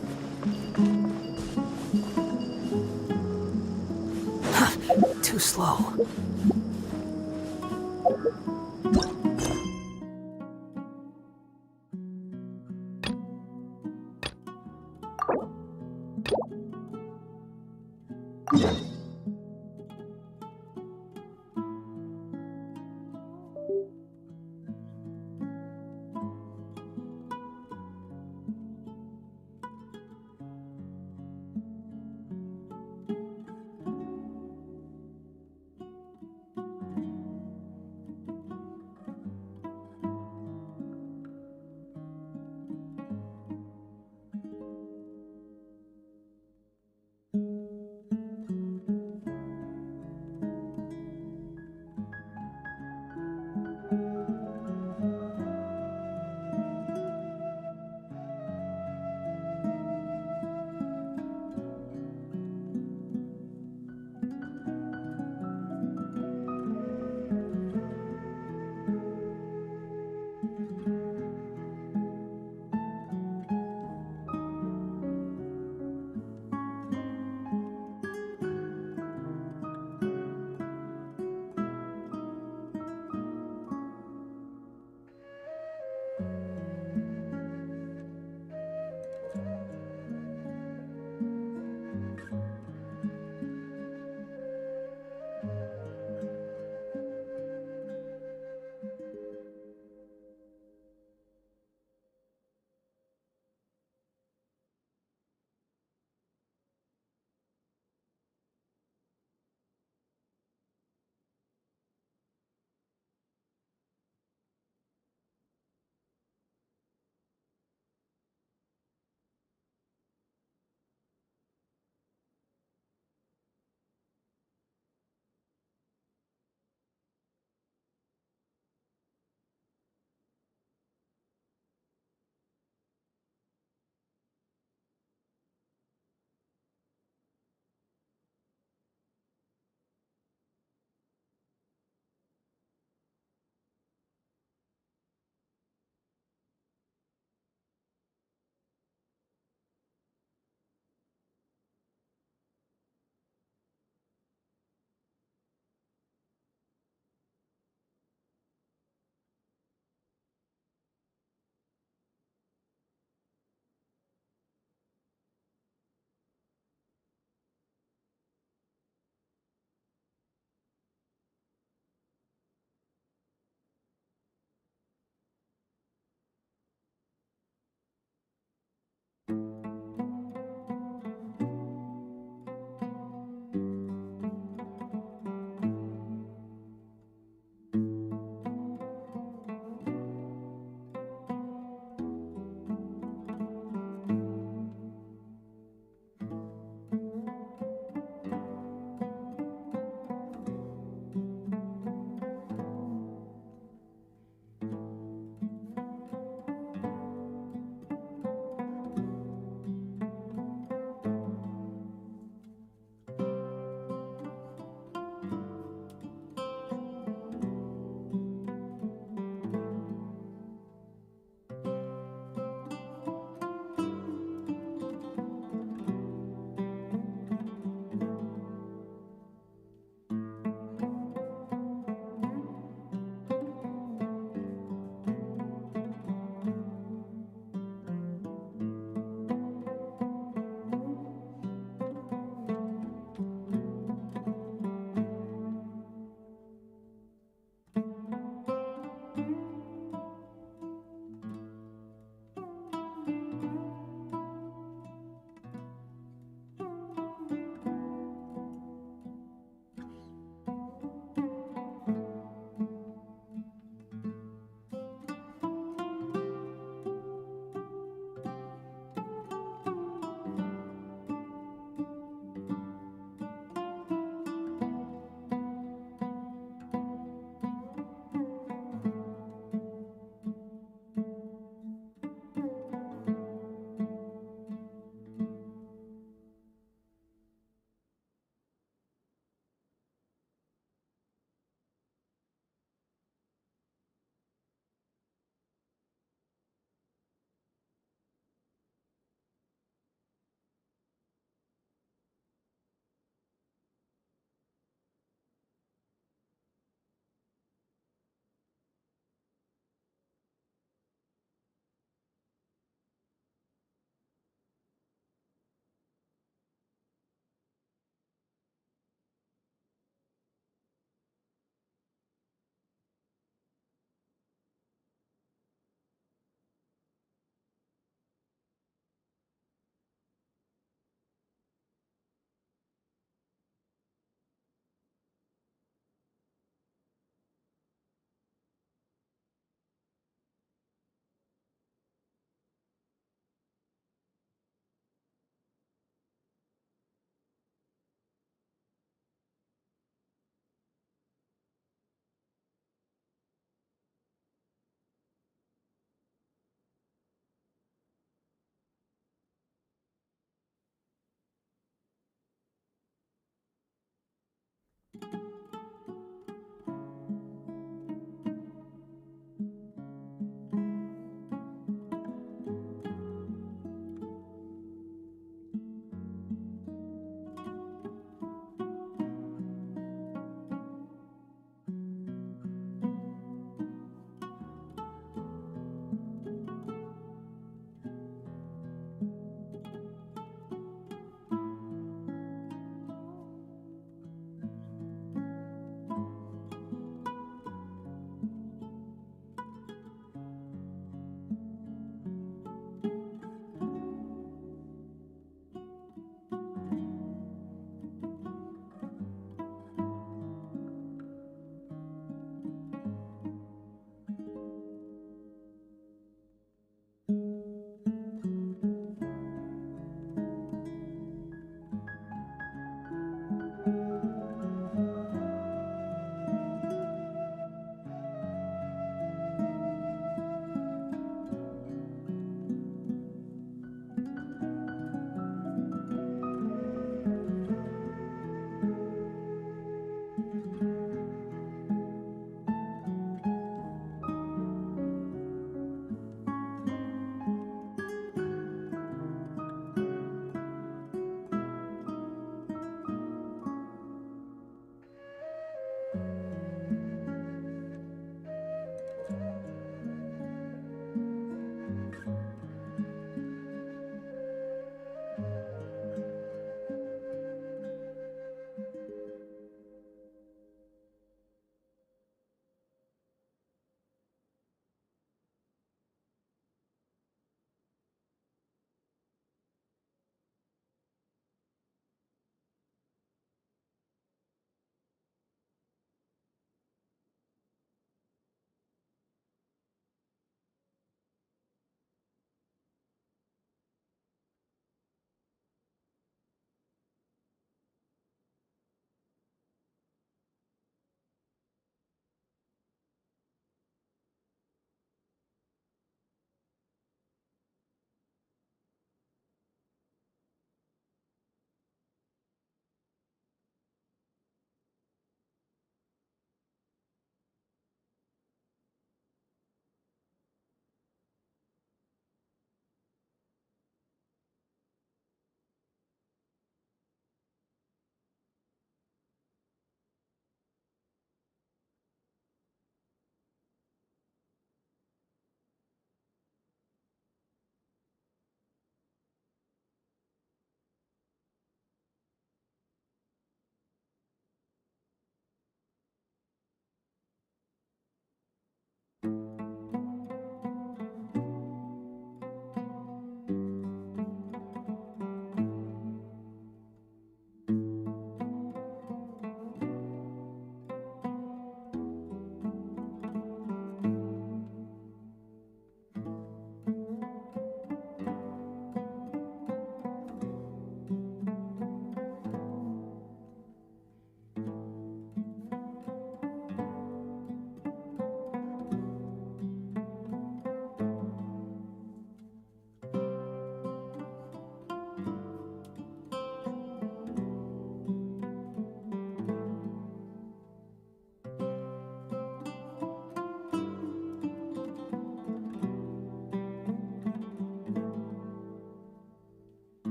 Too slow.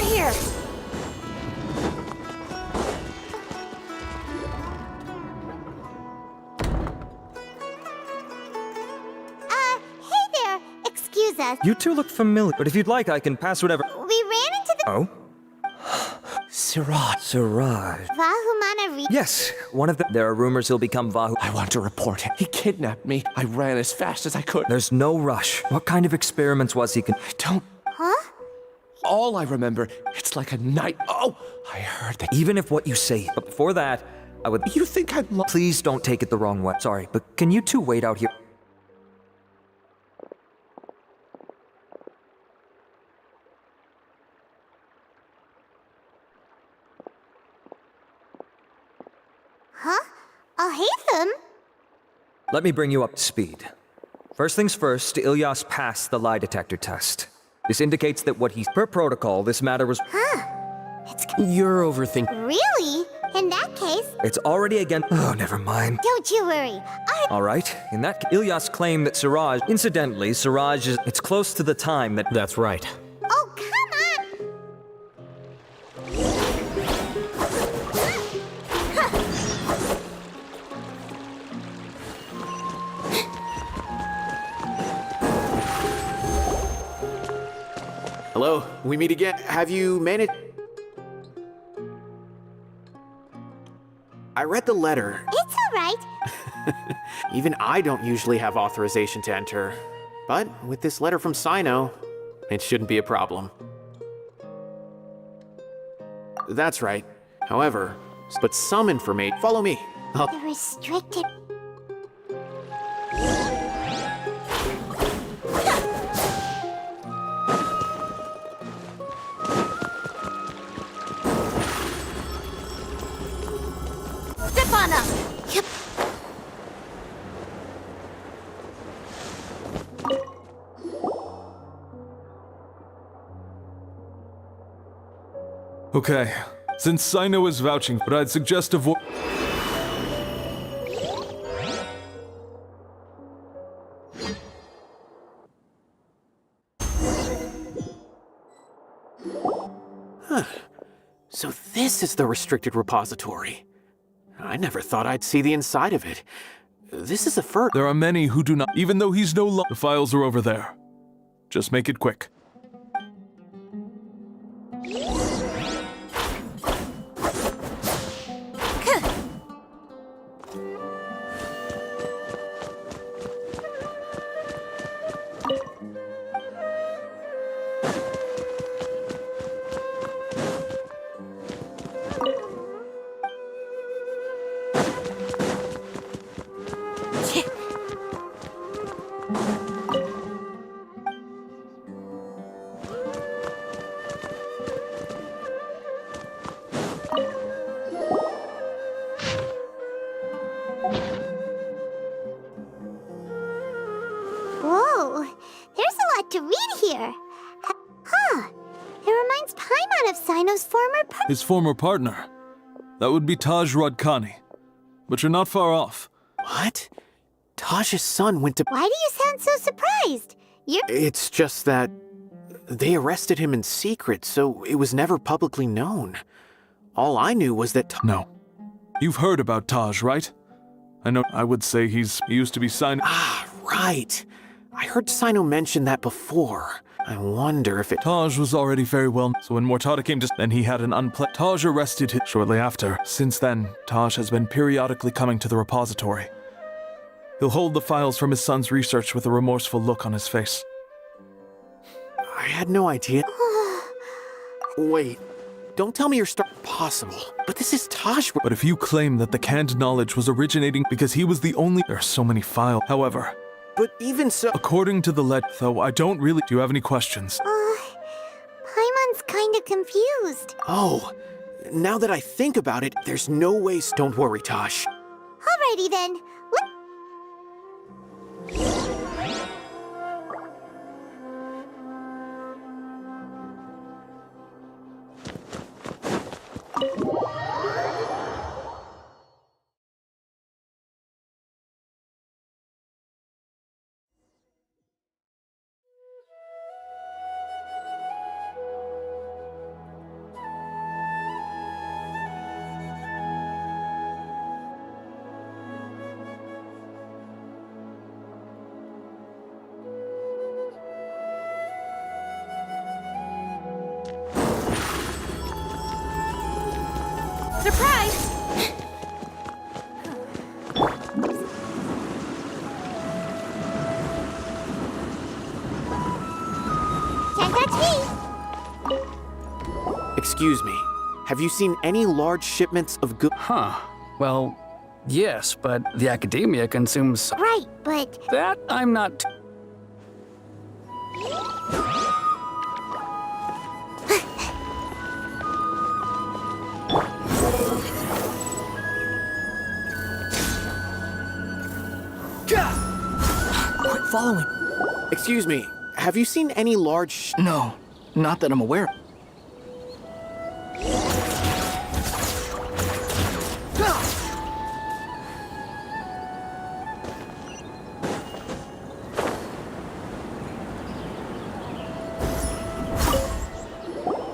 here! Hey there! Excuse us. You two look familiar, but if you'd like, I can pass whatever. We ran into the... Oh? Siraj. Vahumana Yes, one of them. There are rumors he'll become Vahu. I want to report him. He kidnapped me. I ran as fast as I could. There's no rush. What kind of experiments was he I don't... Huh? All I remember, it's like a night... Oh, I heard that... Even if what you say, but before that, I would... You think I'm... Please don't take it the wrong way. Sorry, but can you two wait out here? Huh? I'll hate them. Let me bring you up to speed. First things first, Ilyas passed the lie detector test. This indicates that what he's... Per protocol, this matter was... Huh. You're overthinking. Really? In that case... It's already again... Oh, never mind. Don't you worry. All right. In that... Ilyas claimed that Siraj... Incidentally, Siraj is... It's close to the time that... That's right. Oh, come on! Hello, we meet again. Have you managed... I read the letter. It's all right. Even I don't usually have authorization to enter. But with this letter from Sino, it shouldn't be a problem. That's right. However, but some information... Follow me. The restricted... Yep. Okay, since Sino is vouching, but I'd suggest avoid... Huh. So this is the restricted repository. I never thought I'd see the inside of it. This is a first. There are many who do not, even though he's no longer... The files are over there. Just make it quick. Whoa, there's a lot to read here. Huh, it reminds Paimon of Sino's former His former partner. That would be Taj Radkani. But you're not far off. What? Taj's son went to... Why do you sound so surprised? You're... It's just that... They arrested him in secret, so it was never publicly known. All I knew was that... No. You've heard about Taj, right? I know. I would say he used to be Sino... Ah, right. I heard Sino mention that before. I wonder if it... Taj was already very well... So when Mortada came to... Then he had an unpleasant... Taj arrested him shortly after. Since then, Taj has been periodically coming to the repository. He'll hold the files from his son's research with a remorseful look on his face. I had no idea. Wait. Don't tell me you're possible. But this is Taj... But if you claim that the canned knowledge was originating because he was the only... There are so many files. However... But even so... According to the though, I don't really... Do you have any questions? Paimon's kinda confused. Oh, now that I think about it, there's no way... Don't worry, Taj. Alrighty then. Surprise! Can't touch me! Excuse me. Have you seen any large shipments of goods? Huh. Well, yes, but the academia consumes... Right, but... That I'm not... Quit following. Excuse me. Have you seen any large... No, not that I'm aware of.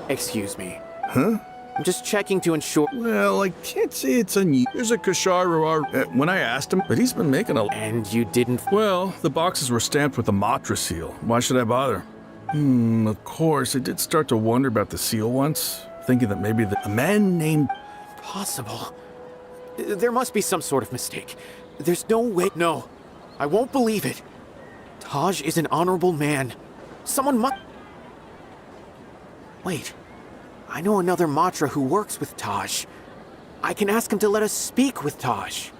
Excuse me. Huh? I'm just checking to ensure... Well, I can't say it's unusual. There's a Kasharu when I asked him, but he's been making a... And you didn't... Well, the boxes were stamped with the Matra seal. Why should I bother? Of course, I did start to wonder about the seal once, thinking that maybe a man named... Possible. There must be some sort of mistake. There's no way... No. I won't believe it. Taj is an honorable man. Someone must... Wait. I know another Matra who works with Taj. I can ask him to let us speak with Taj.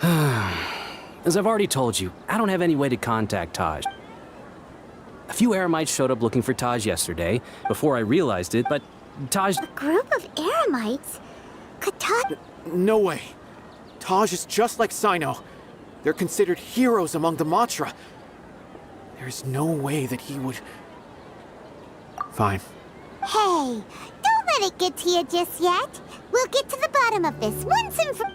As I've already told you, I don't have any way to contact Taj. A few Eremites showed up looking for Taj yesterday, before I realized it, but Taj... A group of Eremites? Could Taj... No way. Taj is just like Sino. They're considered heroes among the Matra. There's no way that he would... Fine. Hey, don't let it get to you just yet. We'll get to the bottom of this once and for...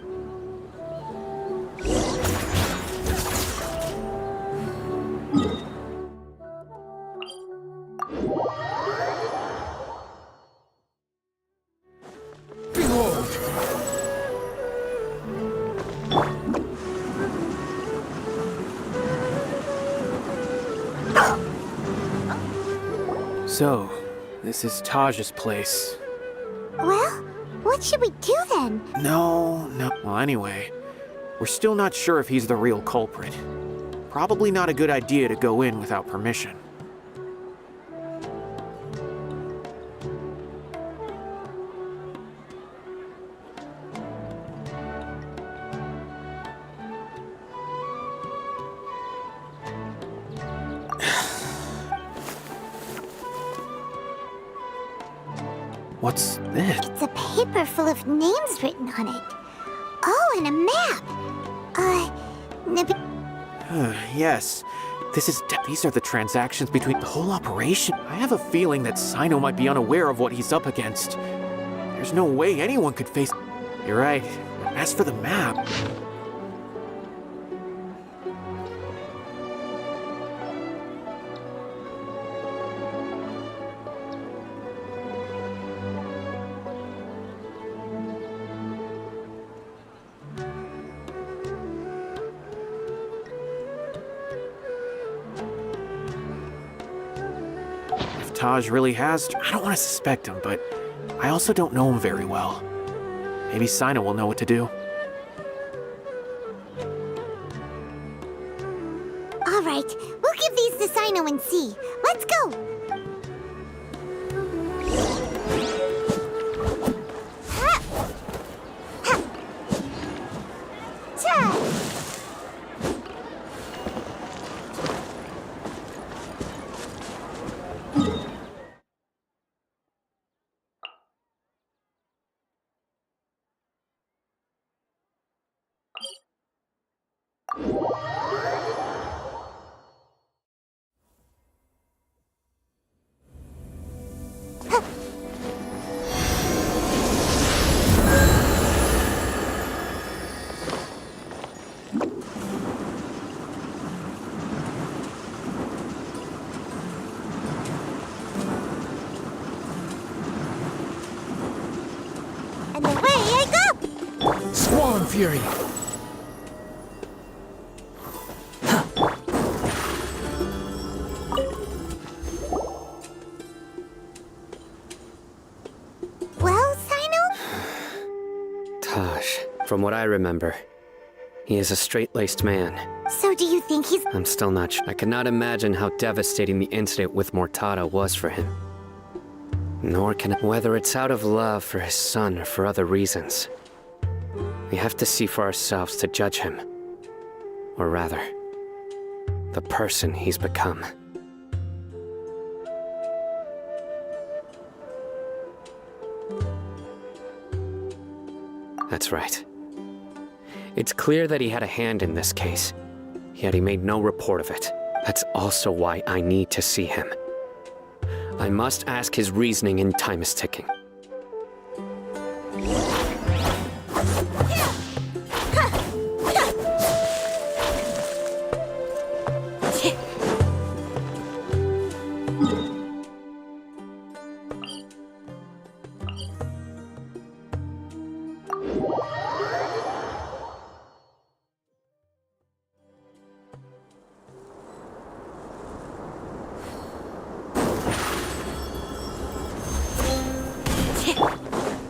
So, this is Taj's place. Well, what should we do then? No. Well, anyway, we're still not sure if he's the real culprit. Probably not a good idea to go in without permission. What's this? It's a paper full of names written on it. Oh, and a map. Yes. These are the transactions between the whole operation. I have a feeling that Sino might be unaware of what he's up against. There's no way anyone could face... You're right. As for the map... Taj really has... I don't want to suspect him, but I also don't know him very well. Maybe Sino will know what to do. All right, we'll give these to Sino and see. Let's go! Ha! Ha! Ta! And away I go! Squall and Fury! From what I remember, he is a straight-laced man. So do you think he's... I'm still not sure. I cannot imagine how devastating the incident with Mortada was for him. Nor can I... Whether it's out of love for his son or for other reasons, we have to see for ourselves to judge him. Or rather, the person he's become. That's right. It's clear that he had a hand in this case, yet he made no report of it. That's also why I need to see him. I must ask his reasoning, and time is ticking.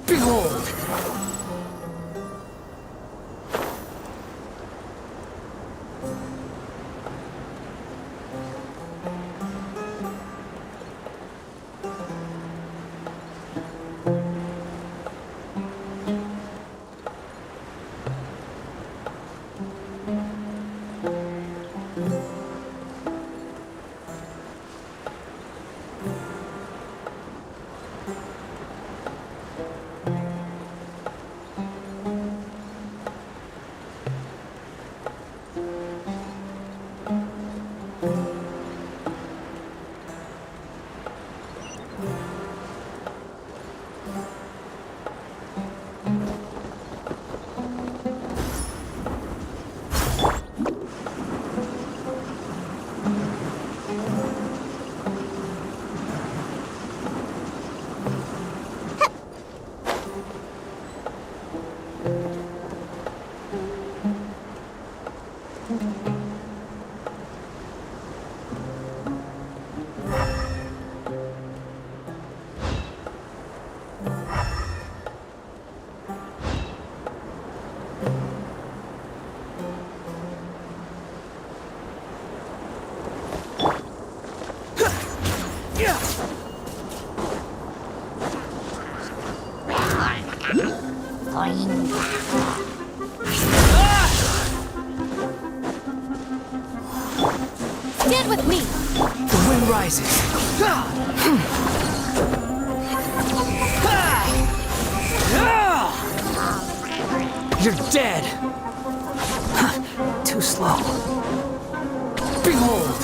Behold! Stand with me! The wind rises. You're dead! Too slow. Behold!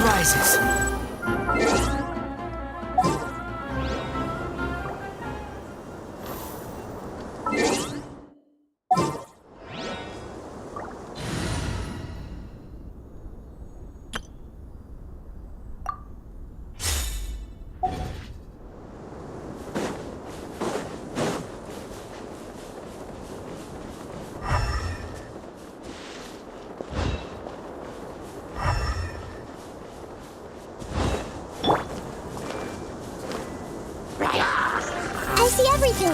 Rises. I see everything.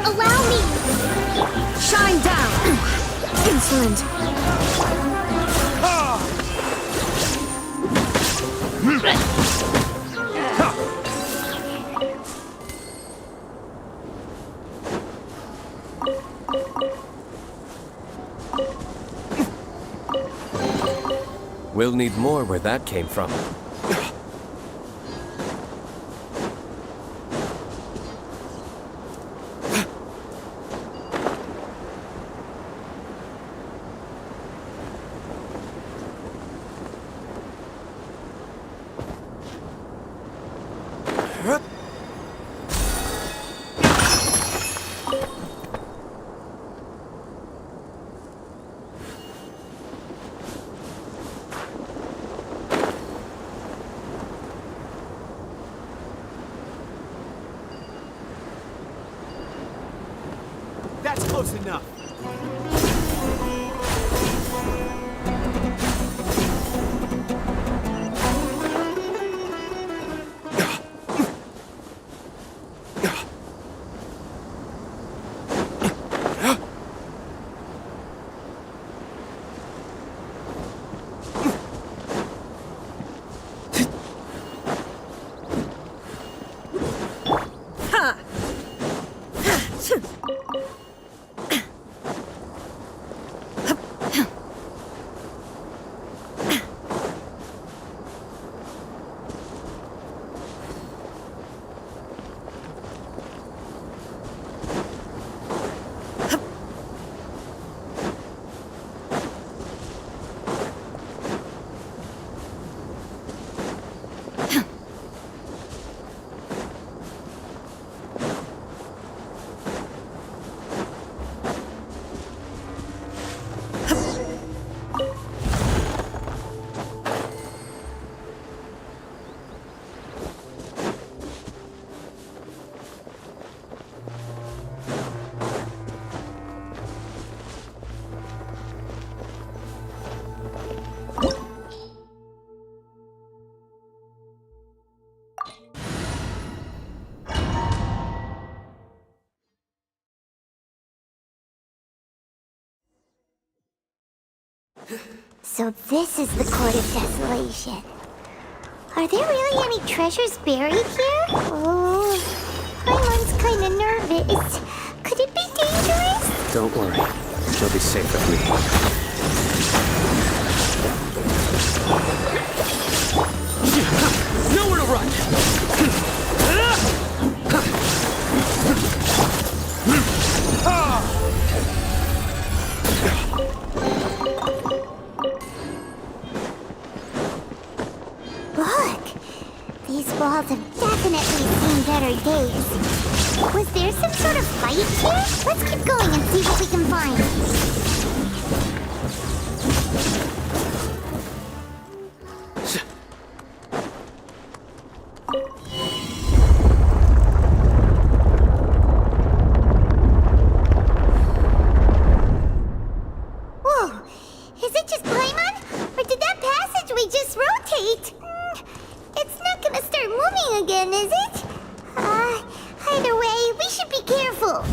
Allow me. Shine down. Insolent. We'll need more where that came from. close enough. So this is the Court of Desolation. Are there really any treasures buried here? Oh, Paimon's kinda nervous. Could it be dangerous? Don't worry. She'll be safe with me. Nowhere to run! Look! These walls have definitely seen better days. Was there some sort of fight here? Let's keep going and see what we can find. Whoa! Is it just Paimon? Or did that passageway just rotate? It's not gonna start moving again, is it? Either way, we should be careful.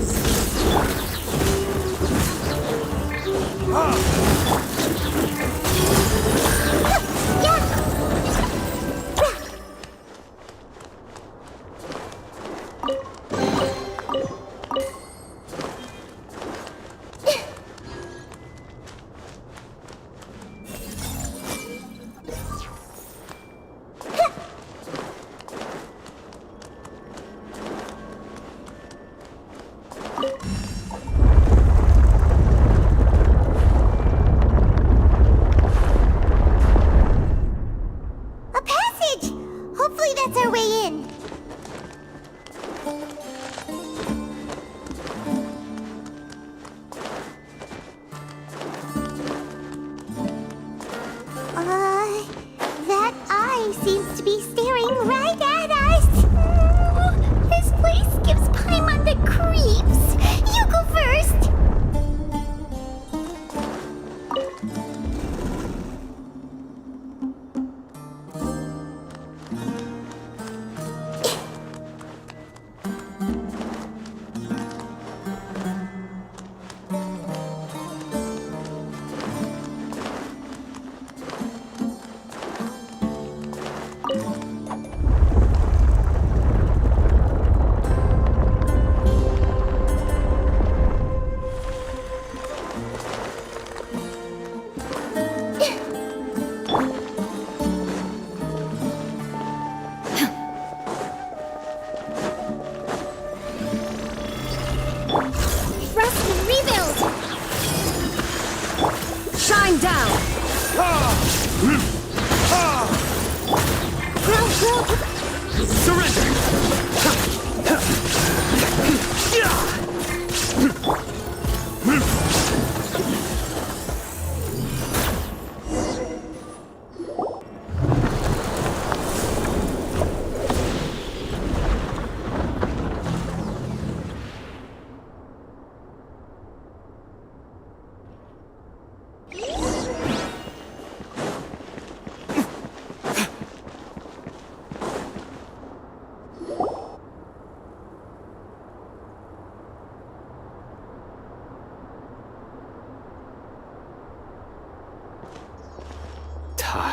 A passage! Hopefully that's our way in. That eye seems to be staring right at us. This place gives Paimon the creeps. You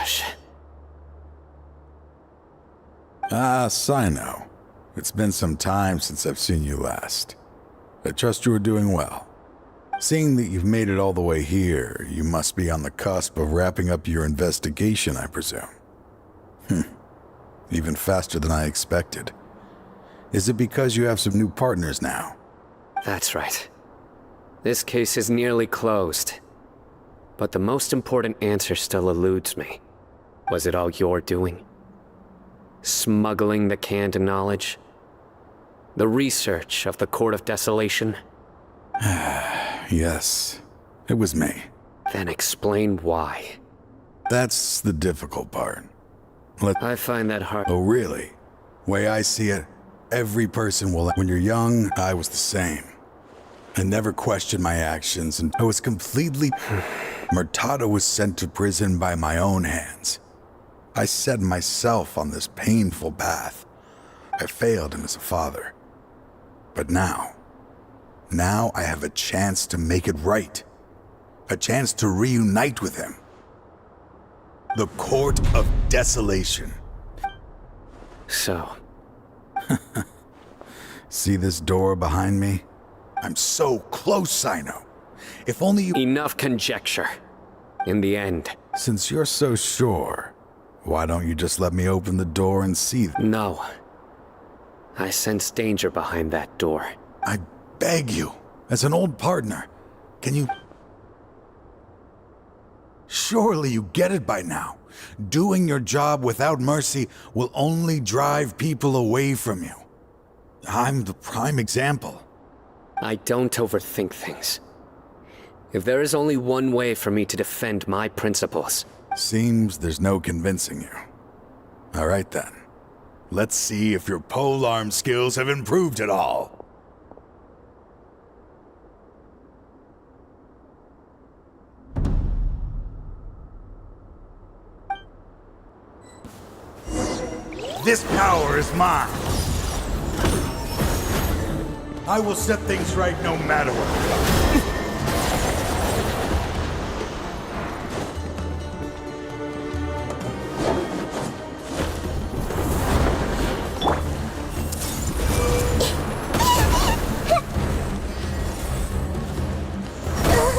Taj. Ah, Sino. It's been some time since I've seen you last. I trust you are doing well. Seeing that you've made it all the way here, you must be on the cusp of wrapping up your investigation, I presume. Even faster than I expected. Is it because you have some new partners now? That's right. This case is nearly closed. But the most important answer still eludes me. Was it all your doing? Smuggling the canned knowledge? The research of the Court of Desolation? Yes, it was me. Then explain why. That's the difficult part. I find that hard. Oh, really? Way I see it, every person will. When you're young, I was the same. I never questioned my actions, and I was completely. Murtada was sent to prison by my own hands. I set myself on this painful path. I failed him as a father. But now I have a chance to make it right. A chance to reunite with him. The Court of Desolation. So. See this door behind me? I'm so close, Sino. If only you— Enough conjecture. In the end. Since you're so sure, why don't you just let me open the door and see? No. I sense danger behind that door. I beg you, as an old partner, can you— Surely you get it by now. Doing your job without mercy will only drive people away from you. I'm the prime example. I don't overthink things. If there is only one way for me to defend my principles... Seems there's no convincing you. All right then. Let's see if your polearm skills have improved at all. This power is mine. I will set things right no matter what.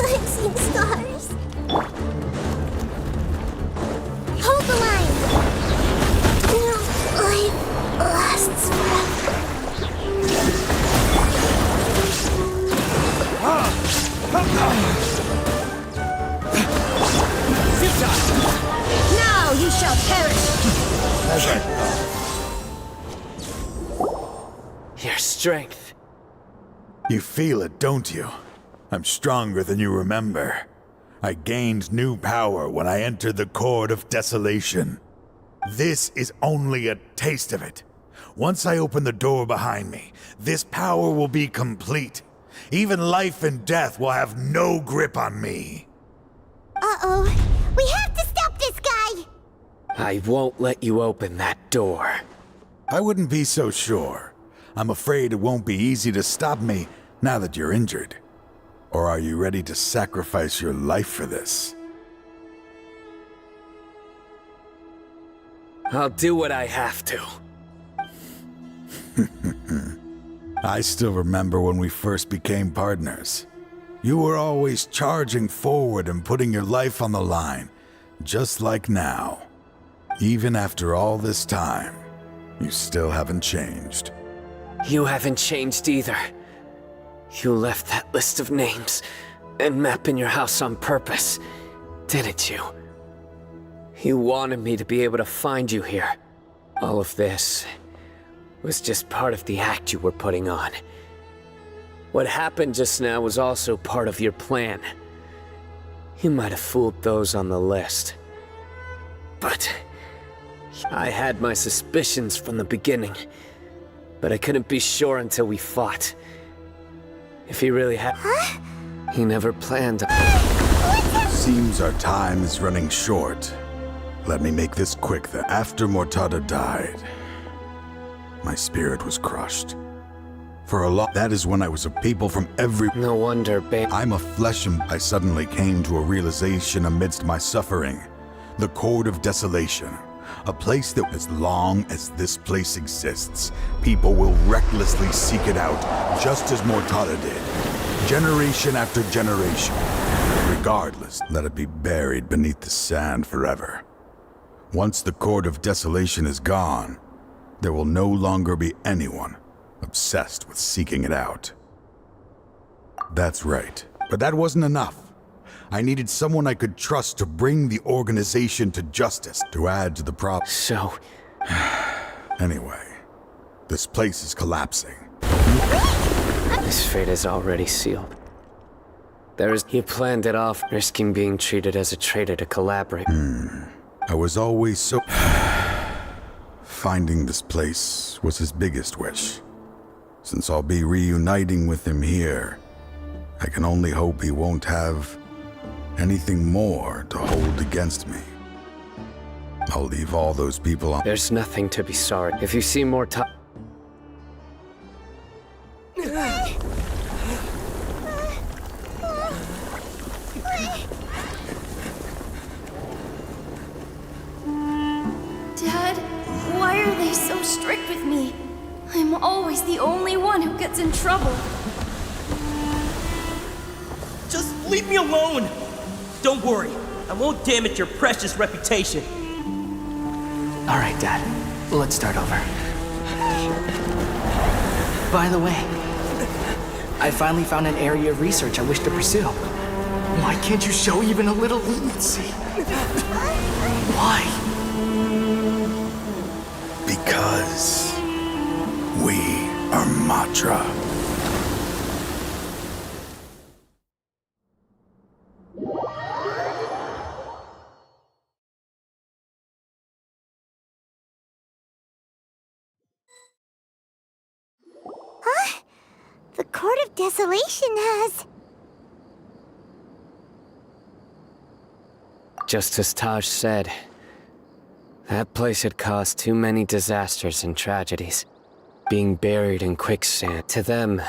I'm seeing stars. Hold the line. Life lasts forever. Now you shall perish. Your strength. You feel it, don't you? I'm stronger than you remember. I gained new power when I entered the Court of Desolation. This is only a taste of it. Once I open the door behind me, this power will be complete. Even life and death will have no grip on me. Uh-oh. We have to stop this guy! I won't let you open that door. I wouldn't be so sure. I'm afraid it won't be easy to stop me now that you're injured. Or are you ready to sacrifice your life for this? I'll do what I have to. I still remember when we first became partners. You were always charging forward and putting your life on the line, just like now. Even after all this time, you still haven't changed. You haven't changed either. You left that list of names and map in your house on purpose, didn't you? You wanted me to be able to find you here. All of this was just part of the act you were putting on. What happened just now was also part of your plan. You might have fooled those on the list. But I had my suspicions from the beginning. But I couldn't be sure until we fought. If he really had... Huh? He never planned to... Seems our time is running short. Let me make this quick then. After Murtada died, my spirit was crushed. For a lot, that is when I was a people from every... No wonder, babe. I'm a flesh and I suddenly came to a realization amidst my suffering. The Court of Desolation. A place that, as long as this place exists, people will recklessly seek it out, just as Mortada did. Generation after generation. Regardless, let it be buried beneath the sand forever. Once the Court of Desolation is gone, there will no longer be anyone obsessed with seeking it out. That's right. But that wasn't enough. I needed someone I could trust to bring the organization to justice, to add to the problem. So... Anyway, this place is collapsing. His fate is already sealed. He planned it off, risking being treated as a traitor to collaborate. I was always so... Finding this place was his biggest wish. Since I'll be reuniting with him here, I can only hope he won't have anything more to hold against me. I'll leave all those people on. There's nothing to be sorry. If you see more time... Dad, why are they so strict with me? I'm always the only one who gets in trouble. Just leave me alone! Don't worry, I won't damage your precious reputation. All right, Dad. Let's start over. By the way, I finally found an area of research I wish to pursue. Why can't you show even a little leniency? Why? Because we are Matra. Huh? The Court of Desolation has... Just as Taj said, that place had caused too many disasters and tragedies. Being buried in quicksand. To them,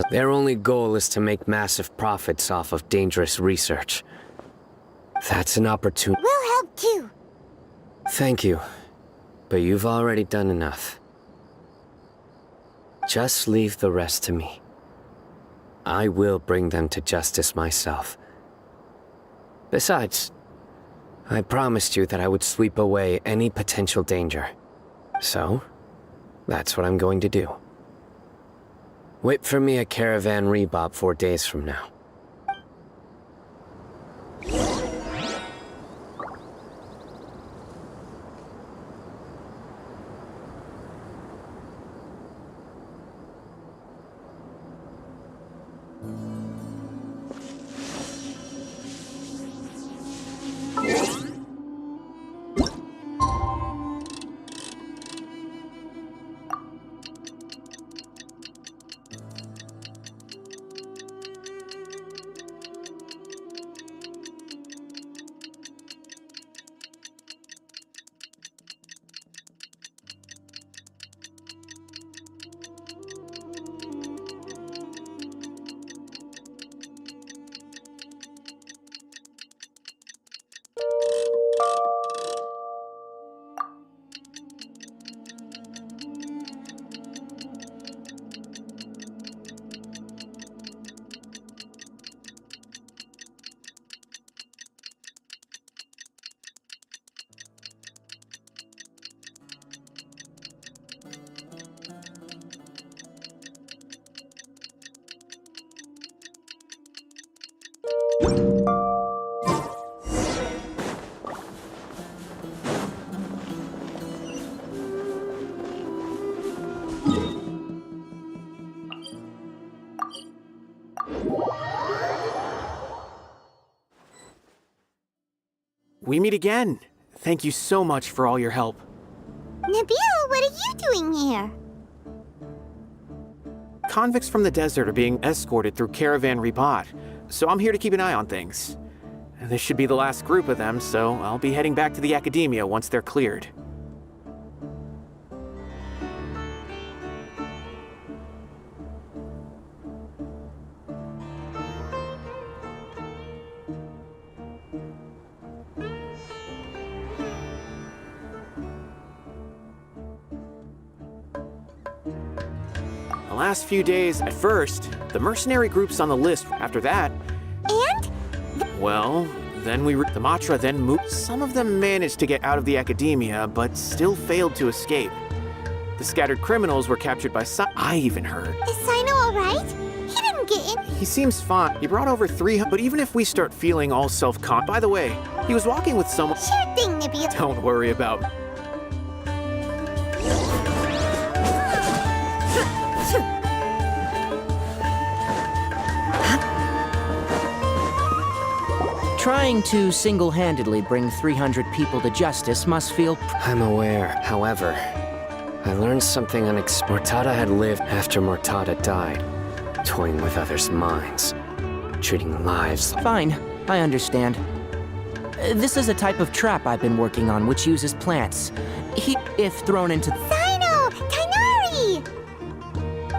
their only goal is to make massive profits off of dangerous research. That's an opportunity. We'll help too. Thank you, but you've already done enough. Just leave the rest to me. I will bring them to justice myself. Besides, I promised you that I would sweep away any potential danger. So, that's what I'm going to do. Wait for me at Caravan Rebob 4 days from now. We meet again. Thank you so much for all your help. Nabil, what are you doing here? Convicts from the desert are being escorted through Caravan Ribat, so I'm here to keep an eye on things. This should be the last group of them, so I'll be heading back to the Academia once they're cleared. last few days, at first, the mercenary group's on the list. After that... And? Well, then the Matra then moved. Some of them managed to get out of the academia, but still failed to escape. The scattered criminals were captured by I even heard. Is Sino alright? He didn't get in. He seems fine. He brought over 300, but even if we start feeling all self-con... By the way, he was walking with someone... Sure thing, Nibby. Don't worry about... Trying to single-handedly bring 300 people to justice must feel... I'm aware. However, I learned something unexpected. Mortada had lived after Mortada died, toying with others' minds, treating lives... Fine, I understand. This is a type of trap I've been working on which uses plants. If thrown into... Sino! Tighnari!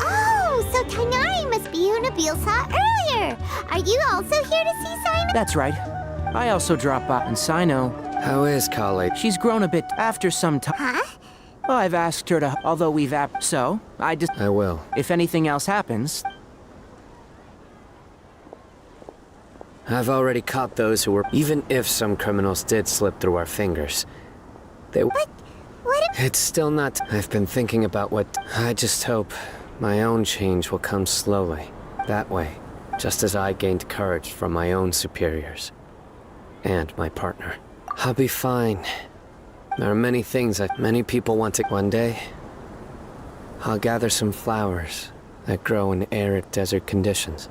Oh, so Tighnari must be who Nabil saw earlier! Are you also here to see Sino? That's right. I also drop by, and Sino... How is Kali? She's grown a bit after some time. Huh? I've asked her to, although we've so, I will. If anything else happens... I've already caught those who were... Even if some criminals did slip through our fingers, they... What if... It's still not... I've been thinking about what... I just hope my own change will come slowly. That way, just as I gained courage from my own superiors. And my partner. I'll be fine. There are many things that many people want to... One day, I'll gather some flowers that grow in arid desert conditions.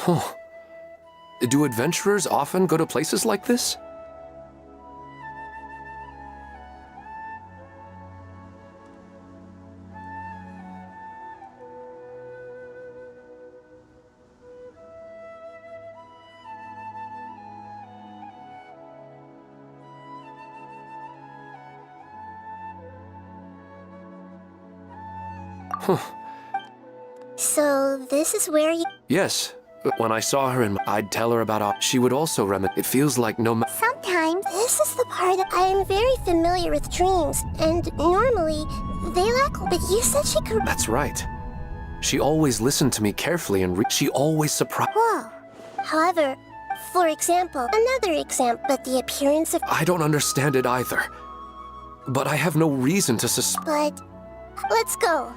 Huh. Do adventurers often go to places like this? Huh. So, this is where you... Yes. When I saw her and I'd tell her about she would also It feels like Sometimes, this is the part that I am very familiar with dreams, and normally, they lack... But you said she could... That's right. She always listened to me carefully and she always surprised... Whoa. However, for example, another example, but the appearance of... I don't understand it either. But I have no reason to suspect... But... Let's go.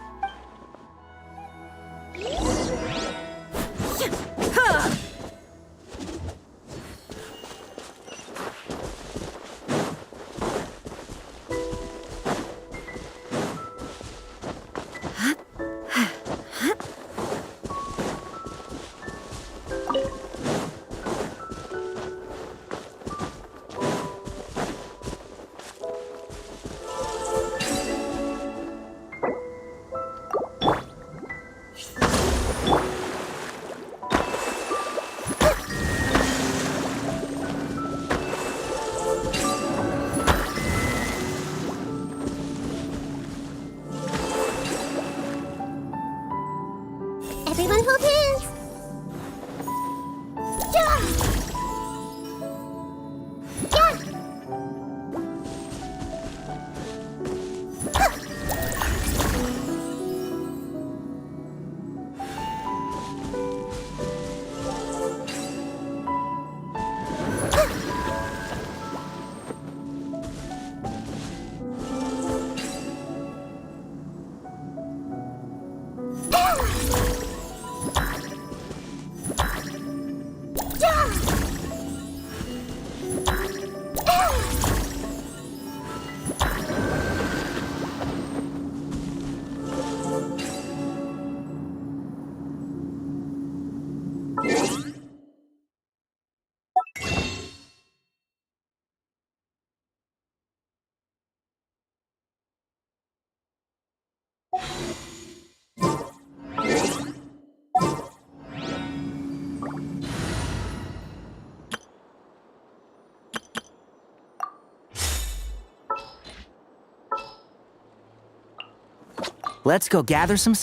Let's go gather some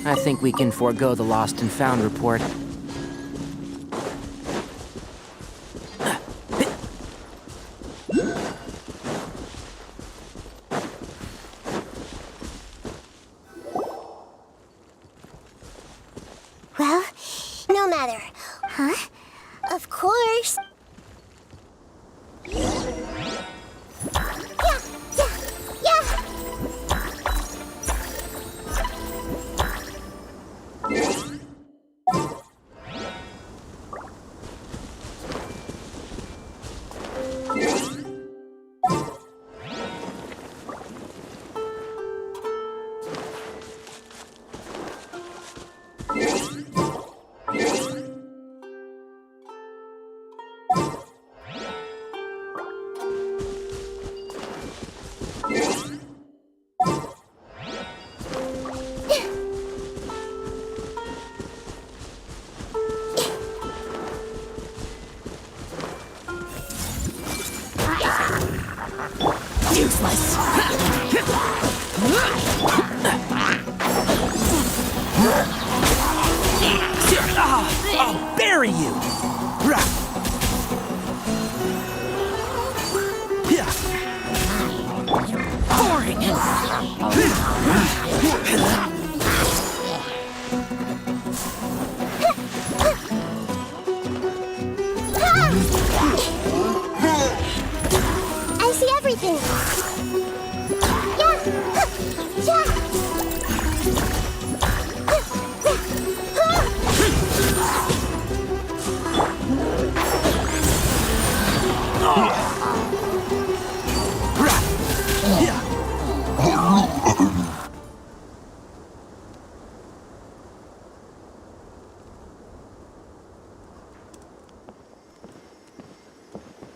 I think we can forego the lost and found report. Well, no matter. Huh? Of course. Useless. I'll bury you! Boring. I see everything.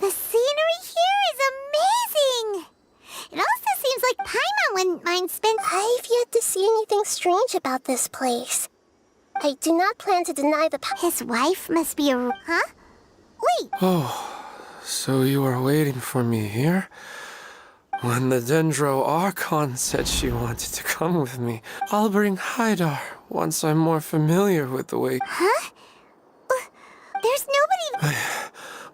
The scenery here is amazing! It also seems like Paimon wouldn't mind I've yet to see anything strange about this place. I do not plan to deny His wife must be a... Huh? Wait! Oh, so you were waiting for me here? When the Dendro Archon said she wanted to come with me, I'll bring Haidar once I'm more familiar with the way... Huh? There's nobody...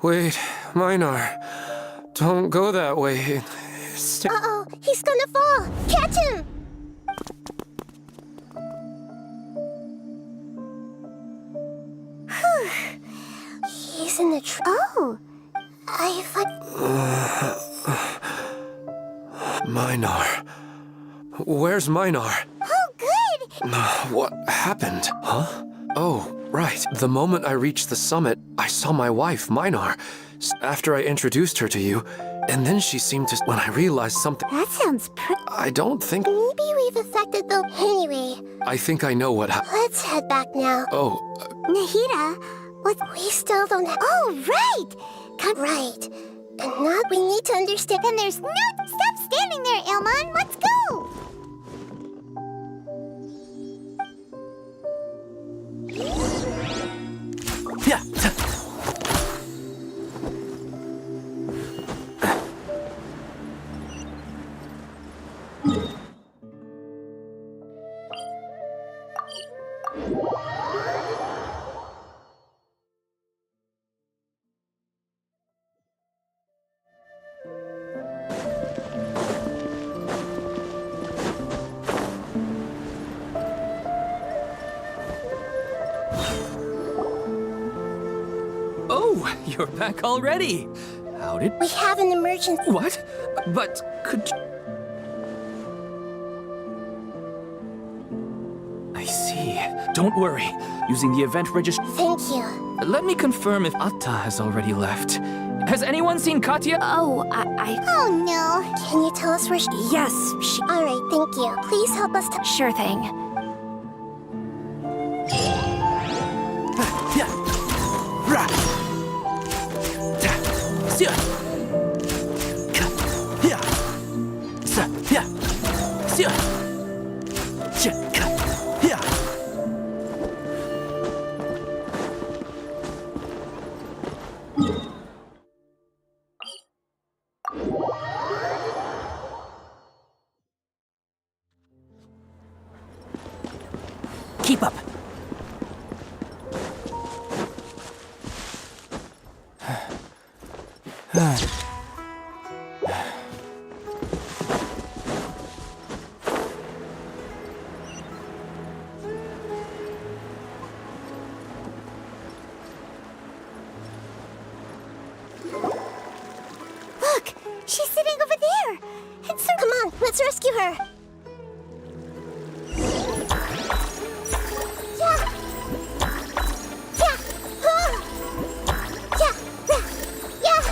Wait, Minar. Don't go that way. Uh-oh, he's gonna fall! Catch him! He's in the Oh! Minar. Where's Minar? Oh, good! What happened? Huh? Oh, right. The moment I reached the summit, I saw my wife, Minar. After I introduced her to you, and then she seemed to... When I realized something... That sounds I don't think... Maybe we've affected the... Anyway, I think I know what happened. let's head back now. Oh, Nahida, what? We still don't have... Oh, right! Come right. And not... We need to understand... Then there's no... Stop standing there, Ilmon! Let's go! Yeah. Oh, you're back already. How did... We have an emergency. What? But could you... I see. Don't worry. Using the event register... Thank you. Let me confirm if Atta has already left. Has anyone seen Katya? Oh, I... Oh, no. Can you tell us where she... Yes, All right, thank you. Please help us to... Sure thing. Look! She's sitting over there! And so— Come on, let's rescue her! Yeah! Yeah! Ah! Yeah! Yeah! Yeah!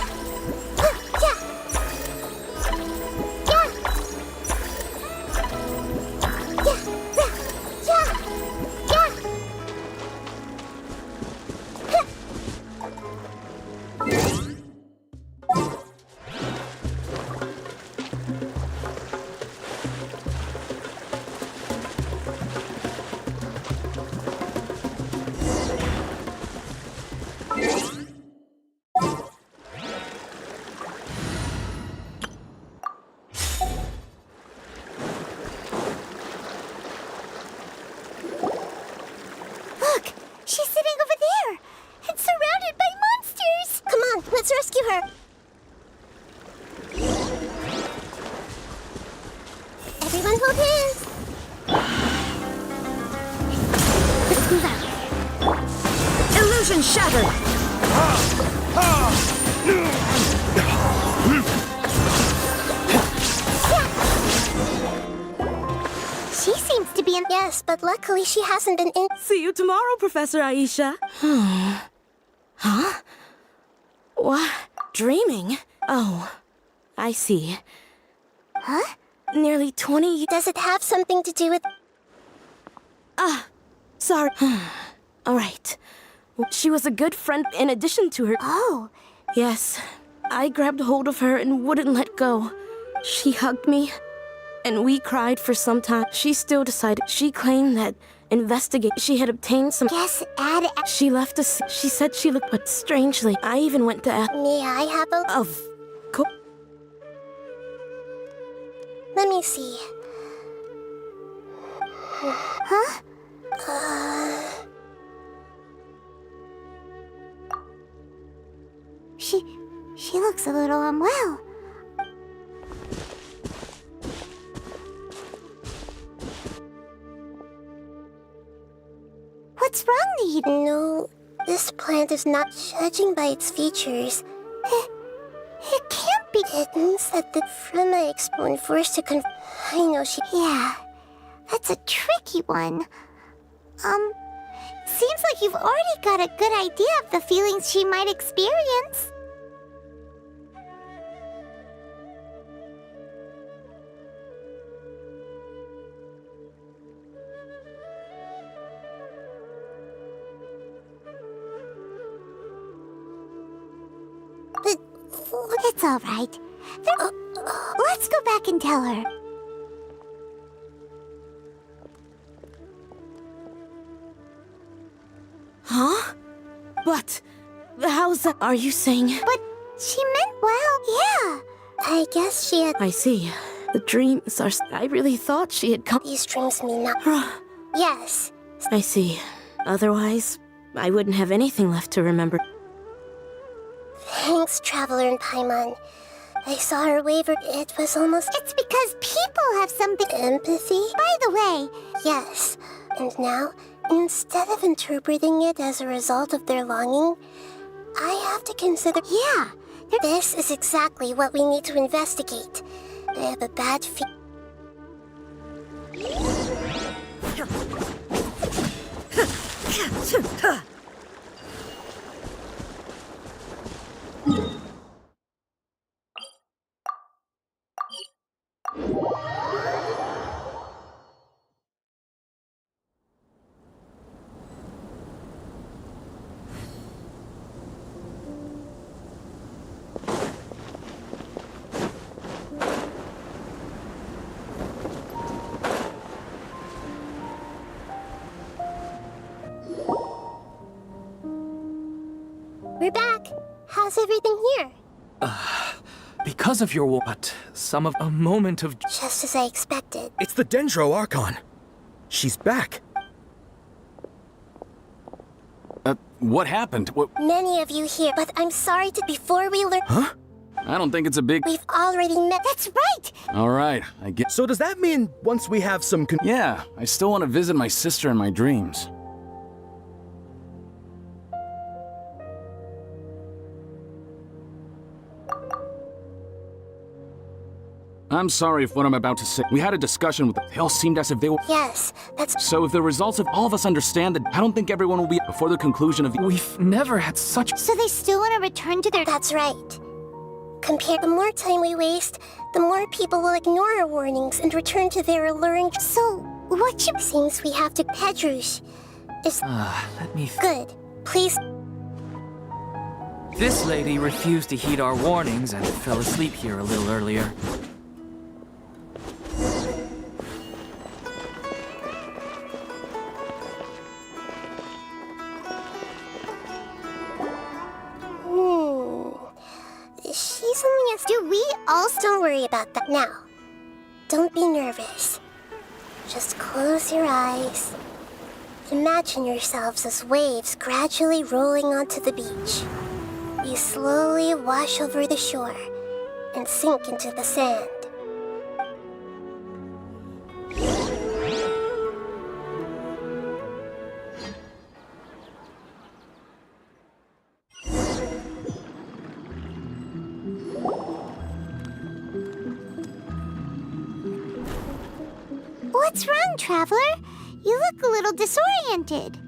Look! She's sitting over there! And surrounded by monsters! Come on, let's rescue her! Everyone hold hands! Let's move out. Illusion shattered! She seems to be in— Yes, but luckily she hasn't been in— See you tomorrow, Professor Aisha. Huh? What? Dreaming? Oh, I see. Huh? Nearly 20 years. Does it have something to do with— Sorry. All right. She was a good friend in addition to her. Oh. Yes. I grabbed hold of her and wouldn't let go. She hugged me, and we cried for some time. She still decided. She claimed that she had obtained some— Yes, She left us. She said she looked, but strangely, I even went to ask— May I have a— Of course. Let me see. Huh? She looks a little unwell. What's wrong, Nahida? No, this plant is not— Judging by its features, it can't be— It said that from my when forced to I know she— Yeah, that's a tricky one. Seems like you've already got a good idea of the feelings she might experience. It's all right. Let's go back and tell her. Huh? But how's that? Are you saying? But she meant well. Yeah. I guess she had— I see. The dreams are— I really thought she had come— These dreams mean not— Yes. I see. Otherwise, I wouldn't have anything left to remember. Thanks, Traveler and Paimon. I saw her waver. It was almost— It's because people have something— Empathy? By the way— Yes. And now, instead of interpreting it as a result of their longing, I have to consider— Yeah. This is exactly what we need to investigate. I have a bad feeling. We're back. How's everything here? Because of your but some of a moment of— Just as I expected. It's the Dendro Archon. She's back. What happened? What— Many of you here, but I'm sorry to— Before we learn— Huh? I don't think it's a big... We've already met. That's right! Alright, I get... So does that mean once we have some Yeah, I still want to visit my sister in my dreams. I'm sorry if what I'm about to say... We had a discussion with them. They all seemed as if they were... Yes, that's... So if the results of all of us understand that, I don't think everyone will be before the conclusion of the... We've never had such... So they still want to return to their... That's right. The more time we waste, the more people will ignore our warnings and return to their alluring... So, what you... Seems we have to... Pedrush is... Let me... Good. Please... This lady refused to heed our warnings and fell asleep here a little earlier. She's only as... Do we also... Don't worry about that now. Don't be nervous. Just close your eyes. Imagine yourselves as waves gradually rolling onto the beach. You slowly wash over the shore and sink into the sand. What's wrong, Traveler? You look a little disoriented.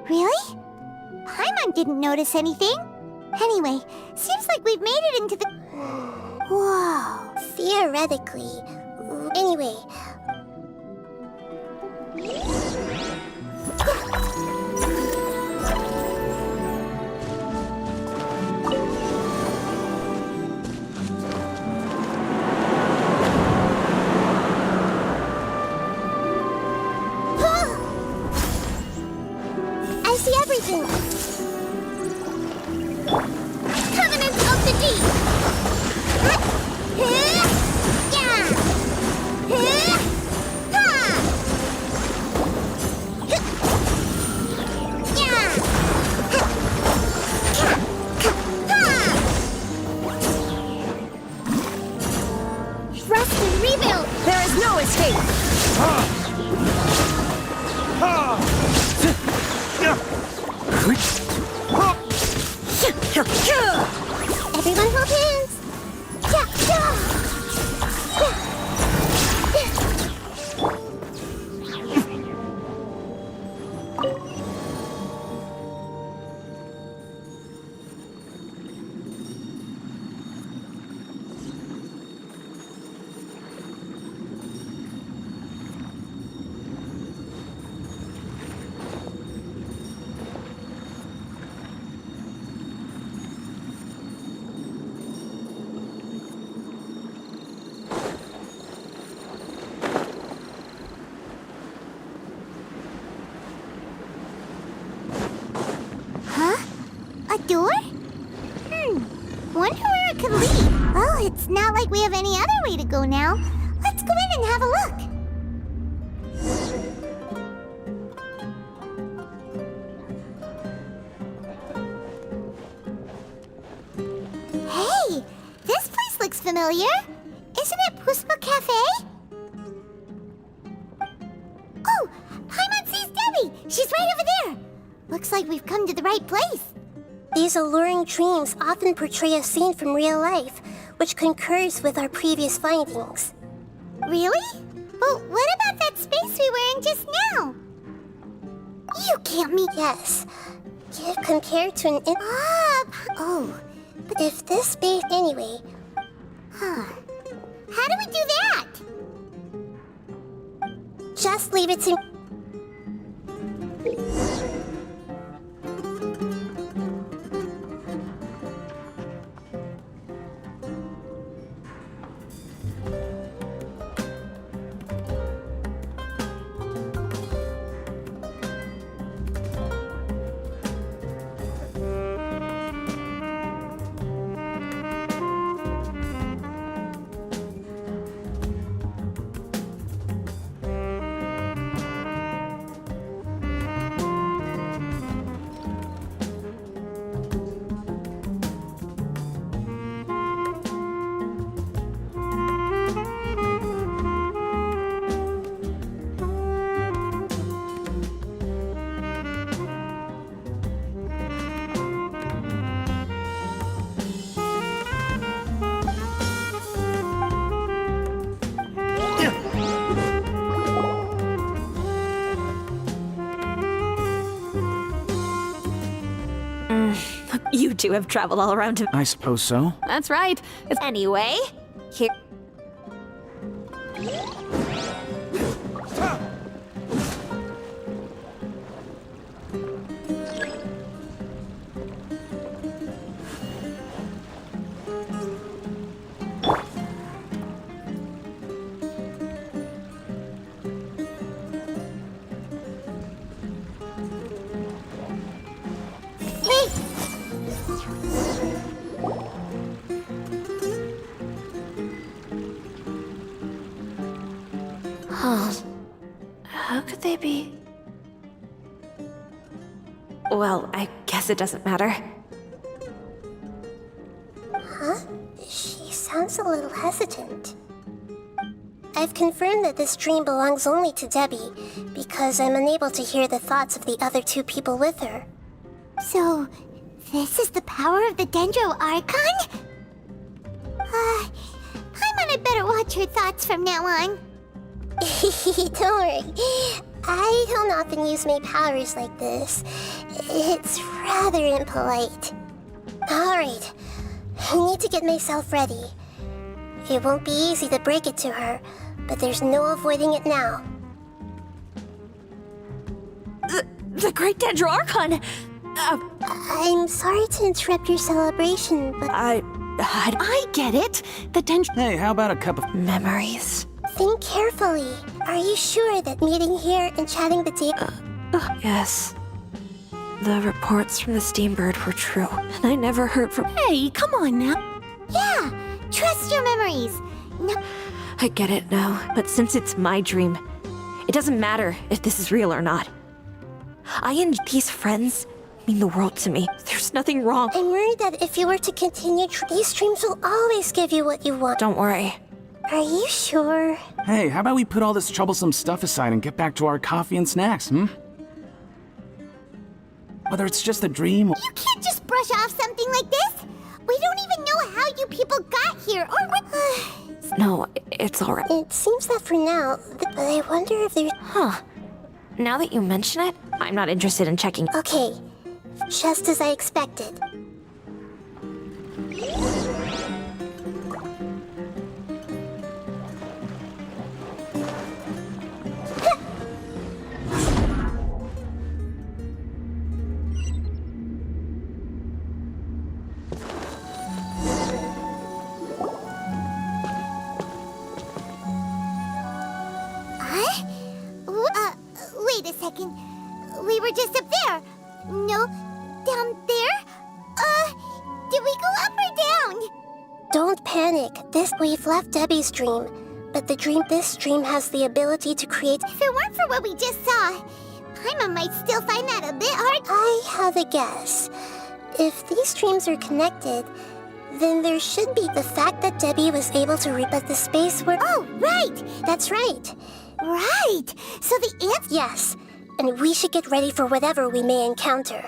Really? Paimon didn't notice anything. Anyway, seems like we've made it into the... Whoa. Theoretically. Anyway. I see everything. Covenant of the Deep. Rest and rebuild. There is no escape. Everyone hold hands. A door? Wonder where it could lead. Well, it's not like we have any other way to go now. Let's go in and have a look. Hey, this place looks familiar. Isn't it Puspa Cafe? Oh, Paimon sees Debbie. She's right over there. Looks like we've come to the right place. These alluring dreams often portray a scene from real life, which concurs with our previous findings. Really? But what about that space we were in just now? You can't mean... Yes. Compared to an... Oh. But if this space... Anyway... Huh. How do we do that? Just leave it to... two have traveled all around him. I suppose so. That's right. Anyway, here. How could they be? Well, I guess it doesn't matter. Huh? She sounds a little hesitant. I've confirmed that this dream belongs only to Debbie, because I'm unable to hear the thoughts of the other two people with her. So, this is the power of the Dendro Archon? Paimon, I better watch her thoughts from now on. Don't worry. I don't often use my powers like this. It's rather impolite. Alright, I need to get myself ready. It won't be easy to break it to her, but there's no avoiding it now. The Great Dendro Archon! I'm sorry to interrupt your celebration, but... I get it. The Dendro... Hey, how about a cup of... memories? Think carefully. Are you sure that meeting here and chatting the day... Yes. The reports from the Steambird were true, and I never heard from... Hey, come on now. Yeah, trust your memories. No... I get it now, but since it's my dream, it doesn't matter if this is real or not. I and these friends mean the world to me. There's nothing wrong. I'm worried that if you were to continue, these dreams will always give you what you want. Don't worry. Are you sure? Hey, how about we put all this troublesome stuff aside and get back to our coffee and snacks, Whether it's just a dream or... You can't just brush off something like this! We don't even know how you people got here, or what... No, it's alright. It seems that for now, but I wonder if there's... Huh. Now that you mention it, I'm not interested in checking. Okay. Just as I expected. Wait a second. We were just up there. No, down there? Did we go up or down? Don't panic. We've left Debbie's dream. But this dream has the ability to create... If it weren't for what we just saw, Paimon might still find that a bit hard. I have a guess. If these dreams are connected, then there should be the fact that Debbie was able to but the space where... Oh, right! That's right. Right! So the answer... Yes. And we should get ready for whatever we may encounter.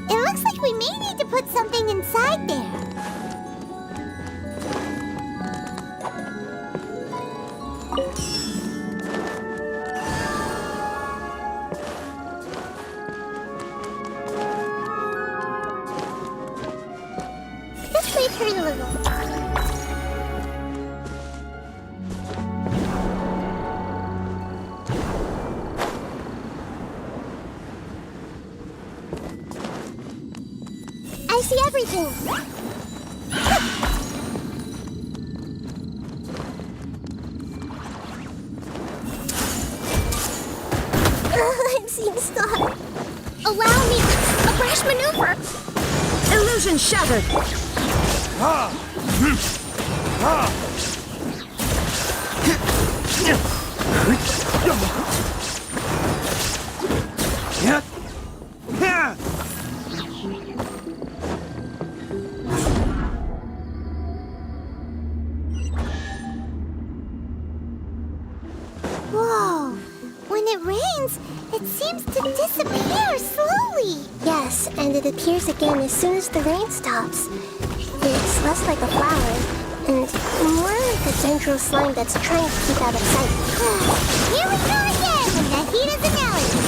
It looks like we may need to put something inside there. This might hurt a little. I see everything. I'm seeing stars. Allow me a brash maneuver. Illusion shattered. Whoa! When it rains, it seems to disappear slowly. Yes, and it appears again as soon as the rain stops. It's less like a flower, and more like a dendro slime that's trying to keep out of sight. Here we go again! The Nahida's analogy!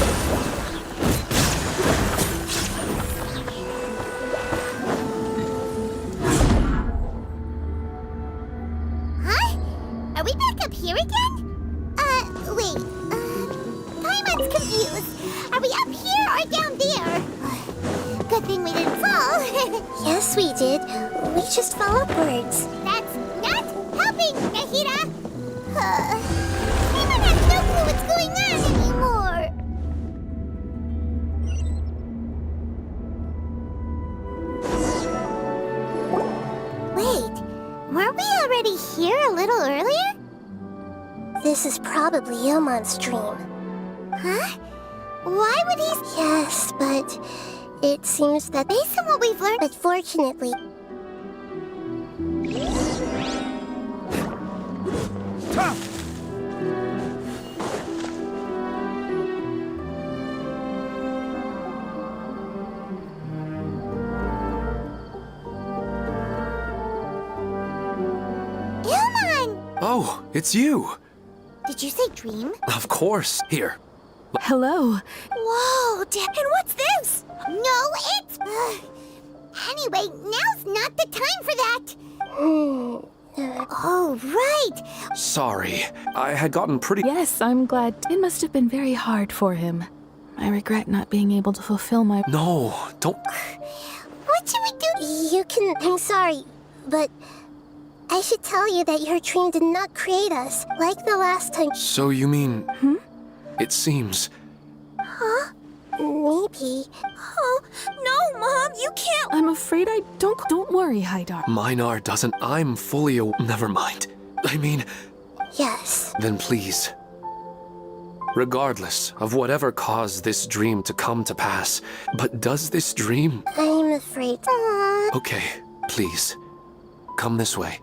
Huh? Are we back up here again? Wait. Paimon's confused. Are we up here or down there? Good thing we didn't fall. Yes, we did. We just fell upwards. That's not helping, Nahida. Paimon has no clue what's going on anymore. Wait, weren't we already here a little earlier? This is probably Ilmon's dream. Huh? Why would he... Yes, but it seems that based on what we've learned... But fortunately... Ilmon! Oh, it's you. Did you say dream? Of course. Here. Hello. Whoa, and what's this? No, it's... Anyway, now's not the time for that. Oh, right. Sorry. I had gotten pretty... Yes, I'm glad. It must have been very hard for him. I regret not being able to fulfill my... No, don't... What should we do? You can... I'm sorry, but... I should tell you that your dream did not create us, like the last time. So you mean... It seems... Huh? Maybe. Oh, no, Mom, you can't... I'm afraid I don't... Don't worry, Haidar. Minar doesn't... I'm fully... Never mind. I mean... Yes. Then please... Regardless of whatever caused this dream to come to pass, but does this dream... I'm afraid... Okay, please. Come this way.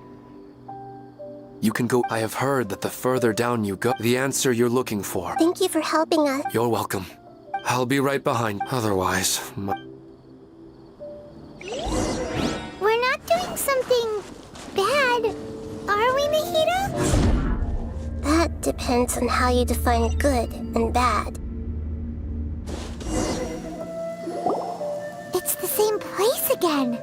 You can go... I have heard that the further down you go, the answer you're looking for. Thank you for helping us. You're welcome. I'll be right behind. Otherwise... We're not doing something bad, are we, Nahida? That depends on how you define good and bad. It's the same place again.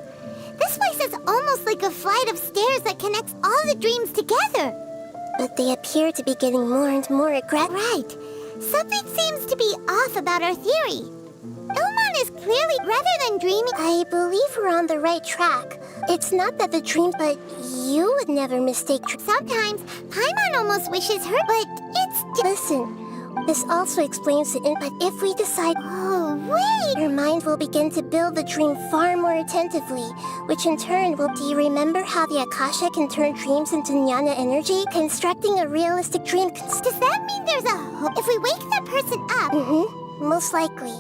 This place is almost like a flight of stairs that connects all the dreams together. But they appear to be getting more and more aggressive. Right. Something seems to be off about our theory. Ilmon is clearly, rather than dreaming... I believe we're on the right track. It's not that the dream, but you would never mistake... Sometimes, Paimon almost wishes her, but it's... Listen, this also explains the impact. If we decide... Oh, wait! Your mind will begin to build the dream far more attentively, which in turn will... Do you remember how the Akasha can turn dreams into jnana energy? Constructing a realistic dream... Does that mean there's a hope if we wake that person up? Most likely.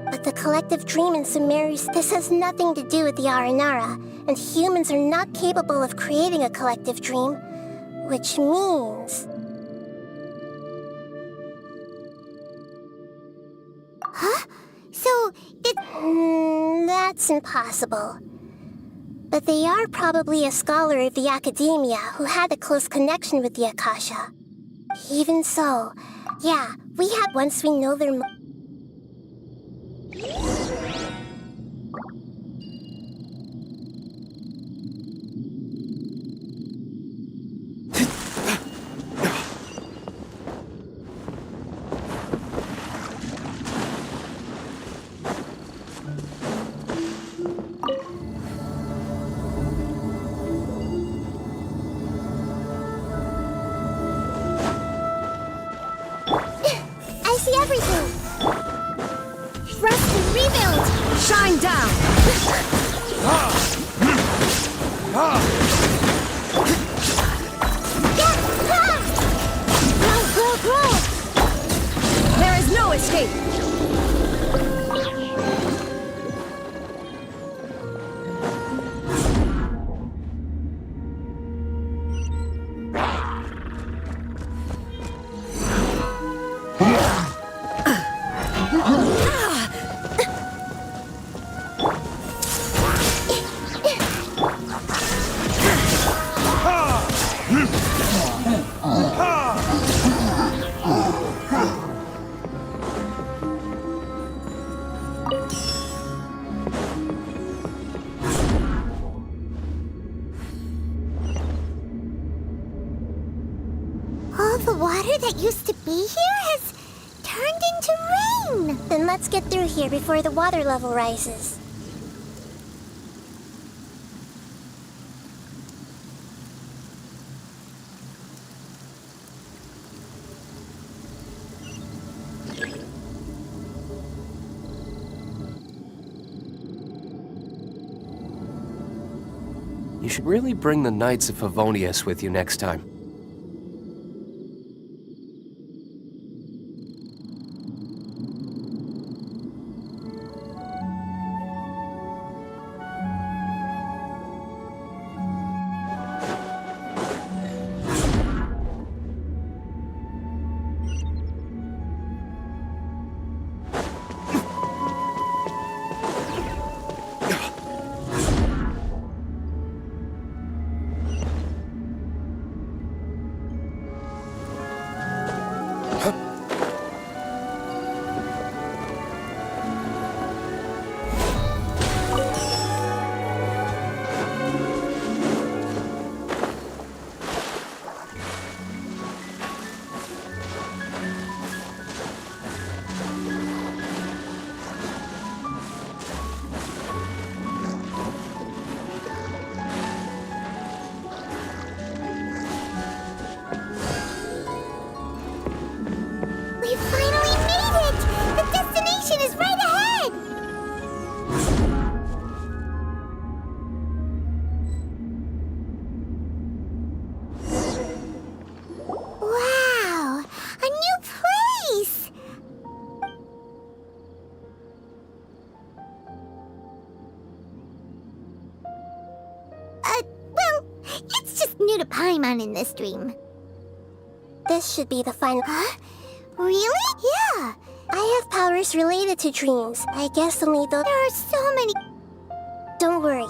But the collective dream in Sumeru... This has nothing to do with the Aranara, and humans are not capable of creating a collective dream, which means... Huh? So, that's impossible. But they are probably a scholar of the academia who had a close connection with the Akasha. Even so, yeah, we have once we know their... I see everything. Rust and water that used to be here has turned into rain. Then let's get through here before the water level rises. You should really bring the Knights of Favonius with you next time. New to Paimon in this dream. This should be the final. Huh? Really? Yeah. I have powers related to dreams. I guess only though. There are so many. Don't worry.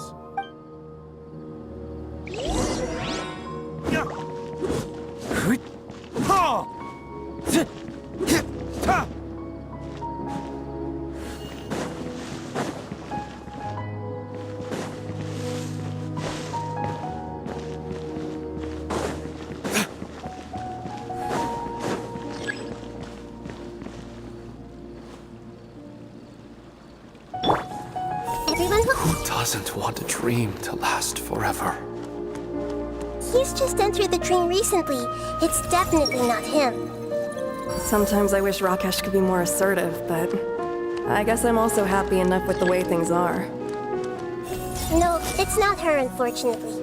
Who doesn't want a dream to last forever? He's just entered the dream recently. It's definitely not him. Sometimes I wish Rakesh could be more assertive, but I guess I'm also happy enough with the way things are. No, it's not her, unfortunately.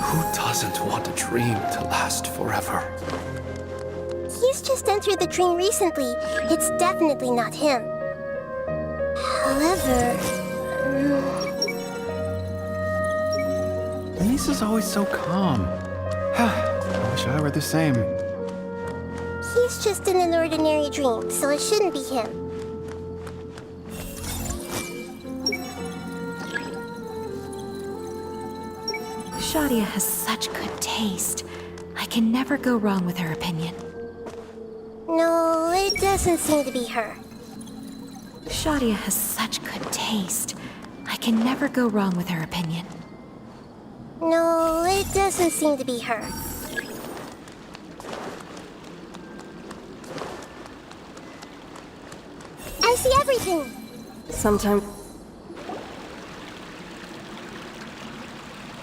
Who doesn't want a dream to last forever? He's just entered the dream recently. It's definitely not him. However... Lisa's always so calm. I wish I were the same. He's just in an ordinary dream, so it shouldn't be him. Shadia has such good taste. I can never go wrong with her opinion. No, it doesn't seem to be her. Shadia has such good taste. I can never go wrong with her opinion. No, it doesn't seem to be her. I see everything! Sometimes...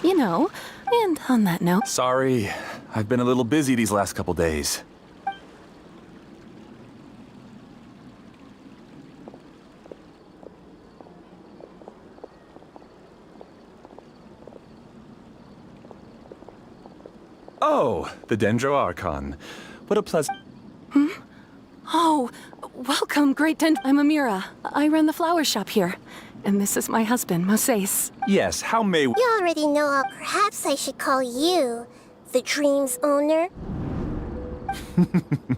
You know, and on that note... Sorry, I've been a little busy these last couple days. Oh, the Dendro Archon. What a pleasant... Oh, welcome, Great I'm Amira. I run the flower shop here. And this is my husband, Moses. Yes, how may... You already know perhaps I should call you the dream's owner.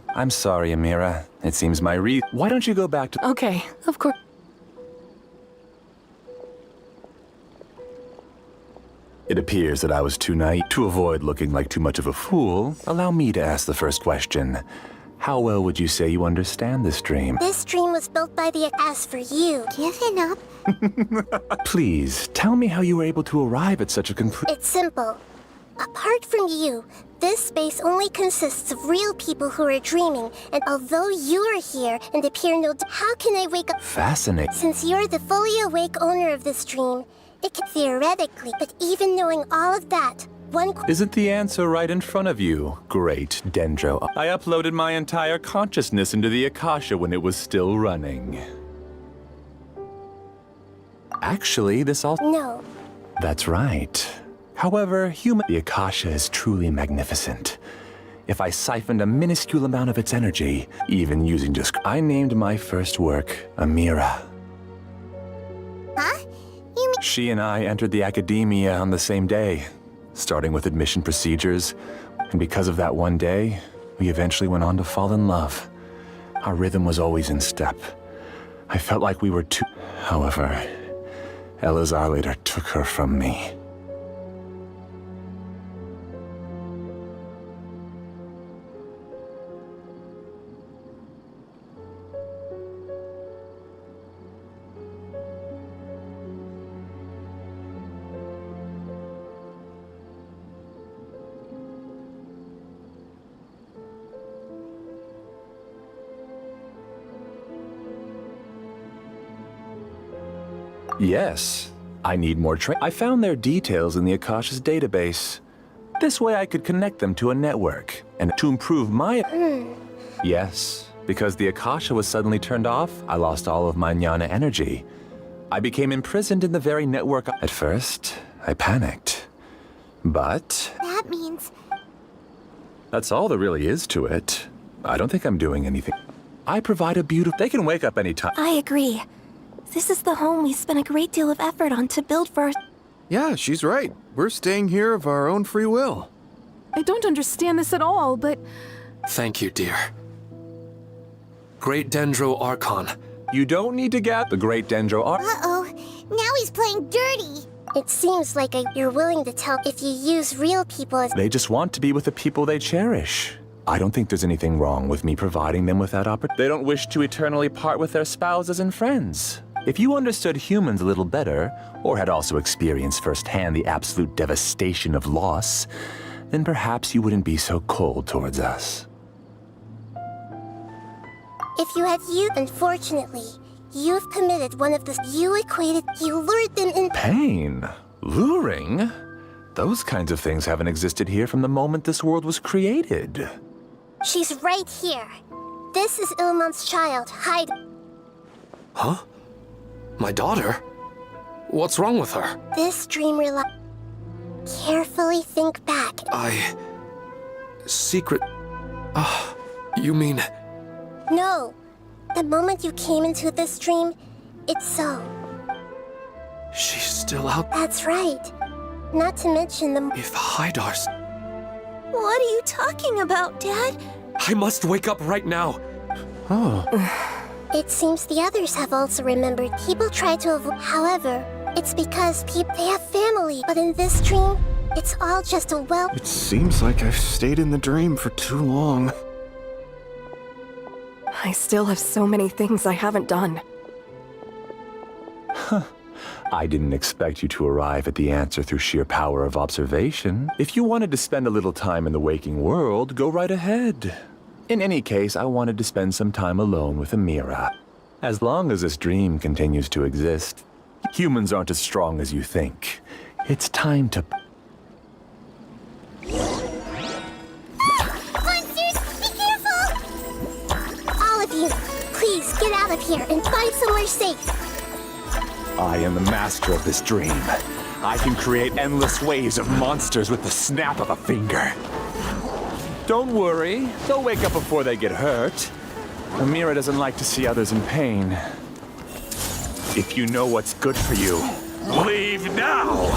I'm sorry, Amira. It seems my Why don't you go back to... Okay, of course. It appears that I was too naive. To avoid looking like too much of a fool, allow me to ask the first question. How well would you say you understand this dream? This dream was built by the... As for you, giving up. Please, tell me how you were able to arrive at such a conclusion. It's simple. Apart from you, this space only consists of real people who are dreaming, and although you are here and appear no... How can I wake up? Fascinating. Since you're the fully awake owner of this dream, it can theoretically, but even knowing all of that, one... Isn't the answer right in front of you, great Dendro? I uploaded my entire consciousness into the Akasha when it was still running. Actually, this all... No. That's right. However, the Akasha is truly magnificent. If I siphoned a minuscule amount of its energy, even using just... I named my first work Amira. Huh? You mean... She and I entered the academia on the same day, starting with admission procedures, and because of that one day, we eventually went on to fall in love. Our rhythm was always in step. I felt like we were two... However, Elazar later took her from me. Yes, I need more I found their details in the Akasha's database. This way I could connect them to a network, and to improve my... Yes, because the Akasha was suddenly turned off, I lost all of my jnana energy. I became imprisoned in the very network. At first, I panicked. But... That means... That's all there really is to it. I don't think I'm doing anything. I provide a beautiful... They can wake up anytime. I agree. This is the home we spent a great deal of effort on to build for... Yeah, she's right. We're staying here of our own free will. I don't understand this at all, but... Thank you, dear. Great Dendro Archon. You don't need to get the Great Dendro Archon. Uh-oh. Now he's playing dirty. It seems like you're willing to tell if you use real people as... They just want to be with the people they cherish. I don't think there's anything wrong with me providing them with that opportunity. They don't wish to eternally part with their spouses and friends. If you understood humans a little better, or had also experienced firsthand the absolute devastation of loss, then perhaps you wouldn't be so cold towards us. If you had unfortunately, you've committed one of the... You lured them in... Pain? Luring? Those kinds of things haven't existed here from the moment this world was created. She's right here. This is Ilmon's child, Hyde. Huh? My daughter? What's wrong with her? This dream Carefully think back. Secret... you mean... No. The moment you came into this dream, it's so. She's still out... That's right. Not to mention the... If Hydar's... What are you talking about, Dad? I must wake up right now. Oh. It seems the others have also remembered. People try to avoid... However, it's because they have family. But in this dream, it's all just a It seems like I've stayed in the dream for too long. I still have so many things I haven't done. I didn't expect you to arrive at the answer through sheer power of observation. If you wanted to spend a little time in the waking world, go right ahead. In any case, I wanted to spend some time alone with Amira. As long as this dream continues to exist, humans aren't as strong as you think. It's time to... Monsters, be careful! All of you, please get out of here and find somewhere safe. I am the master of this dream. I can create endless waves of monsters with the snap of a finger. Don't worry, they'll wake up before they get hurt. Amira doesn't like to see others in pain. If you know what's good for you, leave now!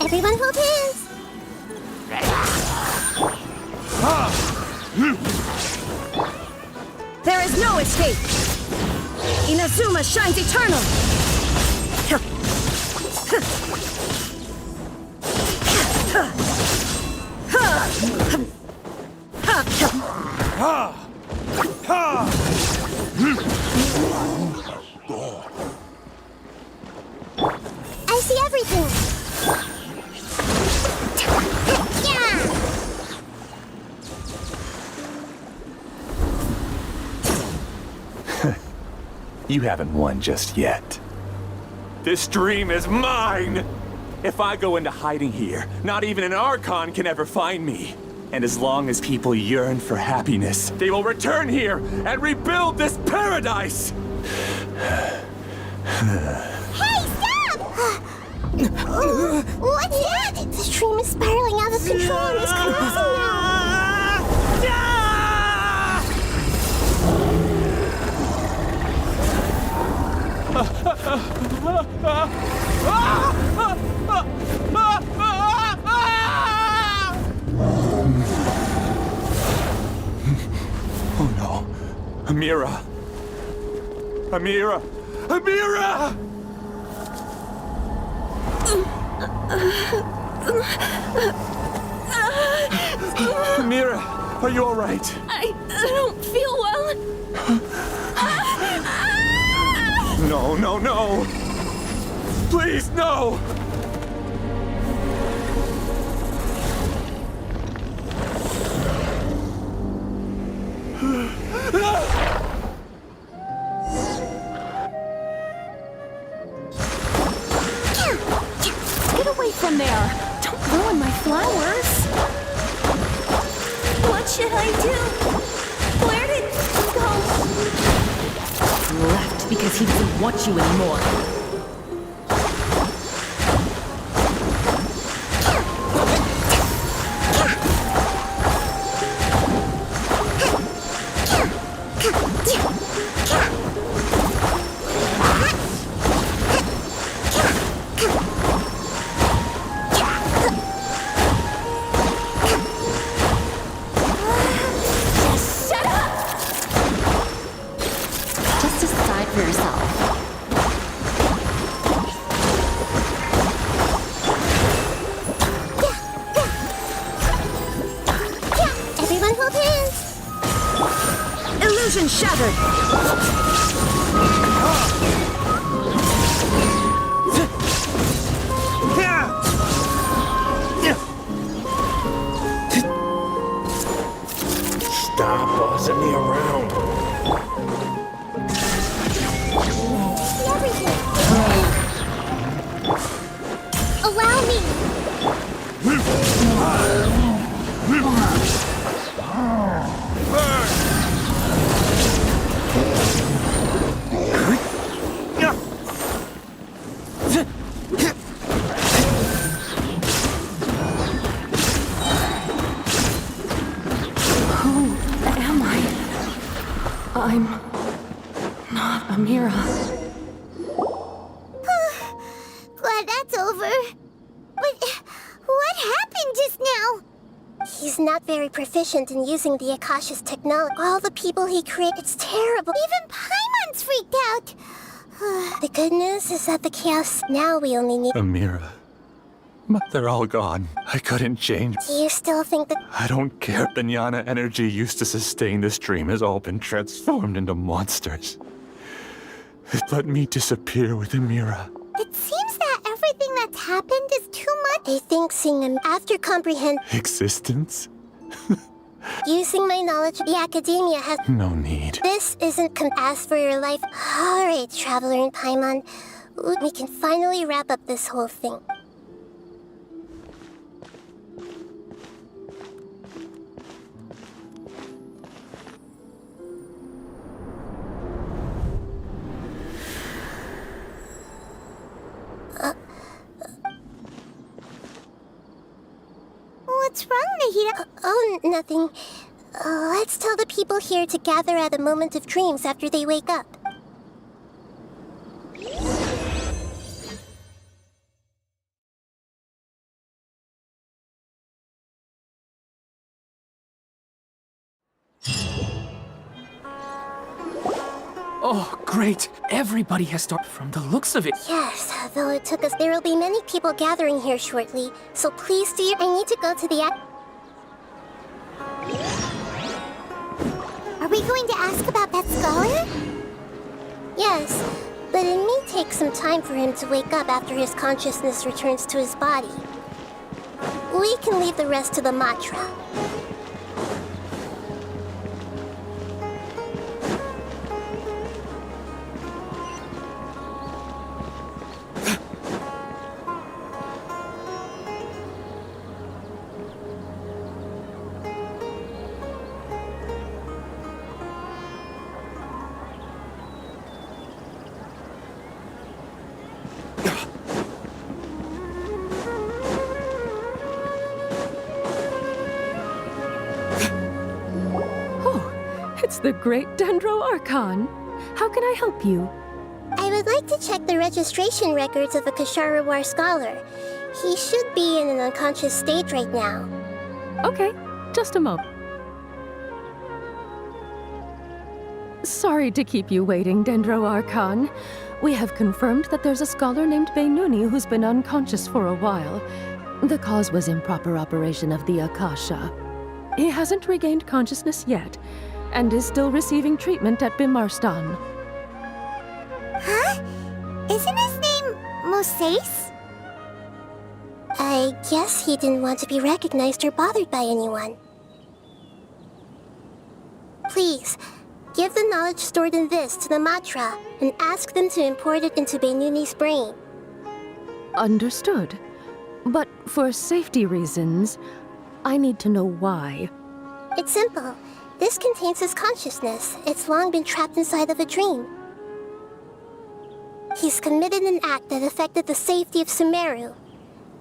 Everyone hold hands! There is no escape! Inazuma shines eternal! I see everything! You haven't won just yet. This dream is mine! If I go into hiding here, not even an Archon can ever find me. And as long as people yearn for happiness, they will return here and rebuild this paradise! Hey, stop! What's that? This dream is spiraling out of control and is collapsing now! Oh no. Amira! Amira! Amira! Amira, are you alright? I don't feel well. No, no, no! Please, no! Get away from there! Don't ruin my flowers! What should I do? Where did he go? Left because he doesn't want you anymore. Just decide for yourself. Everyone hold hands! Illusion shattered! Stop bossing me around. See everything! Allow me! Am I? I'm not Amira. Glad that's over. But what happened just now? He's not very proficient in using the Akasha's technology. All the people he created, it's terrible. Even Paimon's freaked out. The good news is that the chaos, now we only need... Amira. But they're all gone. I couldn't change. Do you still think that... I don't care. The jnana energy used to sustain this dream has all been transformed into monsters. Let me disappear with Amira. It seems that everything that's happened is too much. I think seeing him after comprehend... Existence? Using my knowledge, the academia has... No need. This isn't ask for your life. Alright, Traveler and Paimon. We can finally wrap up this whole thing. What's wrong, Nahida? Oh, nothing. Let's tell the people here to gather at a moment of dreams after they wake up. Oh, great. Everybody has started from the looks of it. Yes, though it took us. There will be many people gathering here shortly, so please do your. I need to go to the. Are we going to ask about that scholar? Yes, but it may take some time for him to wake up after his consciousness returns to his body. We can leave the rest to the mantra. It's the great Dendro Archon. How can I help you? I would like to check the registration records of a Kasharawar scholar. He should be in an unconscious state right now. Okay, just a moment. Sorry to keep you waiting, Dendro Archon. We have confirmed that there's a scholar named Beinuni who's been unconscious for a while. The cause was improper operation of the Akasha. He hasn't regained consciousness yet, and is still receiving treatment at Bimarstan. Huh? Isn't his name Moses? I guess he didn't want to be recognized or bothered by anyone. Please, give the knowledge stored in this to the Matra and ask them to import it into Beinuni's brain. Understood. But for safety reasons, I need to know why. It's simple. This contains his consciousness. It's long been trapped inside of a dream. He's committed an act that affected the safety of Sumeru.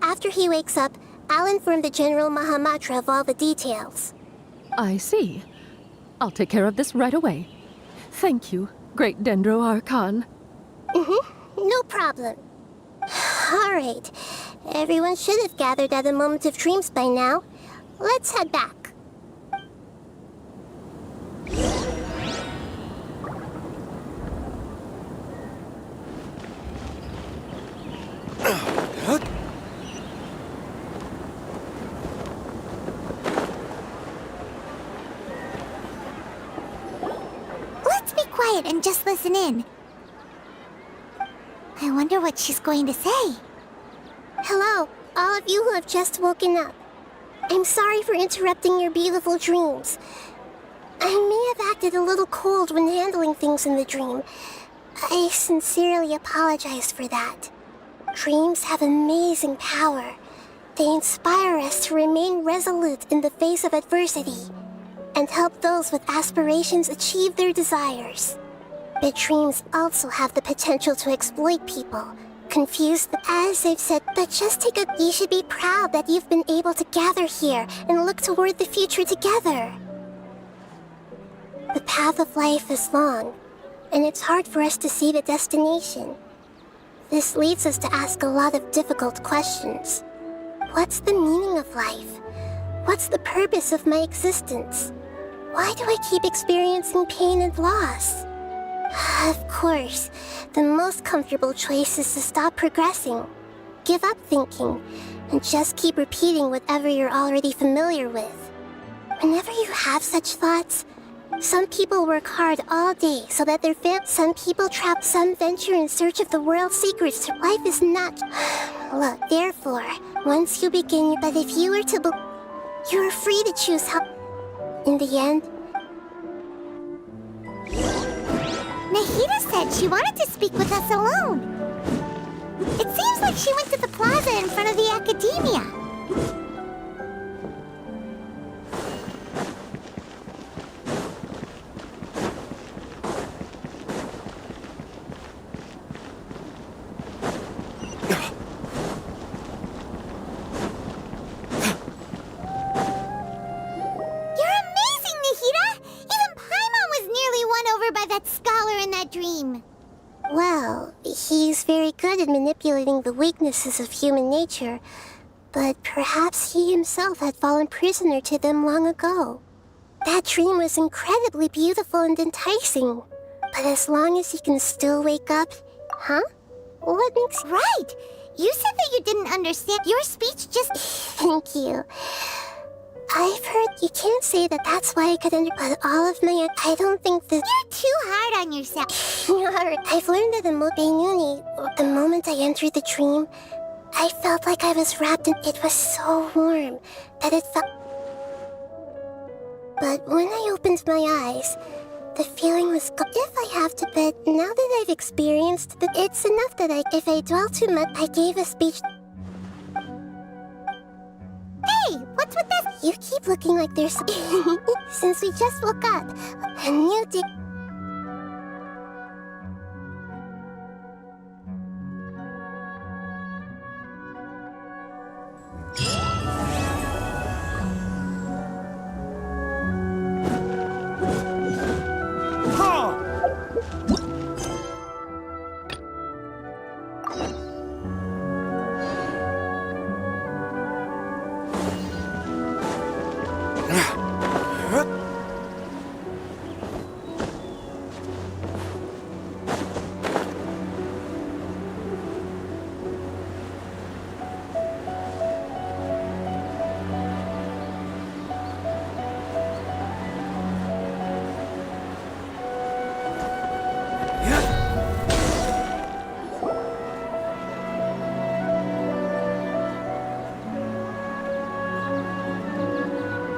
After he wakes up, I'll inform the General Mahamatra of all the details. I see. I'll take care of this right away. Thank you, great Dendro Archon. No problem. All right. Everyone should have gathered at a moment of dreams by now. Let's head back. Let's be quiet and just listen in. I wonder what she's going to say. Hello, all of you who have just woken up. I'm sorry for interrupting your beautiful dreams. I may have acted a little cold when handling things in the dream. I sincerely apologize for that. Dreams have amazing power. They inspire us to remain resolute in the face of adversity and help those with aspirations achieve their desires. But dreams also have the potential to exploit people, confuse them, as I've said, but just take a... You should be proud that you've been able to gather here and look toward the future together. The path of life is long, and it's hard for us to see the destination. This leads us to ask a lot of difficult questions. What's the meaning of life? What's the purpose of my existence? Why do I keep experiencing pain and loss? Of course, the most comfortable choice is to stop progressing. Give up thinking, and just keep repeating whatever you're already familiar with. Whenever you have such thoughts, some people work hard all day so that their some people trap, some venture in search of the world's secrets. Life is not... Look, therefore, once you begin... But if you were to... You're free to choose how... In the end... Nahida said she wanted to speak with us alone. It seems like she went to the plaza in front of the academia. Well, he's very good at manipulating the weaknesses of human nature, but perhaps he himself had fallen prisoner to them long ago. That dream was incredibly beautiful and enticing. But as long as he can still wake up... Huh? What makes... Right! You said that you didn't understand. Your speech just... Thank you. I've heard you can't say that that's why I couldn't... But all of my... I don't think that... You're too hard on yourself. I've learned that in Beinuni, the moment I entered the dream, I felt like I was wrapped in... It was so warm that it felt... But when I opened my eyes, the feeling was gone. If I have to bet, now that I've experienced it, it's enough that if I dwell too much, I gave a speech... Hey, what's with this? You keep looking like there's... Since we just woke up, a new day...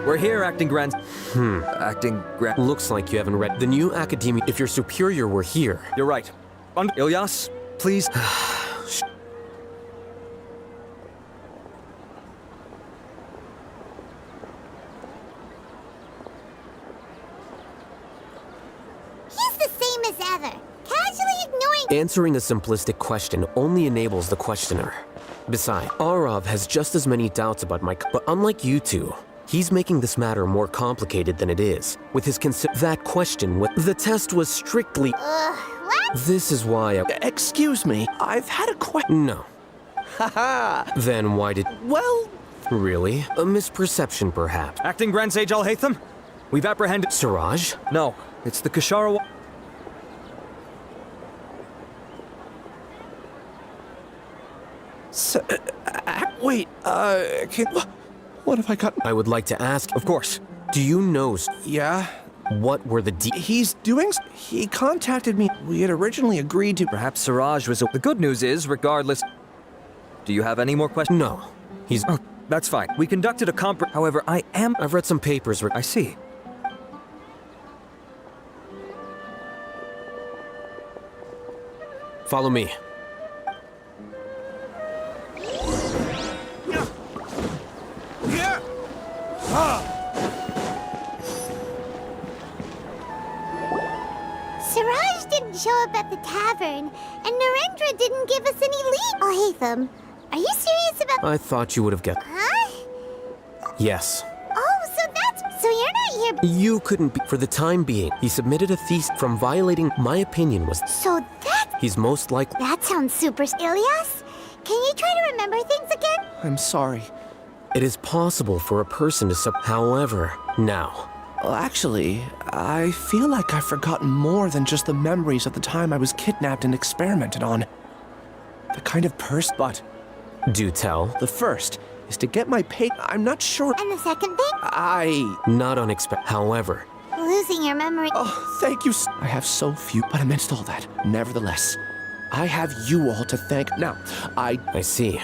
We're here, Acting Grand. Acting Grand. Looks like you haven't read the new Academia. If your superior were here. You're right. Ilyas, please. He's the same as ever. Casually ignoring... Answering a simplistic question only enables the questioner. Besides, Arav has just as many doubts about my... But unlike you two, he's making this matter more complicated than it is. With his that question, the test was strictly... what? This is why I... Excuse me, I've had a question. No. Haha! Then why did... Well... Really? A misperception, perhaps. Acting Grand Sage Al-Haytham, we've apprehended... Siraj? No, it's the Kashara... Wait, what have I got? I would like to ask... Of course. Do you know... Yeah? What were the He's doing... He contacted me. We had originally agreed to... Perhaps Siraj was... The good news is, regardless... Do you have any more questions? No. He's... Oh, that's fine. We conducted a However, I've read some papers... I see. Follow me. Siraj didn't show up at the tavern, and Narendra didn't give us any lead. Oh, Haytham, are you serious about... I thought you would have guessed. Huh? Yes. Oh, so that's... So you're not here... You couldn't be... For the time being, he submitted a thesis from violating... My opinion was... So that's... He's most likely... That sounds super... Ilyas, can you try to remember things again? I'm sorry. It is possible for a person to However, now... Well, actually, I feel like I've forgotten more than just the memories of the time I was kidnapped and experimented on. The kind of person... But... Do tell. The first is to get my pay... I'm not sure... And the second thing? Not unexpected. However... Losing your memory... Oh, thank you. I have so few... But amidst all that, nevertheless, I have you all to thank... Now, I see.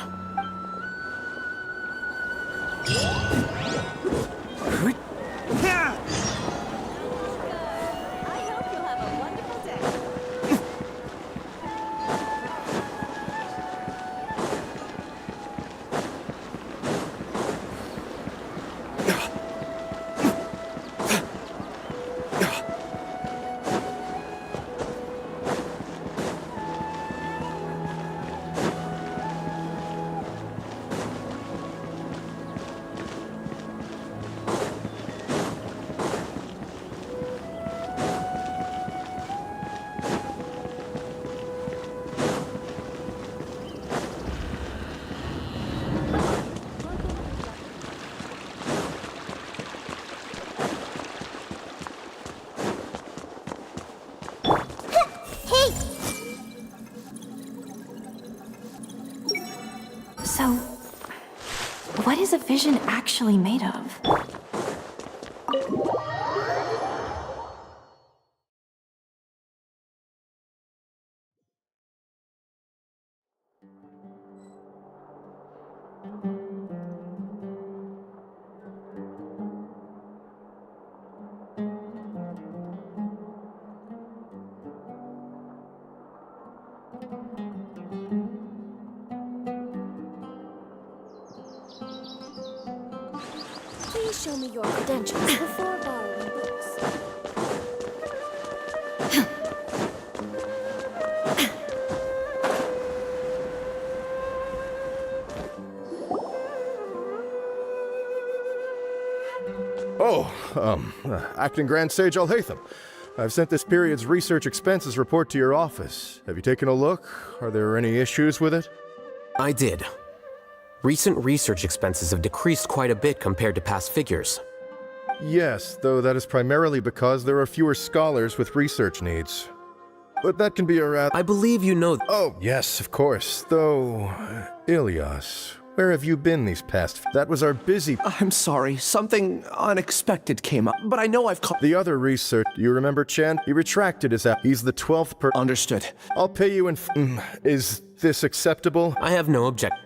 So, what is a vision actually made of? Please show me your credentials before borrowing books. Acting Grand Sage Alhaitham. I've sent this period's research expenses report to your office. Have you taken a look? Are there any issues with it? I did. Recent research expenses have decreased quite a bit compared to past figures. Yes, though that is primarily because there are fewer scholars with research needs. But that can be a rather... I believe you know... Oh, yes, of course. Though... Ilias, where have you been these past... That was our busy... I'm sorry, something unexpected came up, but I know I've caught... The other research... You remember Chen? He retracted his app. He's the 12th per... Understood. I'll pay you in... Is this acceptable? I have no objection.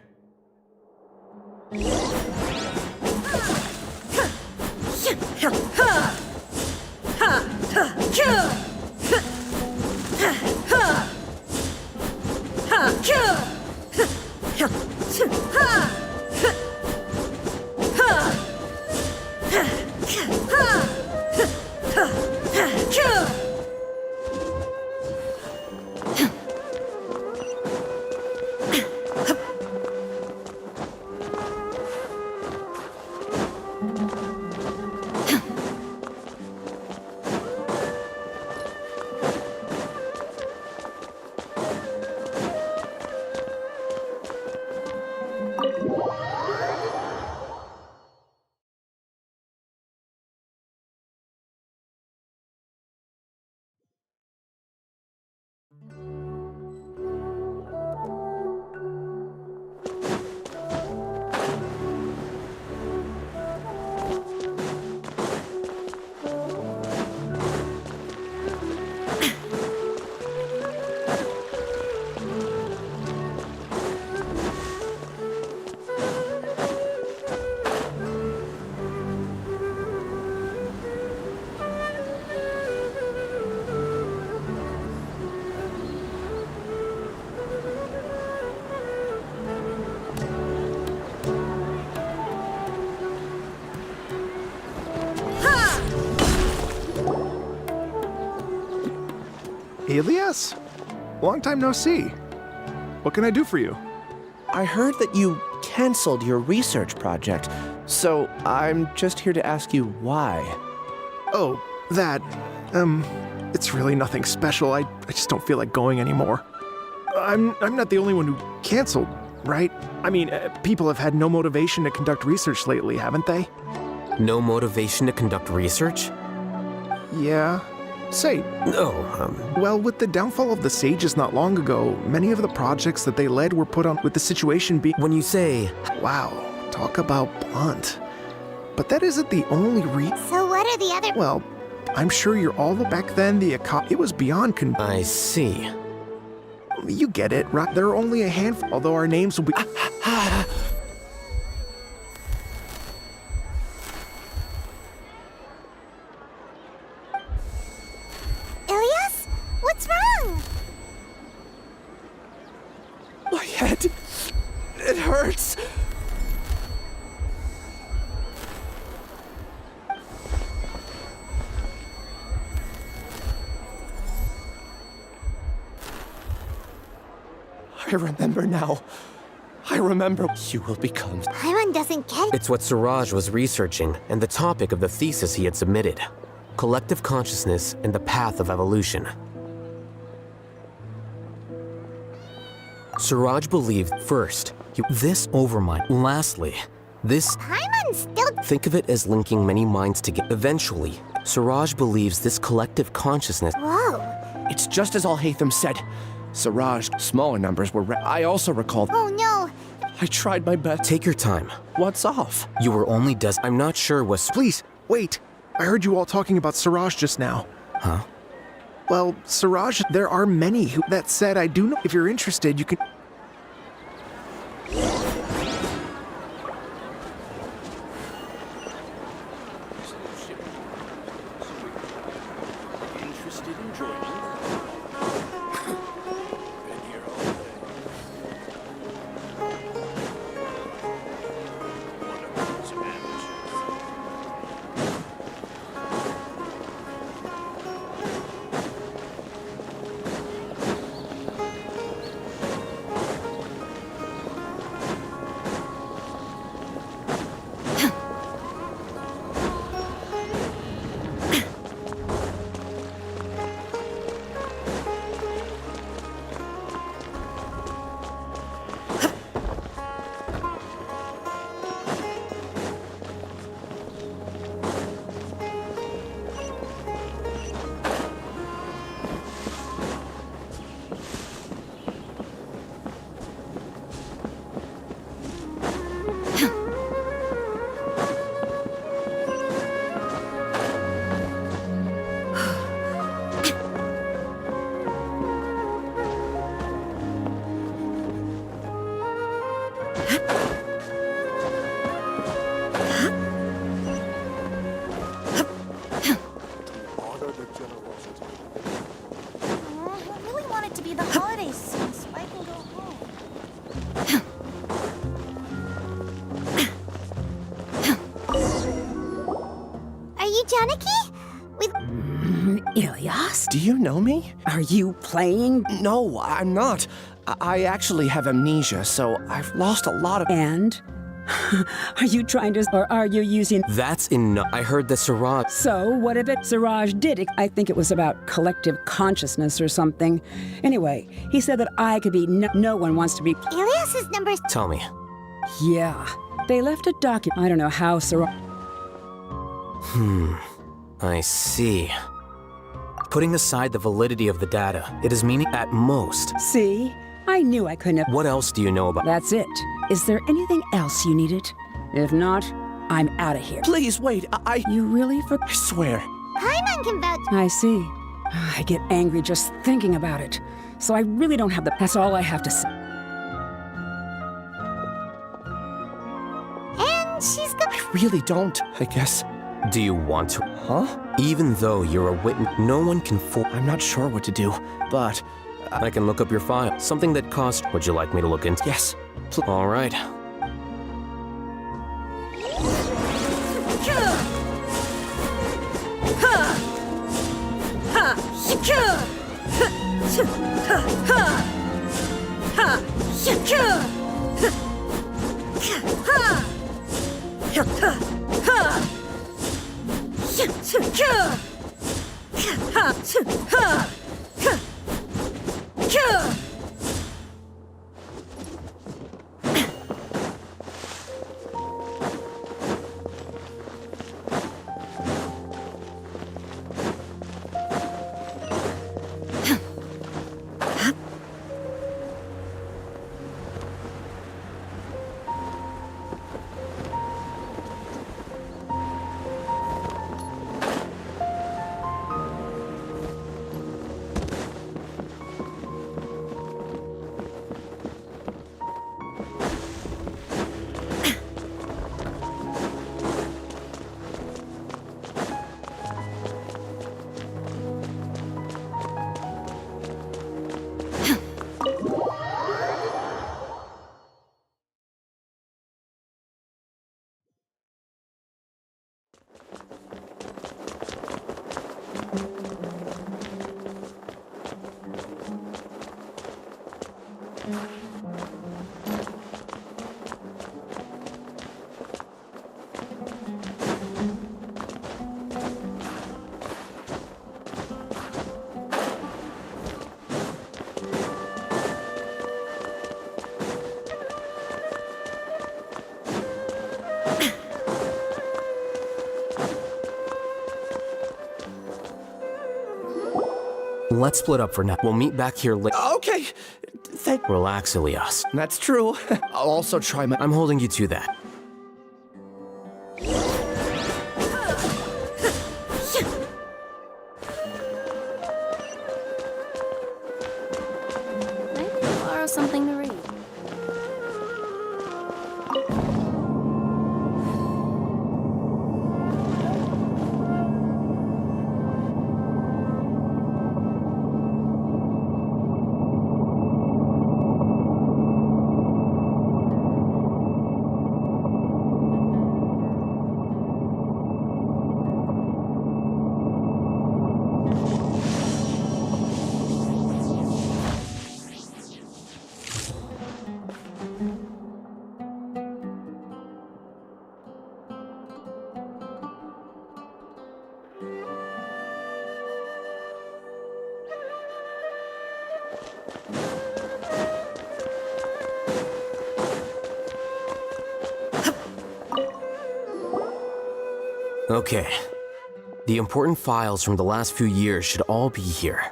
Ilias? Long time no see. What can I do for you? I heard that you canceled your research project, so I'm just here to ask you why. Oh, that... it's really nothing special. I just don't feel like going anymore. I'm not the only one who canceled, right? I mean, people have had no motivation to conduct research lately, haven't they? No motivation to conduct research? Yeah. Say, well, with the downfall of the sages not long ago, many of the projects that they led were put on with the situation being... When you say... Wow, talk about blunt. But that isn't the only So what are the other... Well, I'm sure you're all back then, it was beyond I see. You get it, right? There are only a handful, although our names will be... Ilias? What's wrong? My head... it hurts. I remember now. I remember you will become... Paimon doesn't get it. It's what Suraj was researching, and the topic of the thesis he had submitted. Collective consciousness and the path of evolution. Suraj believed, first, this overmind. Lastly, this... Paimon still... Think of it as linking many minds together. Eventually, Suraj believes this collective consciousness... Whoa. It's just as Alhaitham said. Siraj, smaller numbers were... I also recall... Oh no! I tried my best. Take your time. What's off? You were only I'm not sure was. Please, wait. I heard you all talking about Siraj just now. Huh? Well, Siraj, there are many who. That said, I do know. If you're interested, you can. Ilyas? Do you know me? Are you playing? No, I'm not. I actually have amnesia, so I've lost a lot of. And? Are you trying to, or are you using? That's enough. I heard that Siraj. So, what if it Siraj did it? I think it was about collective consciousness or something. Anyway, he said that I could be no one wants to be. Ilyas's numbers. Tell me. Yeah. They left a document. I don't know how Siraj. I see. Putting aside the validity of the data, it is meaning at most. See? I knew I couldn't have. What else do you know about? That's it. Is there anything else you needed? If not, I'm out of here. Please wait. You really I swear. Paimon can vouch. I see. I get angry just thinking about it. So I really don't have the. That's all I have to say. And she's gonna. I really don't, I guess. Do you want to? Huh? Even though you're a witness, no one can I'm not sure what to do, but. I can look up your file. Something that cost. Would you like me to look into? Yes. All right. Let's split up for now. We'll meet back here later. Okay. Relax, Ilias. That's true. I'll also try my... I'm holding you to that. Maybe I'll borrow something to read. Okay. The important files from the last few years should all be here.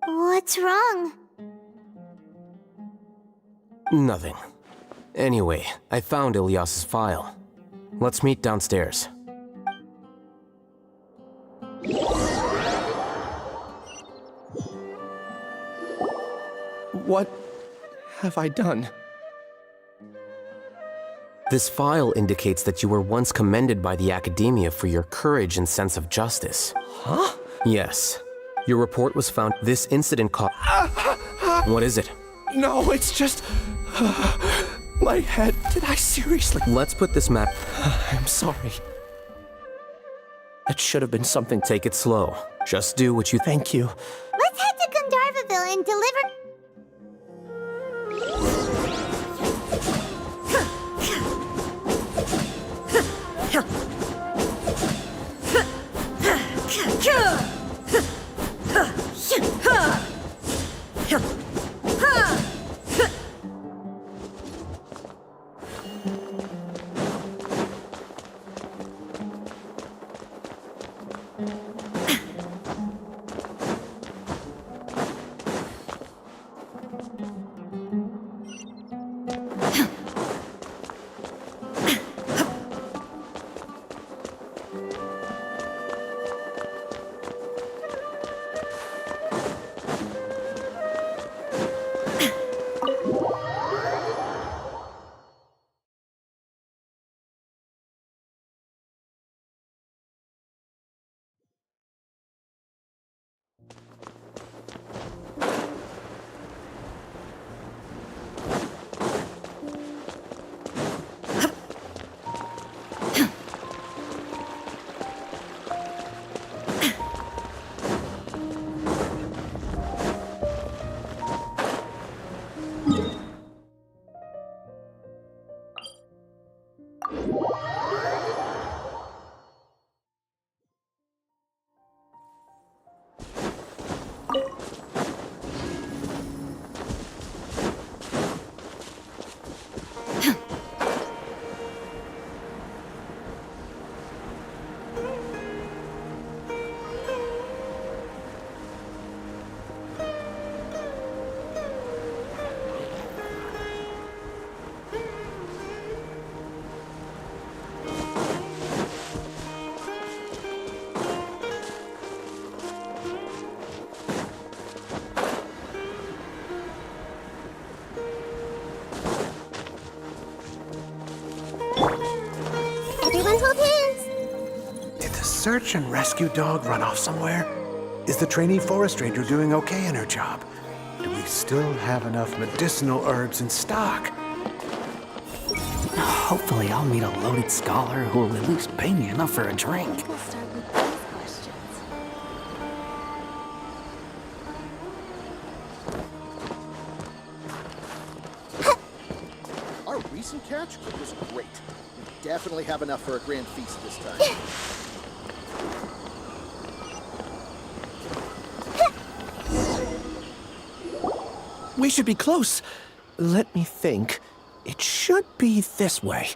What's wrong? Nothing. Anyway, I found Ilias's file. Let's meet downstairs. What have I done? This file indicates that you were once commended by the Academia for your courage and sense of justice. Huh? Yes. Your report was found. This incident caused... What is it? No, it's just... my head. Did I seriously... Let's put this map... I'm sorry. That should have been something... Take it slow. Just do what you... Thank you. Let's head to Gandharvaville and deliver... Everyone hold hands! Did the search and rescue dog run off somewhere? Is the trainee forest ranger doing okay in her job? Do we still have enough medicinal herbs in stock? Hopefully I'll meet a loaded scholar who will at least pay me enough for a drink. We'll start with this. decent catch was great. We definitely have enough for a grand feast this time. We should be close. Let me think. It should be this way.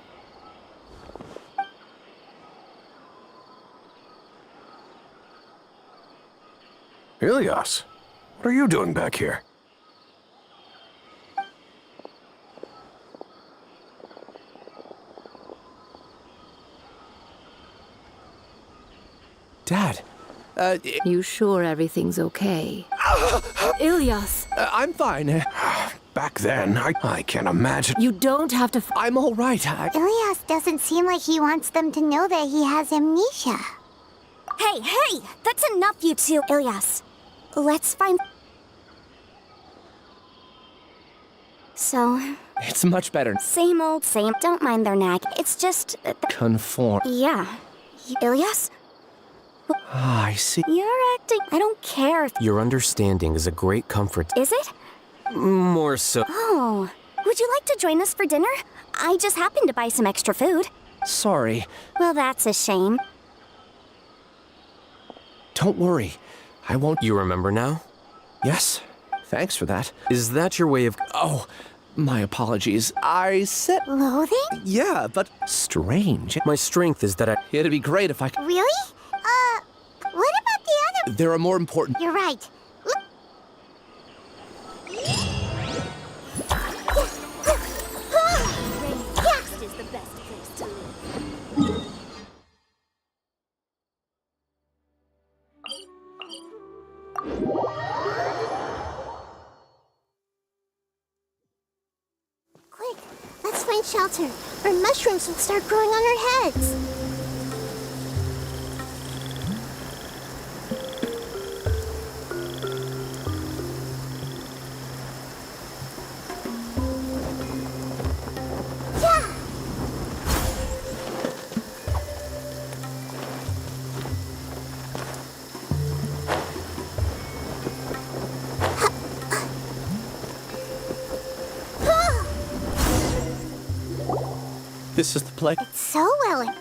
Perillious, what are you doing back here? Dad, You sure everything's okay? Ilyas! I'm fine. Back then, I can't imagine. You don't have to. I'm all right. Ilyas doesn't seem like he wants them to know that he has amnesia. Hey, hey! That's enough, you two. Ilyas, let's find... So... It's much better. Same old same. Don't mind their nag. It's just... Conform. Yeah. Ilyas? Ah, I see. You're acting... I don't care if... Your understanding is a great comfort. Is it? More so. Oh. Would you like to join us for dinner? I just happened to buy some extra food. Sorry. Well, that's a shame. Don't worry. I won't... You remember now? Yes. Thanks for that. Is that your way of... Oh, my apologies. I said... Loathing? Yeah, but strange. My strength is that I... It'd be great if I could... Really? What about the other... There are more important... You're right. Is the best place to live. Quick, let's find shelter, or mushrooms will start growing on our heads. This is the place. It's so well.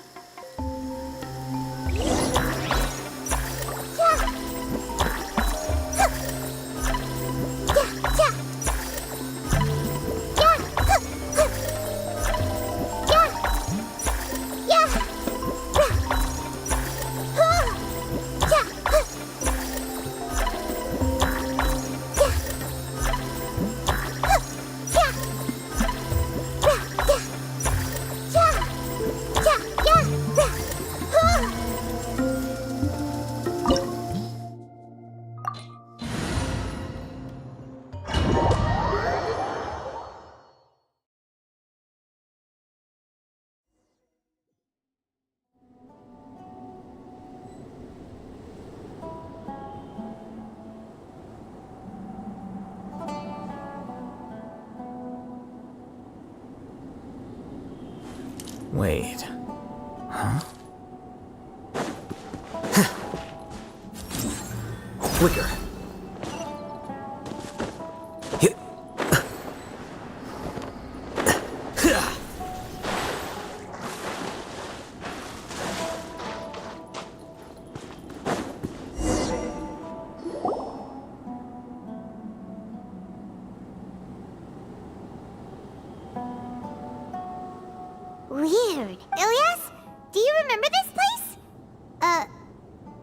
Wait. Huh? Flicker. Weird. Ilyas, do you remember this place?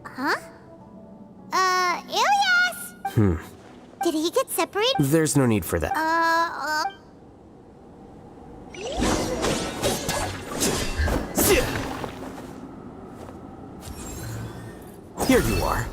Huh? Ilyas? Did he get separated? There's no need for that. Here you are.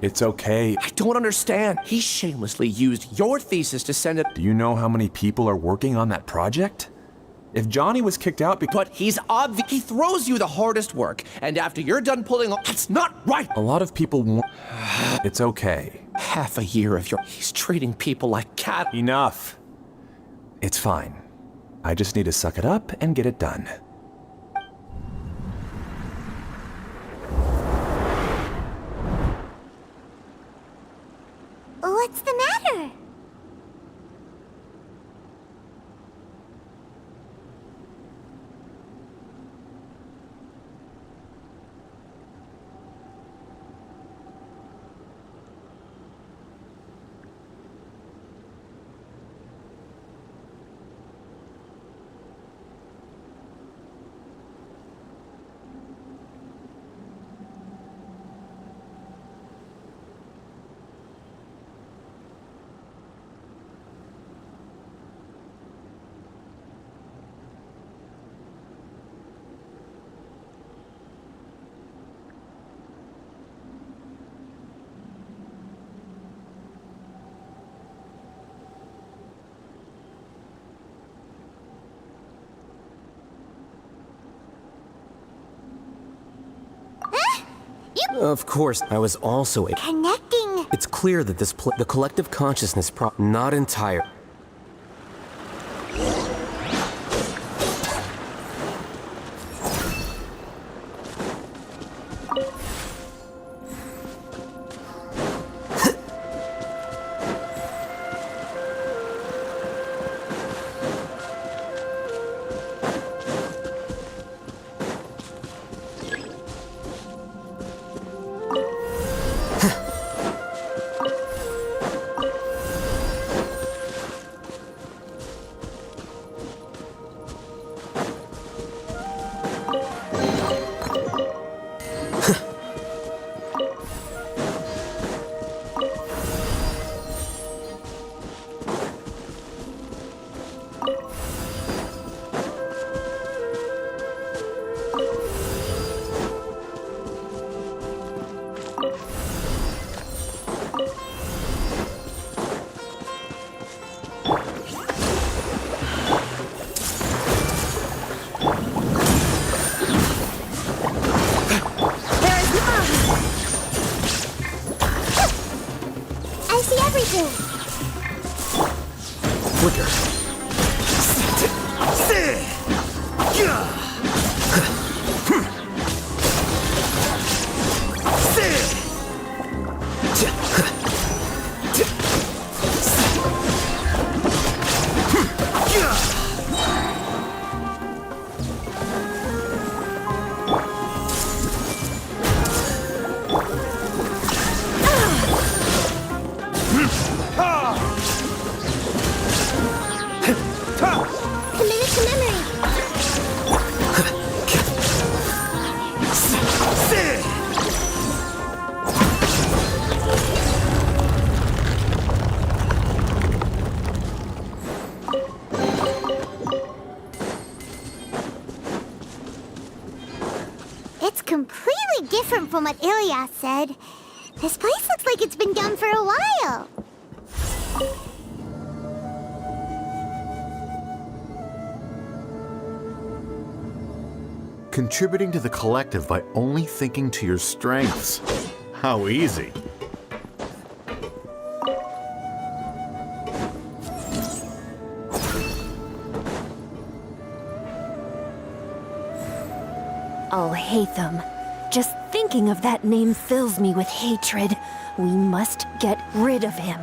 It's okay. I don't understand. He shamelessly used your thesis to send it. Do you know how many people are working on that project? If Johnny was kicked out because... But he's obvious. He throws you the hardest work, and after you're done pulling off... That's not right! A lot of people want... It's okay. Half a year of your... He's treating people like cattle. Enough. It's fine. I just need to suck it up and get it done. What's the matter? Of course, I was also Connecting. It's clear that the collective consciousness not entire. It's completely different from what Perillious said. This place looks like it's been down for a while. Contributing to the collective by only thinking to your strengths. How easy. Oh, Hatham. Just thinking of that name fills me with hatred. We must get rid of him.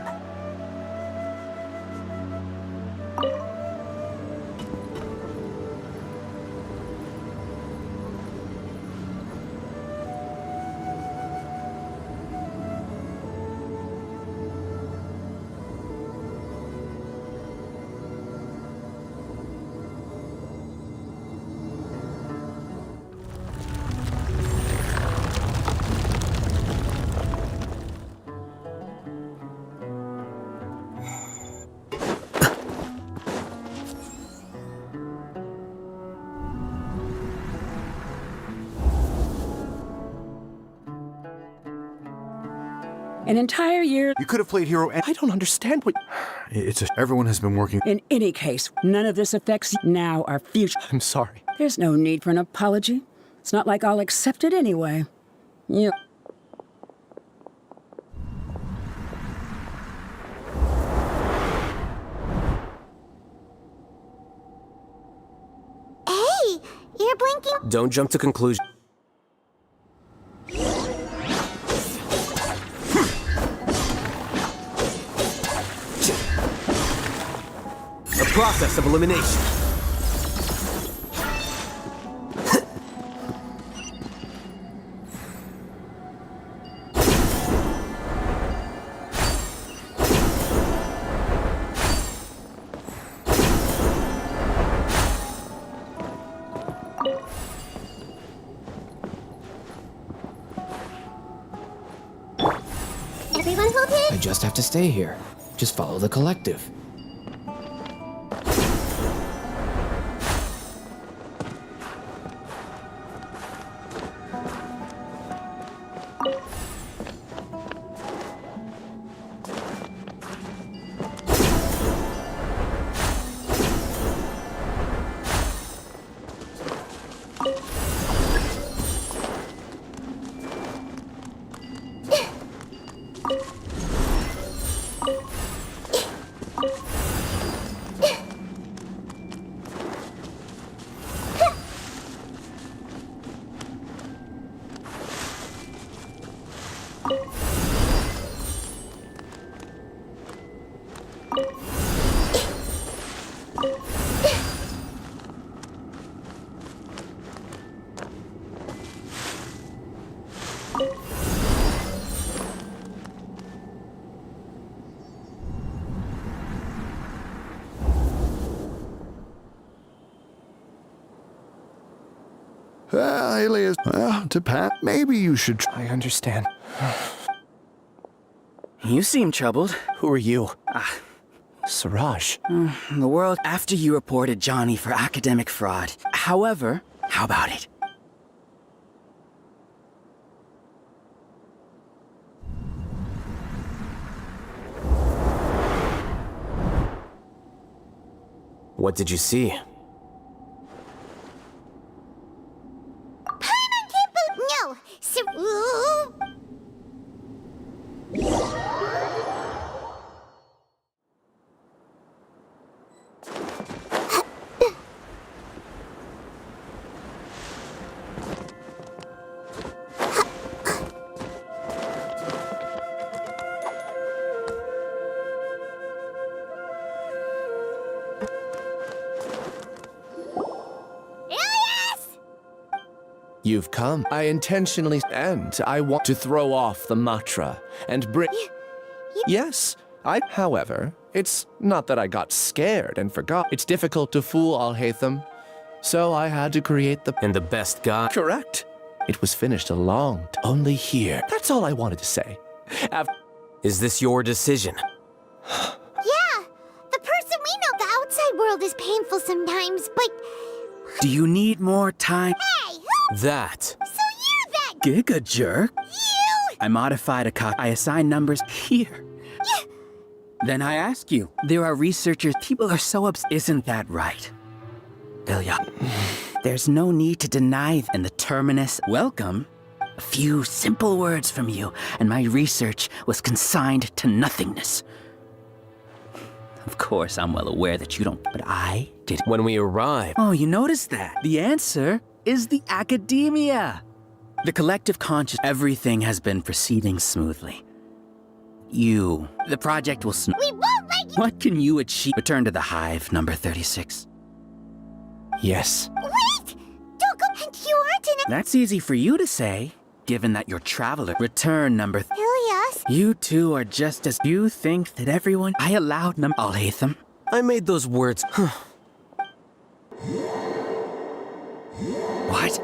An entire year. You could have played hero and I don't understand what... everyone has been working. In any case, none of this affects now our future. I'm sorry. There's no need for an apology. It's not like I'll accept it anyway. You... Hey, you're blinking. Don't jump to conclusions. The process of elimination. Everyone hold it. I just have to stay here. Just follow the collective. Alias, to Pat, maybe you should I understand. You seem troubled. Who are you? Siraj. The world after you reported Johnny for academic fraud. However, how about it? What did you see? No, sir. You've come. I intentionally and I want to throw off the mantra and bring... Yes, however, it's not that I got scared and forgot. It's difficult to fool Al-Haytham, so I had to create the... And the best guy. Correct. It was finished only here. That's all I wanted to say. Is this your decision? Yeah, the person we know, the outside world is painful sometimes, but... Do you need more time? Hey, That. So you're that... Giga jerk. You! I modified a copy. I assign numbers here. Then I ask you, there are researchers, people are so upset. Isn't that right? Ilya, there's no need to deny in the terminus. Welcome. A few simple words from you, and my research was consigned to nothingness. Of course, I'm well aware that you don't, but I did. When we arrived. Oh, you noticed that? The answer is the academia. The collective conscious, everything has been proceeding smoothly. The project will We won't let you... What can you achieve? Return to the hive, number 36. Yes. Wait! Don't go... And you aren't in... That's easy for you to say, given that you're traveler. Return, number... Ilias? You two are just as... You think that everyone... I allowed number... Al-Haytham. I made those words... What?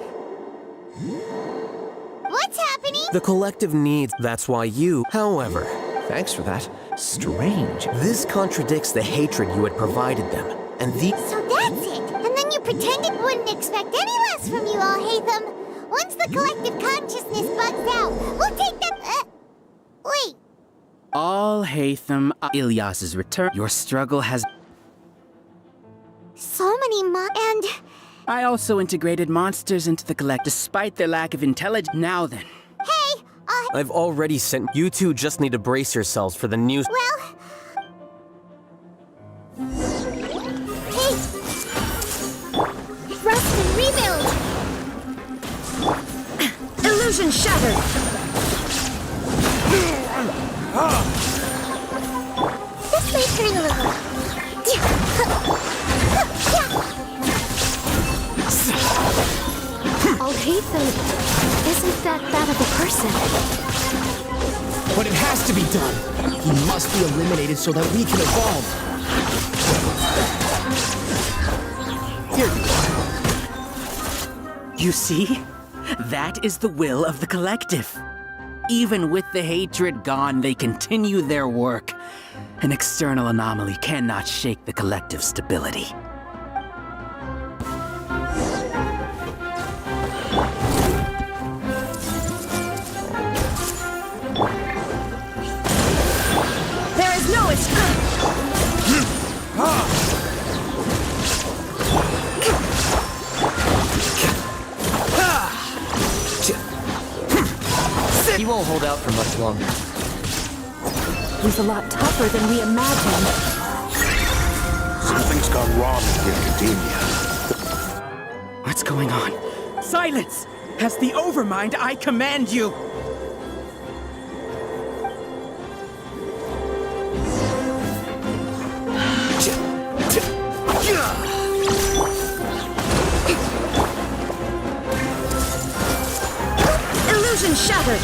What's happening? The collective needs, that's why you... However... Thanks for that. Strange. This contradicts the hatred you had provided them, and the... So that's it! And then you pretended we wouldn't expect any less from you, Al-Haytham. Once the collective consciousness bugs out, we'll take them... Wait, Al-Haytham, Ilyas's return. Your struggle has... So many and... I also integrated monsters into the collect, despite their lack of intelligence. Now then. Hey, I've already sent... You two just need to brace yourselves for the news. Well... Hey! Rust and rebuild! Illusion shattered! This may turn a little... Al-Haytham isn't that bad of a person. But it has to be done. He must be eliminated so that we can evolve. Here you are. You see? That is the will of the collective. Even with the hatred gone, they continue their work. An external anomaly cannot shake the collective stability. There is no escape! He won't hold out for much longer. He's a lot tougher than we imagined. Something's gone wrong with academia. What's going on? Silence! As the Overmind, I command you! Illusion shattered!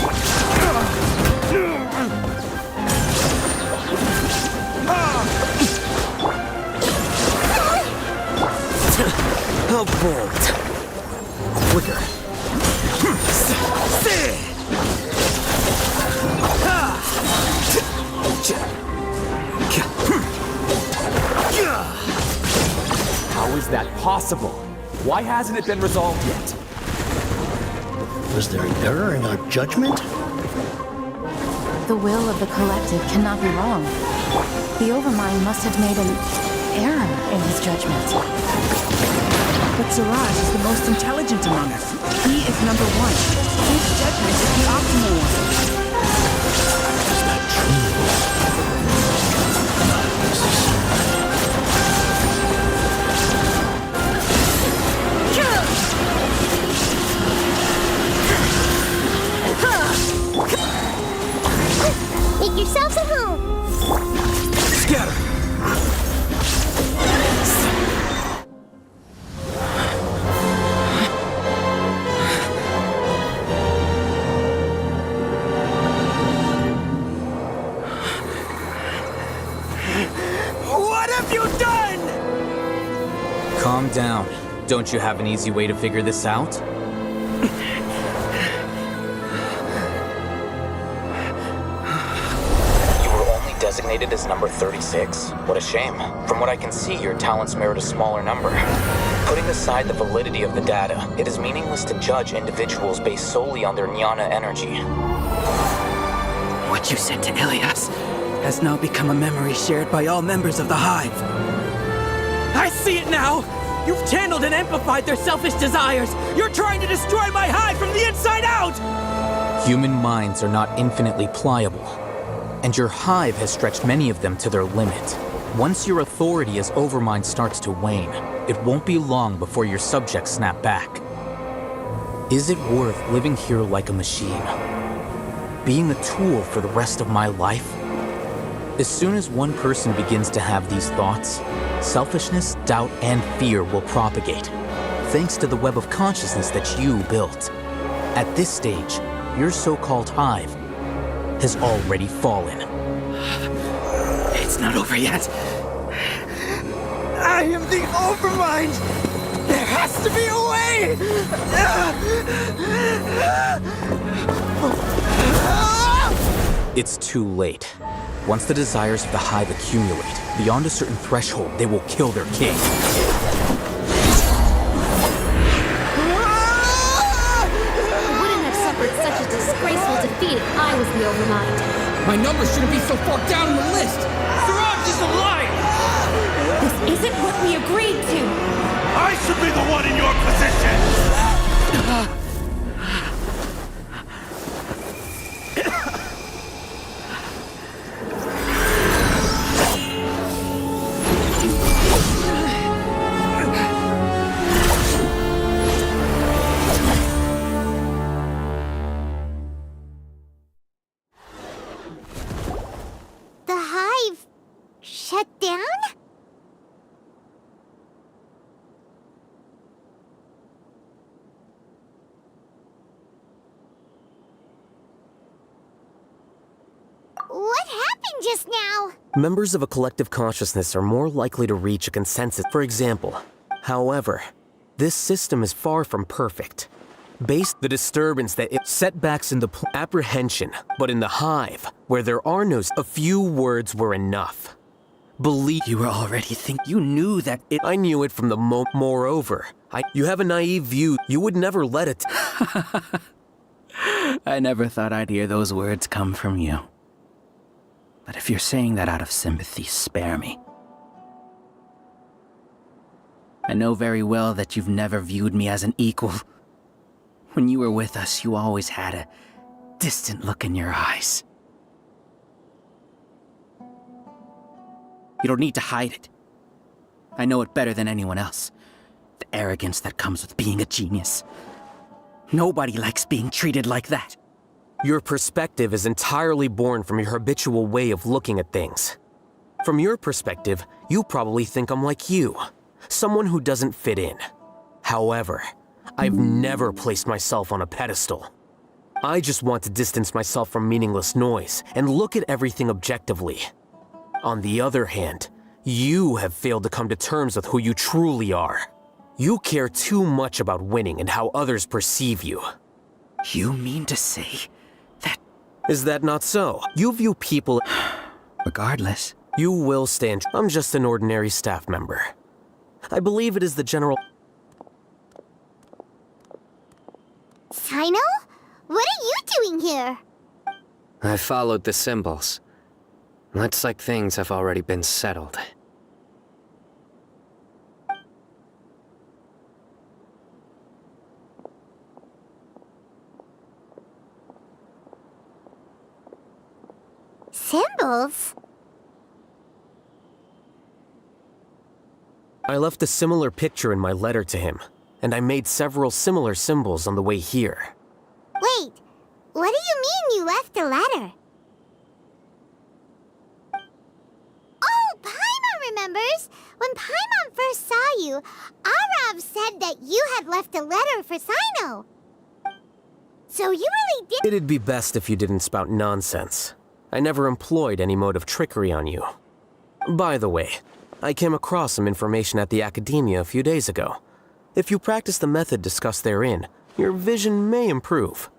How bold. Quicker. How is that possible? Why hasn't it been resolved yet? Was there an error in our judgment? The will of the collective cannot be wrong. The Overmind must have made an error in his judgment. But Siraj is the most intelligent among us. He is number one. His judgment is the optimal one. Is that true? Make yourselves at home! Scatter! What have you done? Calm down. Don't you have an easy way to figure this out? Designated as number 36? What a shame. From what I can see, your talents merit a smaller number. Putting aside the validity of the data, it is meaningless to judge individuals based solely on their jnana energy. What you said to Ilyas has now become a memory shared by all members of the Hive. I see it now! You've channeled and amplified their selfish desires! You're trying to destroy my Hive from the inside out! Human minds are not infinitely pliable. And your Hive has stretched many of them to their limit. Once your authority as Overmind starts to wane, it won't be long before your subjects snap back. Is it worth living here like a machine? Being a tool for the rest of my life? As soon as one person begins to have these thoughts, selfishness, doubt, and fear will propagate, thanks to the web of consciousness that you built. At this stage, your so-called Hive has already fallen. It's not over yet. I am the Overmind! There has to be a way! It's too late. Once the desires of the Hive accumulate, beyond a certain threshold, they will kill their king. I wouldn't have suffered such a disgraceful defeat if I was the Overmind. My number shouldn't be so far down in the list! Siraj is a liar! This isn't what we agreed to! I should be the one in your position! The hive shut down? What happened just now? Members of a collective consciousness are more likely to reach a consensus, for example. However, this system is far from perfect. Based the disturbance that it setbacks in the apprehension, but in the hive, where there are no a few words were enough. Believe you were already you knew that it. I knew it from the moreover. You have a naive view. You would never let it. I never thought I'd hear those words come from you. But if you're saying that out of sympathy, spare me. I know very well that you've never viewed me as an equal. When you were with us, you always had a distant look in your eyes. You don't need to hide it. I know it better than anyone else. The arrogance that comes with being a genius. Nobody likes being treated like that. Your perspective is entirely born from your habitual way of looking at things. From your perspective, you probably think I'm like you, someone who doesn't fit in. However, I've never placed myself on a pedestal. I just want to distance myself from meaningless noise and look at everything objectively. On the other hand, you have failed to come to terms with who you truly are. You care too much about winning and how others perceive you. You mean to say that... Is that not so? You view people... Regardless. You will stand... I'm just an ordinary staff member. I believe it is the general... Sino? What are you doing here? I followed the symbols. Looks like things have already been settled. Symbols? I left a similar picture in my letter to him, and I made several similar symbols on the way here. Wait, what do you mean you left a letter? Oh, Paimon remembers! When Paimon first saw you, Arav said that you had left a letter for Sino. So you really did— It'd be best if you didn't spout nonsense. I never employed any mode of trickery on you. By the way, I came across some information at the Academia a few days ago. If you practice the method discussed therein, your vision may improve.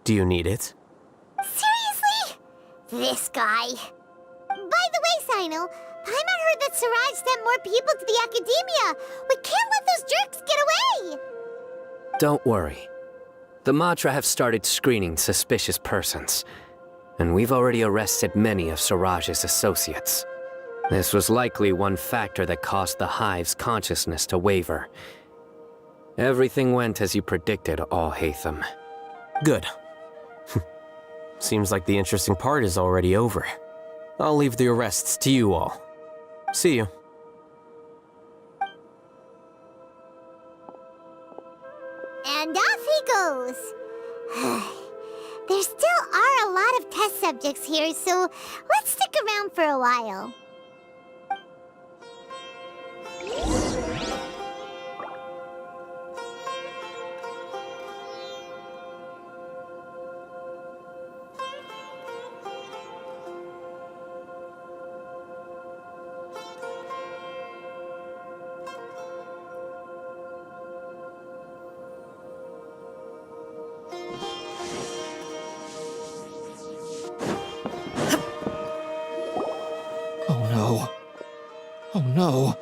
Do you need it? Seriously? This guy. By the way, Sino, Paimon heard that Siraj sent more people to the Academia. We can't let those jerks get away! Don't worry. The Matra have started screening suspicious persons, and we've already arrested many of Siraj's associates. This was likely one factor that caused the Hive's consciousness to waver. Everything went as you predicted, All-Hatham. Good. Seems like the interesting part is already over. I'll leave the arrests to you all. See you. And off he goes. There still are a lot of test subjects here, so let's stick around for a while. Oh no.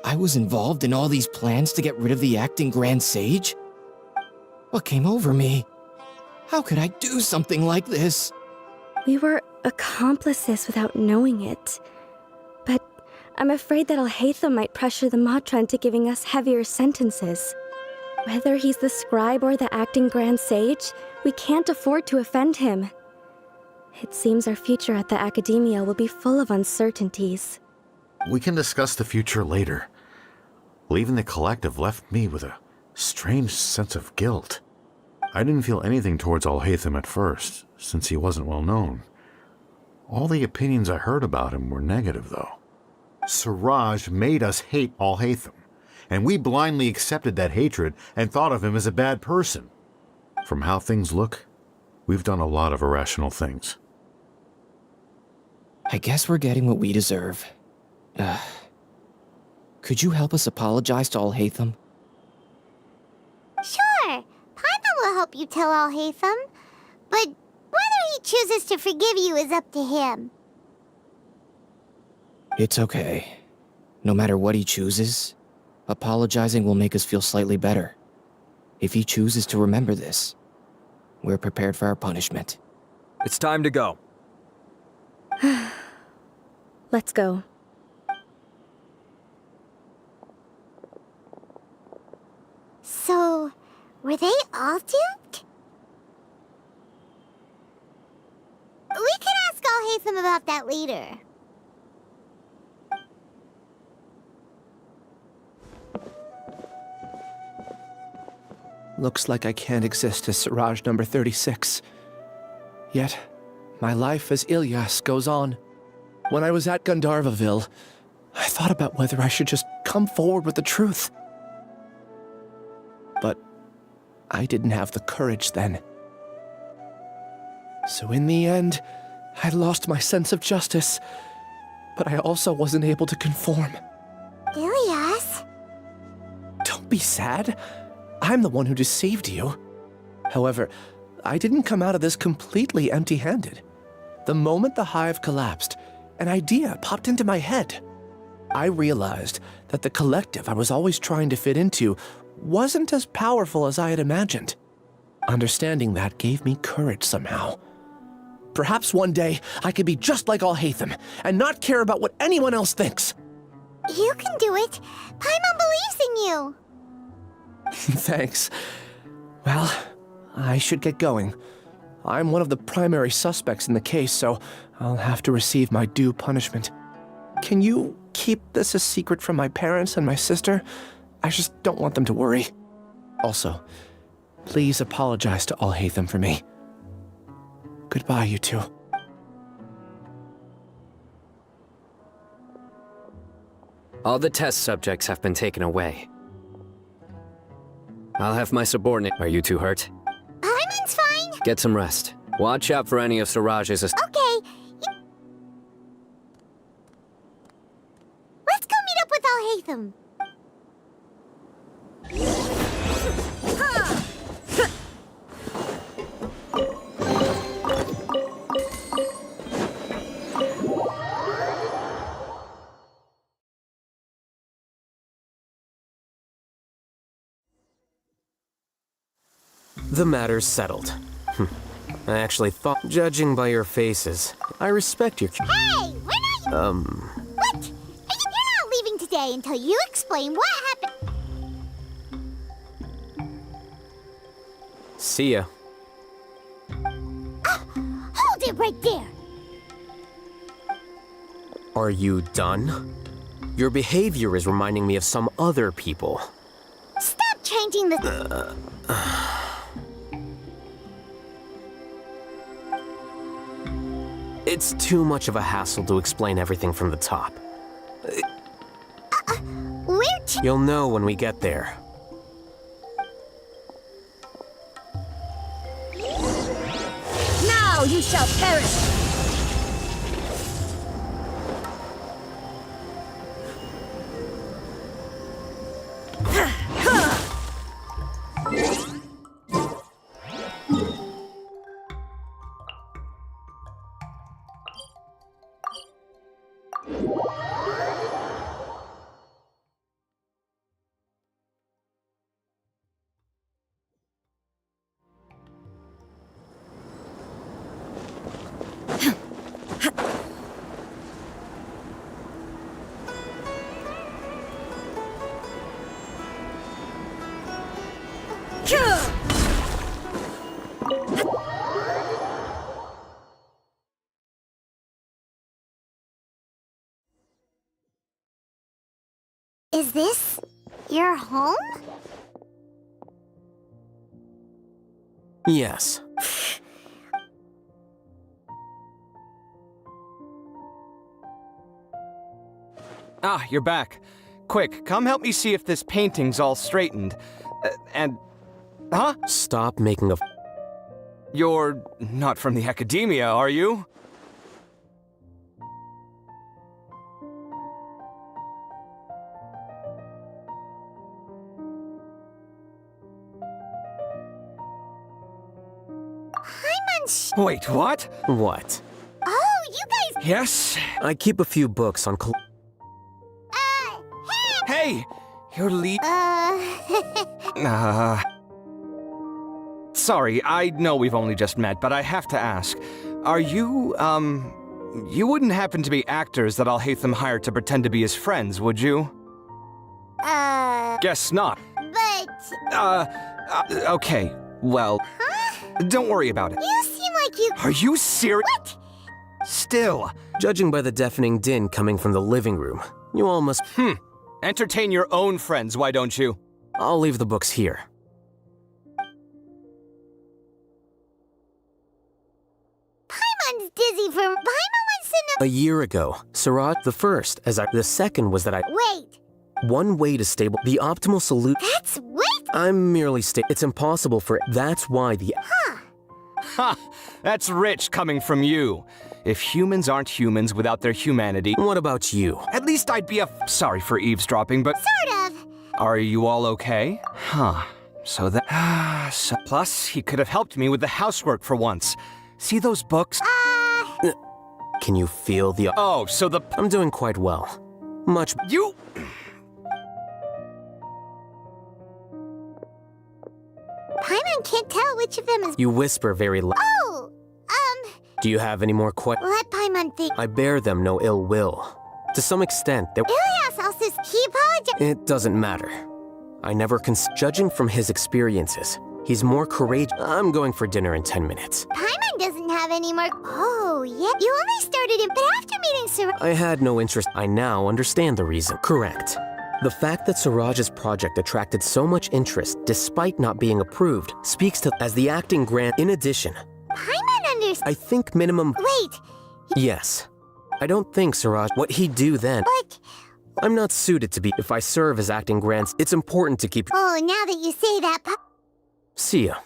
I was involved in all these plans to get rid of the acting Grand Sage? What came over me? How could I do something like this? We were accomplices without knowing it. But I'm afraid that Alhaitham might pressure the Matra into giving us heavier sentences. Whether he's the scribe or the acting Grand Sage, we can't afford to offend him. It seems our future at the Academia will be full of uncertainties. We can discuss the future later. Leaving the collective left me with a strange sense of guilt. I didn't feel anything towards Alhaitham at first, since he wasn't well known. All the opinions I heard about him were negative, though. Siraj made us hate Alhaitham, and we blindly accepted that hatred and thought of him as a bad person. From how things look, we've done a lot of irrational things. I guess we're getting what we deserve. Could you help us apologize to Alhaitham? Sure. Paimon will help you tell Alhaitham. But whether he chooses to forgive you is up to him. It's okay. No matter what he chooses, apologizing will make us feel slightly better. If he chooses to remember this, we're prepared for our punishment. It's time to go. Let's go. So, were they all duped? We can ask Alhaitham about that later. Looks like I can't exist as Siraj number 36. Yet, my life as Ilyas goes on. When I was at Gandharvaville, I thought about whether I should just come forward with the truth. But I didn't have the courage then. So in the end, I lost my sense of justice, but I also wasn't able to conform. Ilyas? Don't be sad. I'm the one who deceived you. However, I didn't come out of this completely empty-handed. The moment the hive collapsed, an idea popped into my head. I realized that the collective I was always trying to fit into wasn't as powerful as I had imagined. Understanding that gave me courage somehow. Perhaps one day I could be just like Alhaitham and not care about what anyone else thinks. You can do it. Paimon believes in you. Thanks. Well, I should get going. I'm one of the primary suspects in the case, so I'll have to receive my due punishment. Can you keep this a secret from my parents and my sister? I just don't want them to worry. Also, please apologize to Alhaitham for me. Goodbye, you two. All the test subjects have been taken away. I'll have my subordinate. Are you two hurt? Paimon's fine. Get some rest. Watch out for any of Siraj's... Okay. Let's go meet up with Alhaitham. The matter's settled. I actually thought, judging by your faces, I respect your... Hey, we're not... What? You're not leaving today until you explain what happened. See ya. Hold it right there. Are you done? Your behavior is reminding me of some other people. Stop changing the... It's too much of a hassle to explain everything from the top. You'll know when we get there. Now you shall perish! Is this your home? Yes. Ah, you're back. Quick, come help me see if this painting's all straightened. Huh? Stop making a... You're not from the academia, are you? Wait, what? What? Oh, you guys... Yes? I keep a few books on Hey! You're Sorry, I know we've only just met, but I have to ask. Are you, you wouldn't happen to be actors that Alhaitham hired to pretend to be his friends, would you? Guess not. But... Okay, well... Don't worry about it. You seem like you... Are you serious? What? Still. Judging by the deafening din coming from the living room, you all must... Entertain your own friends, why don't you? I'll leave the books here. Paimon's dizzy for... Paimon wants to know... A year ago, Siraj the second was that I... Wait. One way to stable... The optimal solution... That's... Wait! I'm merely It's impossible for... That's why the... Ha! That's rich coming from you. If humans aren't humans without their humanity... What about you? At least I'd be sorry for eavesdropping, but... Sort of. Are you all okay? Huh. So that... Plus, he could have helped me with the housework for once. See those books? Can you feel the... Oh, so the... I'm doing quite well. Much... You... Paimon can't tell which of them is... You whisper very loud. Oh! Do you have any more questions? Let Paimon think. I bear them no ill will. To some extent, Perillious also... He apologized... It doesn't matter. I never Judging from his experiences, he's more courageous. I'm going for dinner in 10 minutes. Paimon doesn't have any more... Oh, yeah. You only started in... But after meeting Siraj... I had no interest. I now understand the reason. Correct. The fact that Siraj's project attracted so much interest despite not being approved speaks to as the acting grant. In addition, Paimon understands... I think minimum... Wait. Yes. I don't think Siraj... What he'd do then... But... I'm not suited to be... If I serve as acting grants, it's important to keep... Oh, now that you say that... See ya.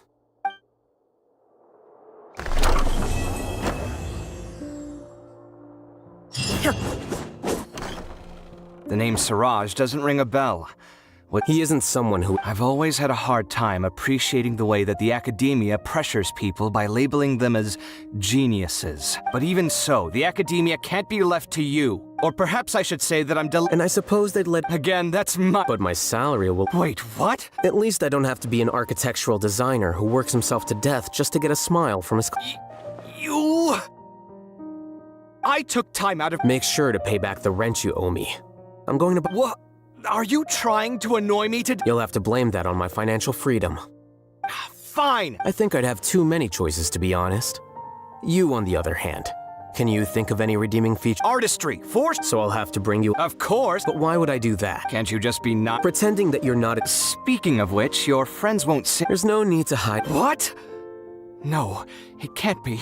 The name Siraj doesn't ring a bell. He isn't someone who... I've always had a hard time appreciating the way that the academia pressures people by labeling them as geniuses. But even so, the academia can't be left to you. Or perhaps I should say that I'm And I suppose they'd let... Again, that's my... But my salary will... Wait, what? At least I don't have to be an architectural designer who works himself to death just to get a smile from his... You... I took time out of... Make sure to pay back the rent you owe me. I'm going to... What? Are you trying to annoy me to... You'll have to blame that on my financial freedom. Fine! I think I'd have too many choices, to be honest. You, on the other hand. Can you think of any redeeming feature? Artistry, force... So I'll have to bring you... Of course! But why would I do that? Can't you just be not... Pretending that you're not... Speaking of which, your friends won't see... There's no need to hide... What? No, it can't be.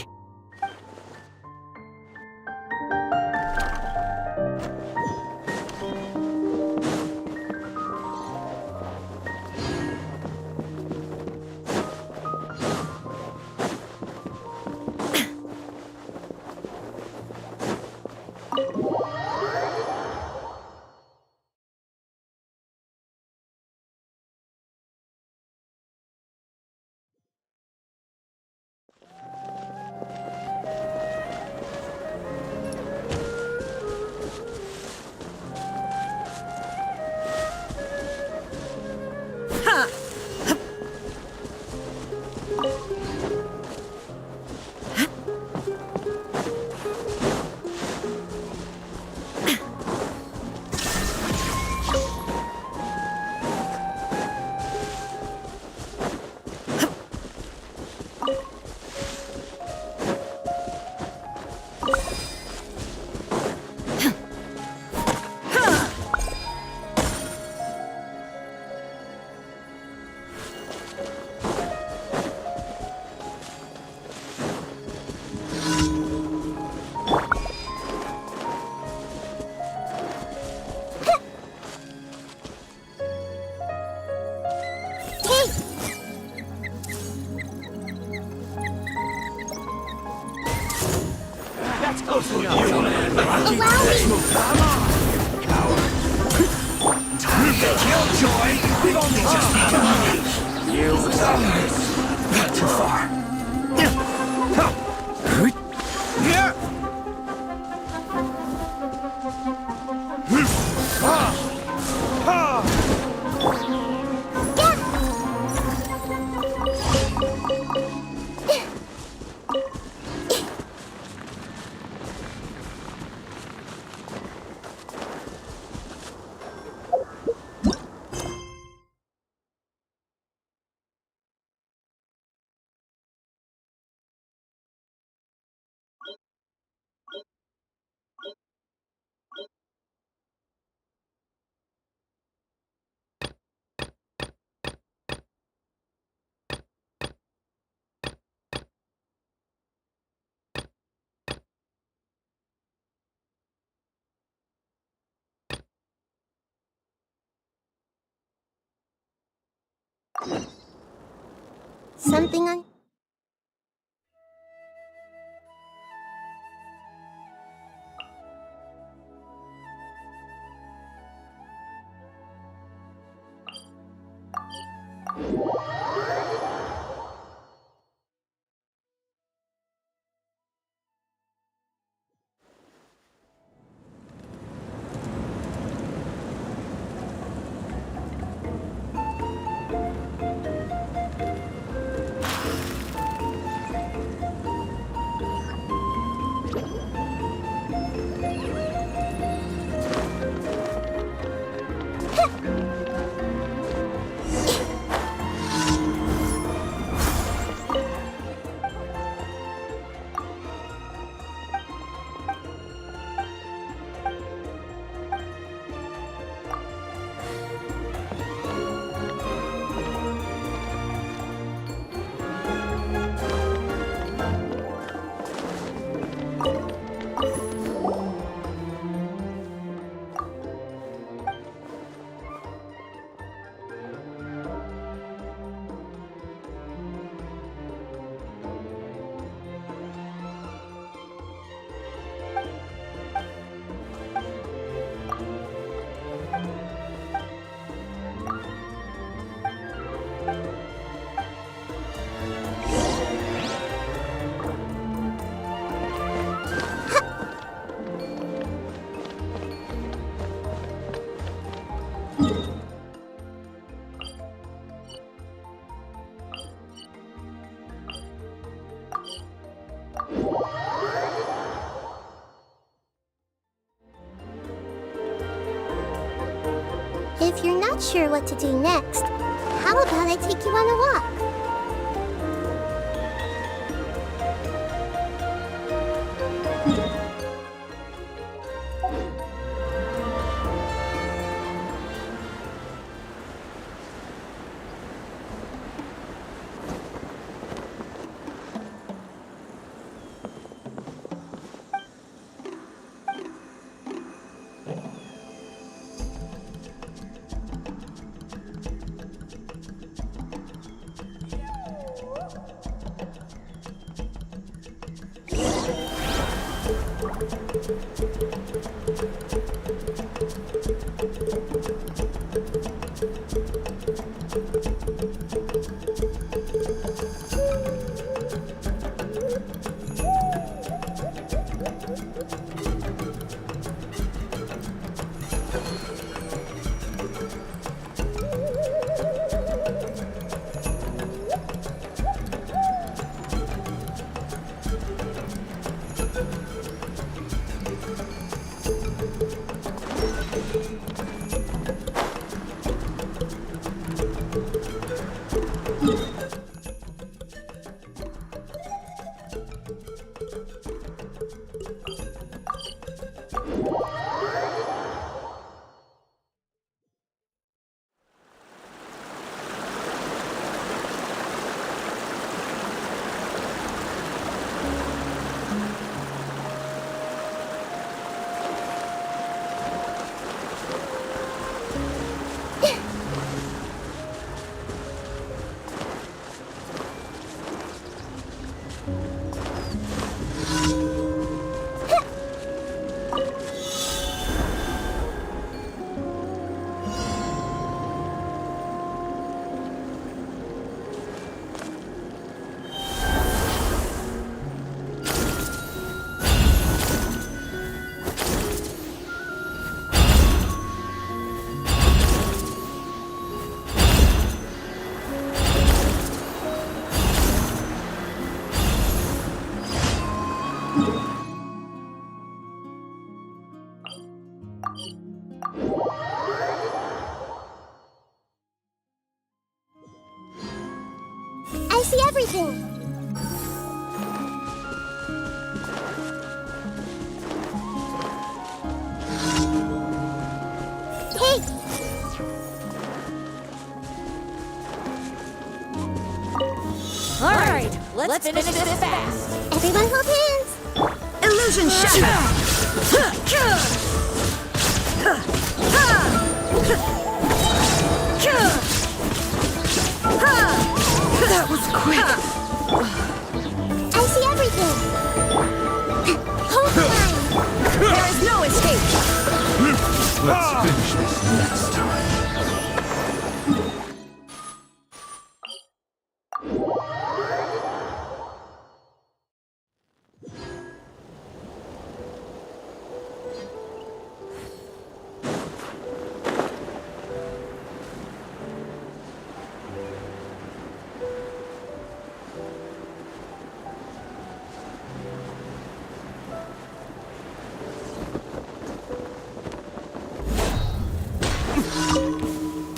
That's close enough. You man. Let's move. Come on, you coward. Time to kill joy. We've only just begun. You not too far. Something on... If you're not sure what to do next, how about I take you on a walk? I see everything. Hey! Alright, let's finish this fast. Everyone hold hands. Illusion shatter! That was quick. I see everything. Hold the line. There is no escape. Let's finish this next time.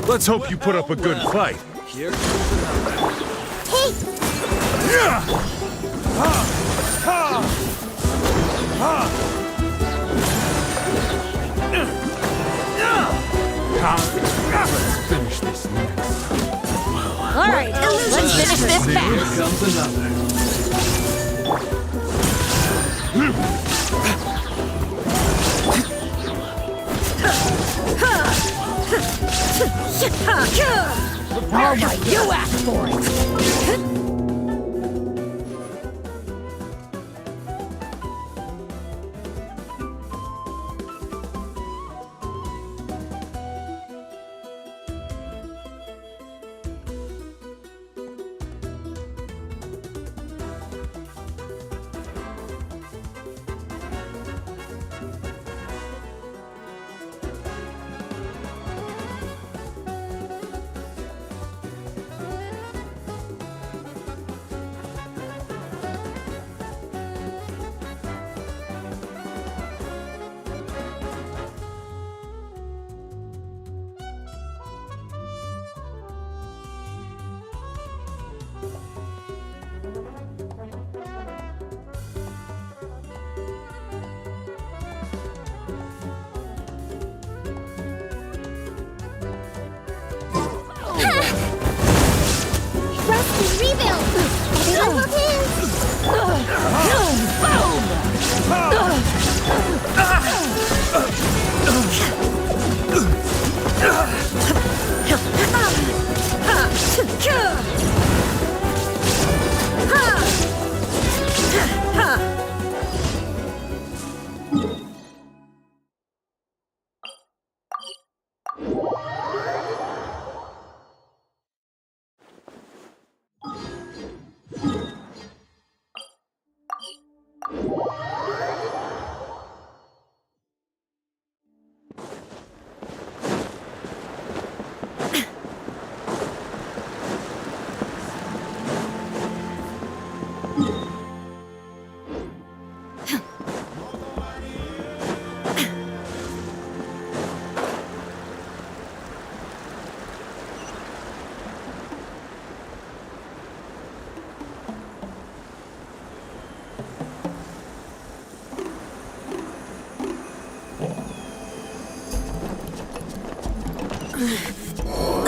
Let's hope you put up a good fight. Here comes another. Hey! Yeah! Ha! Ha! Ha! Let's finish this next. Alright, let's finish this Here fast. comes another. Alright, you asked for it. Rusty, rebuild! Everyone hold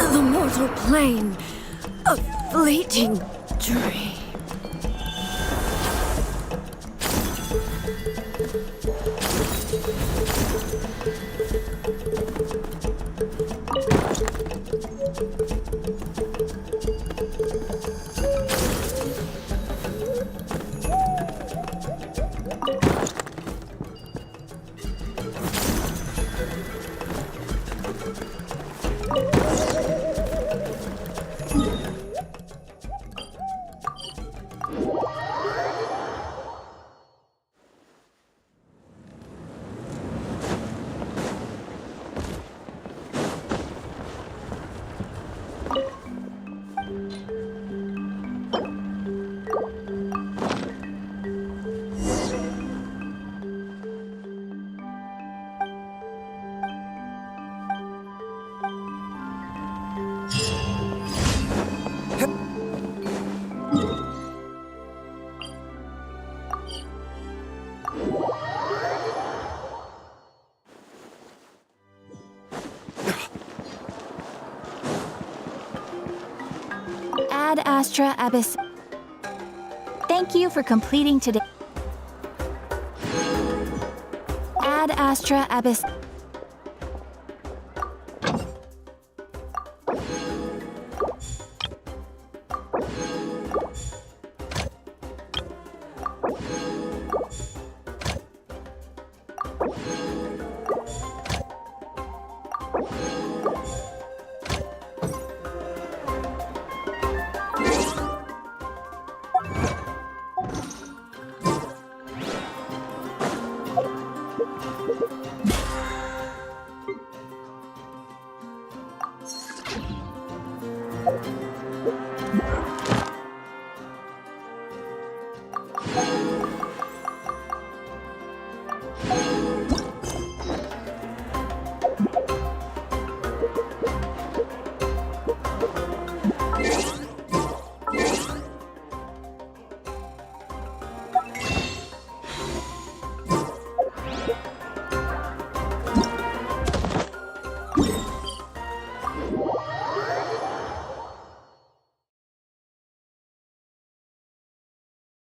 The mortal plane. A fleeting dream. Astra Abyss. Thank you for completing today. Ad Astra Abyss.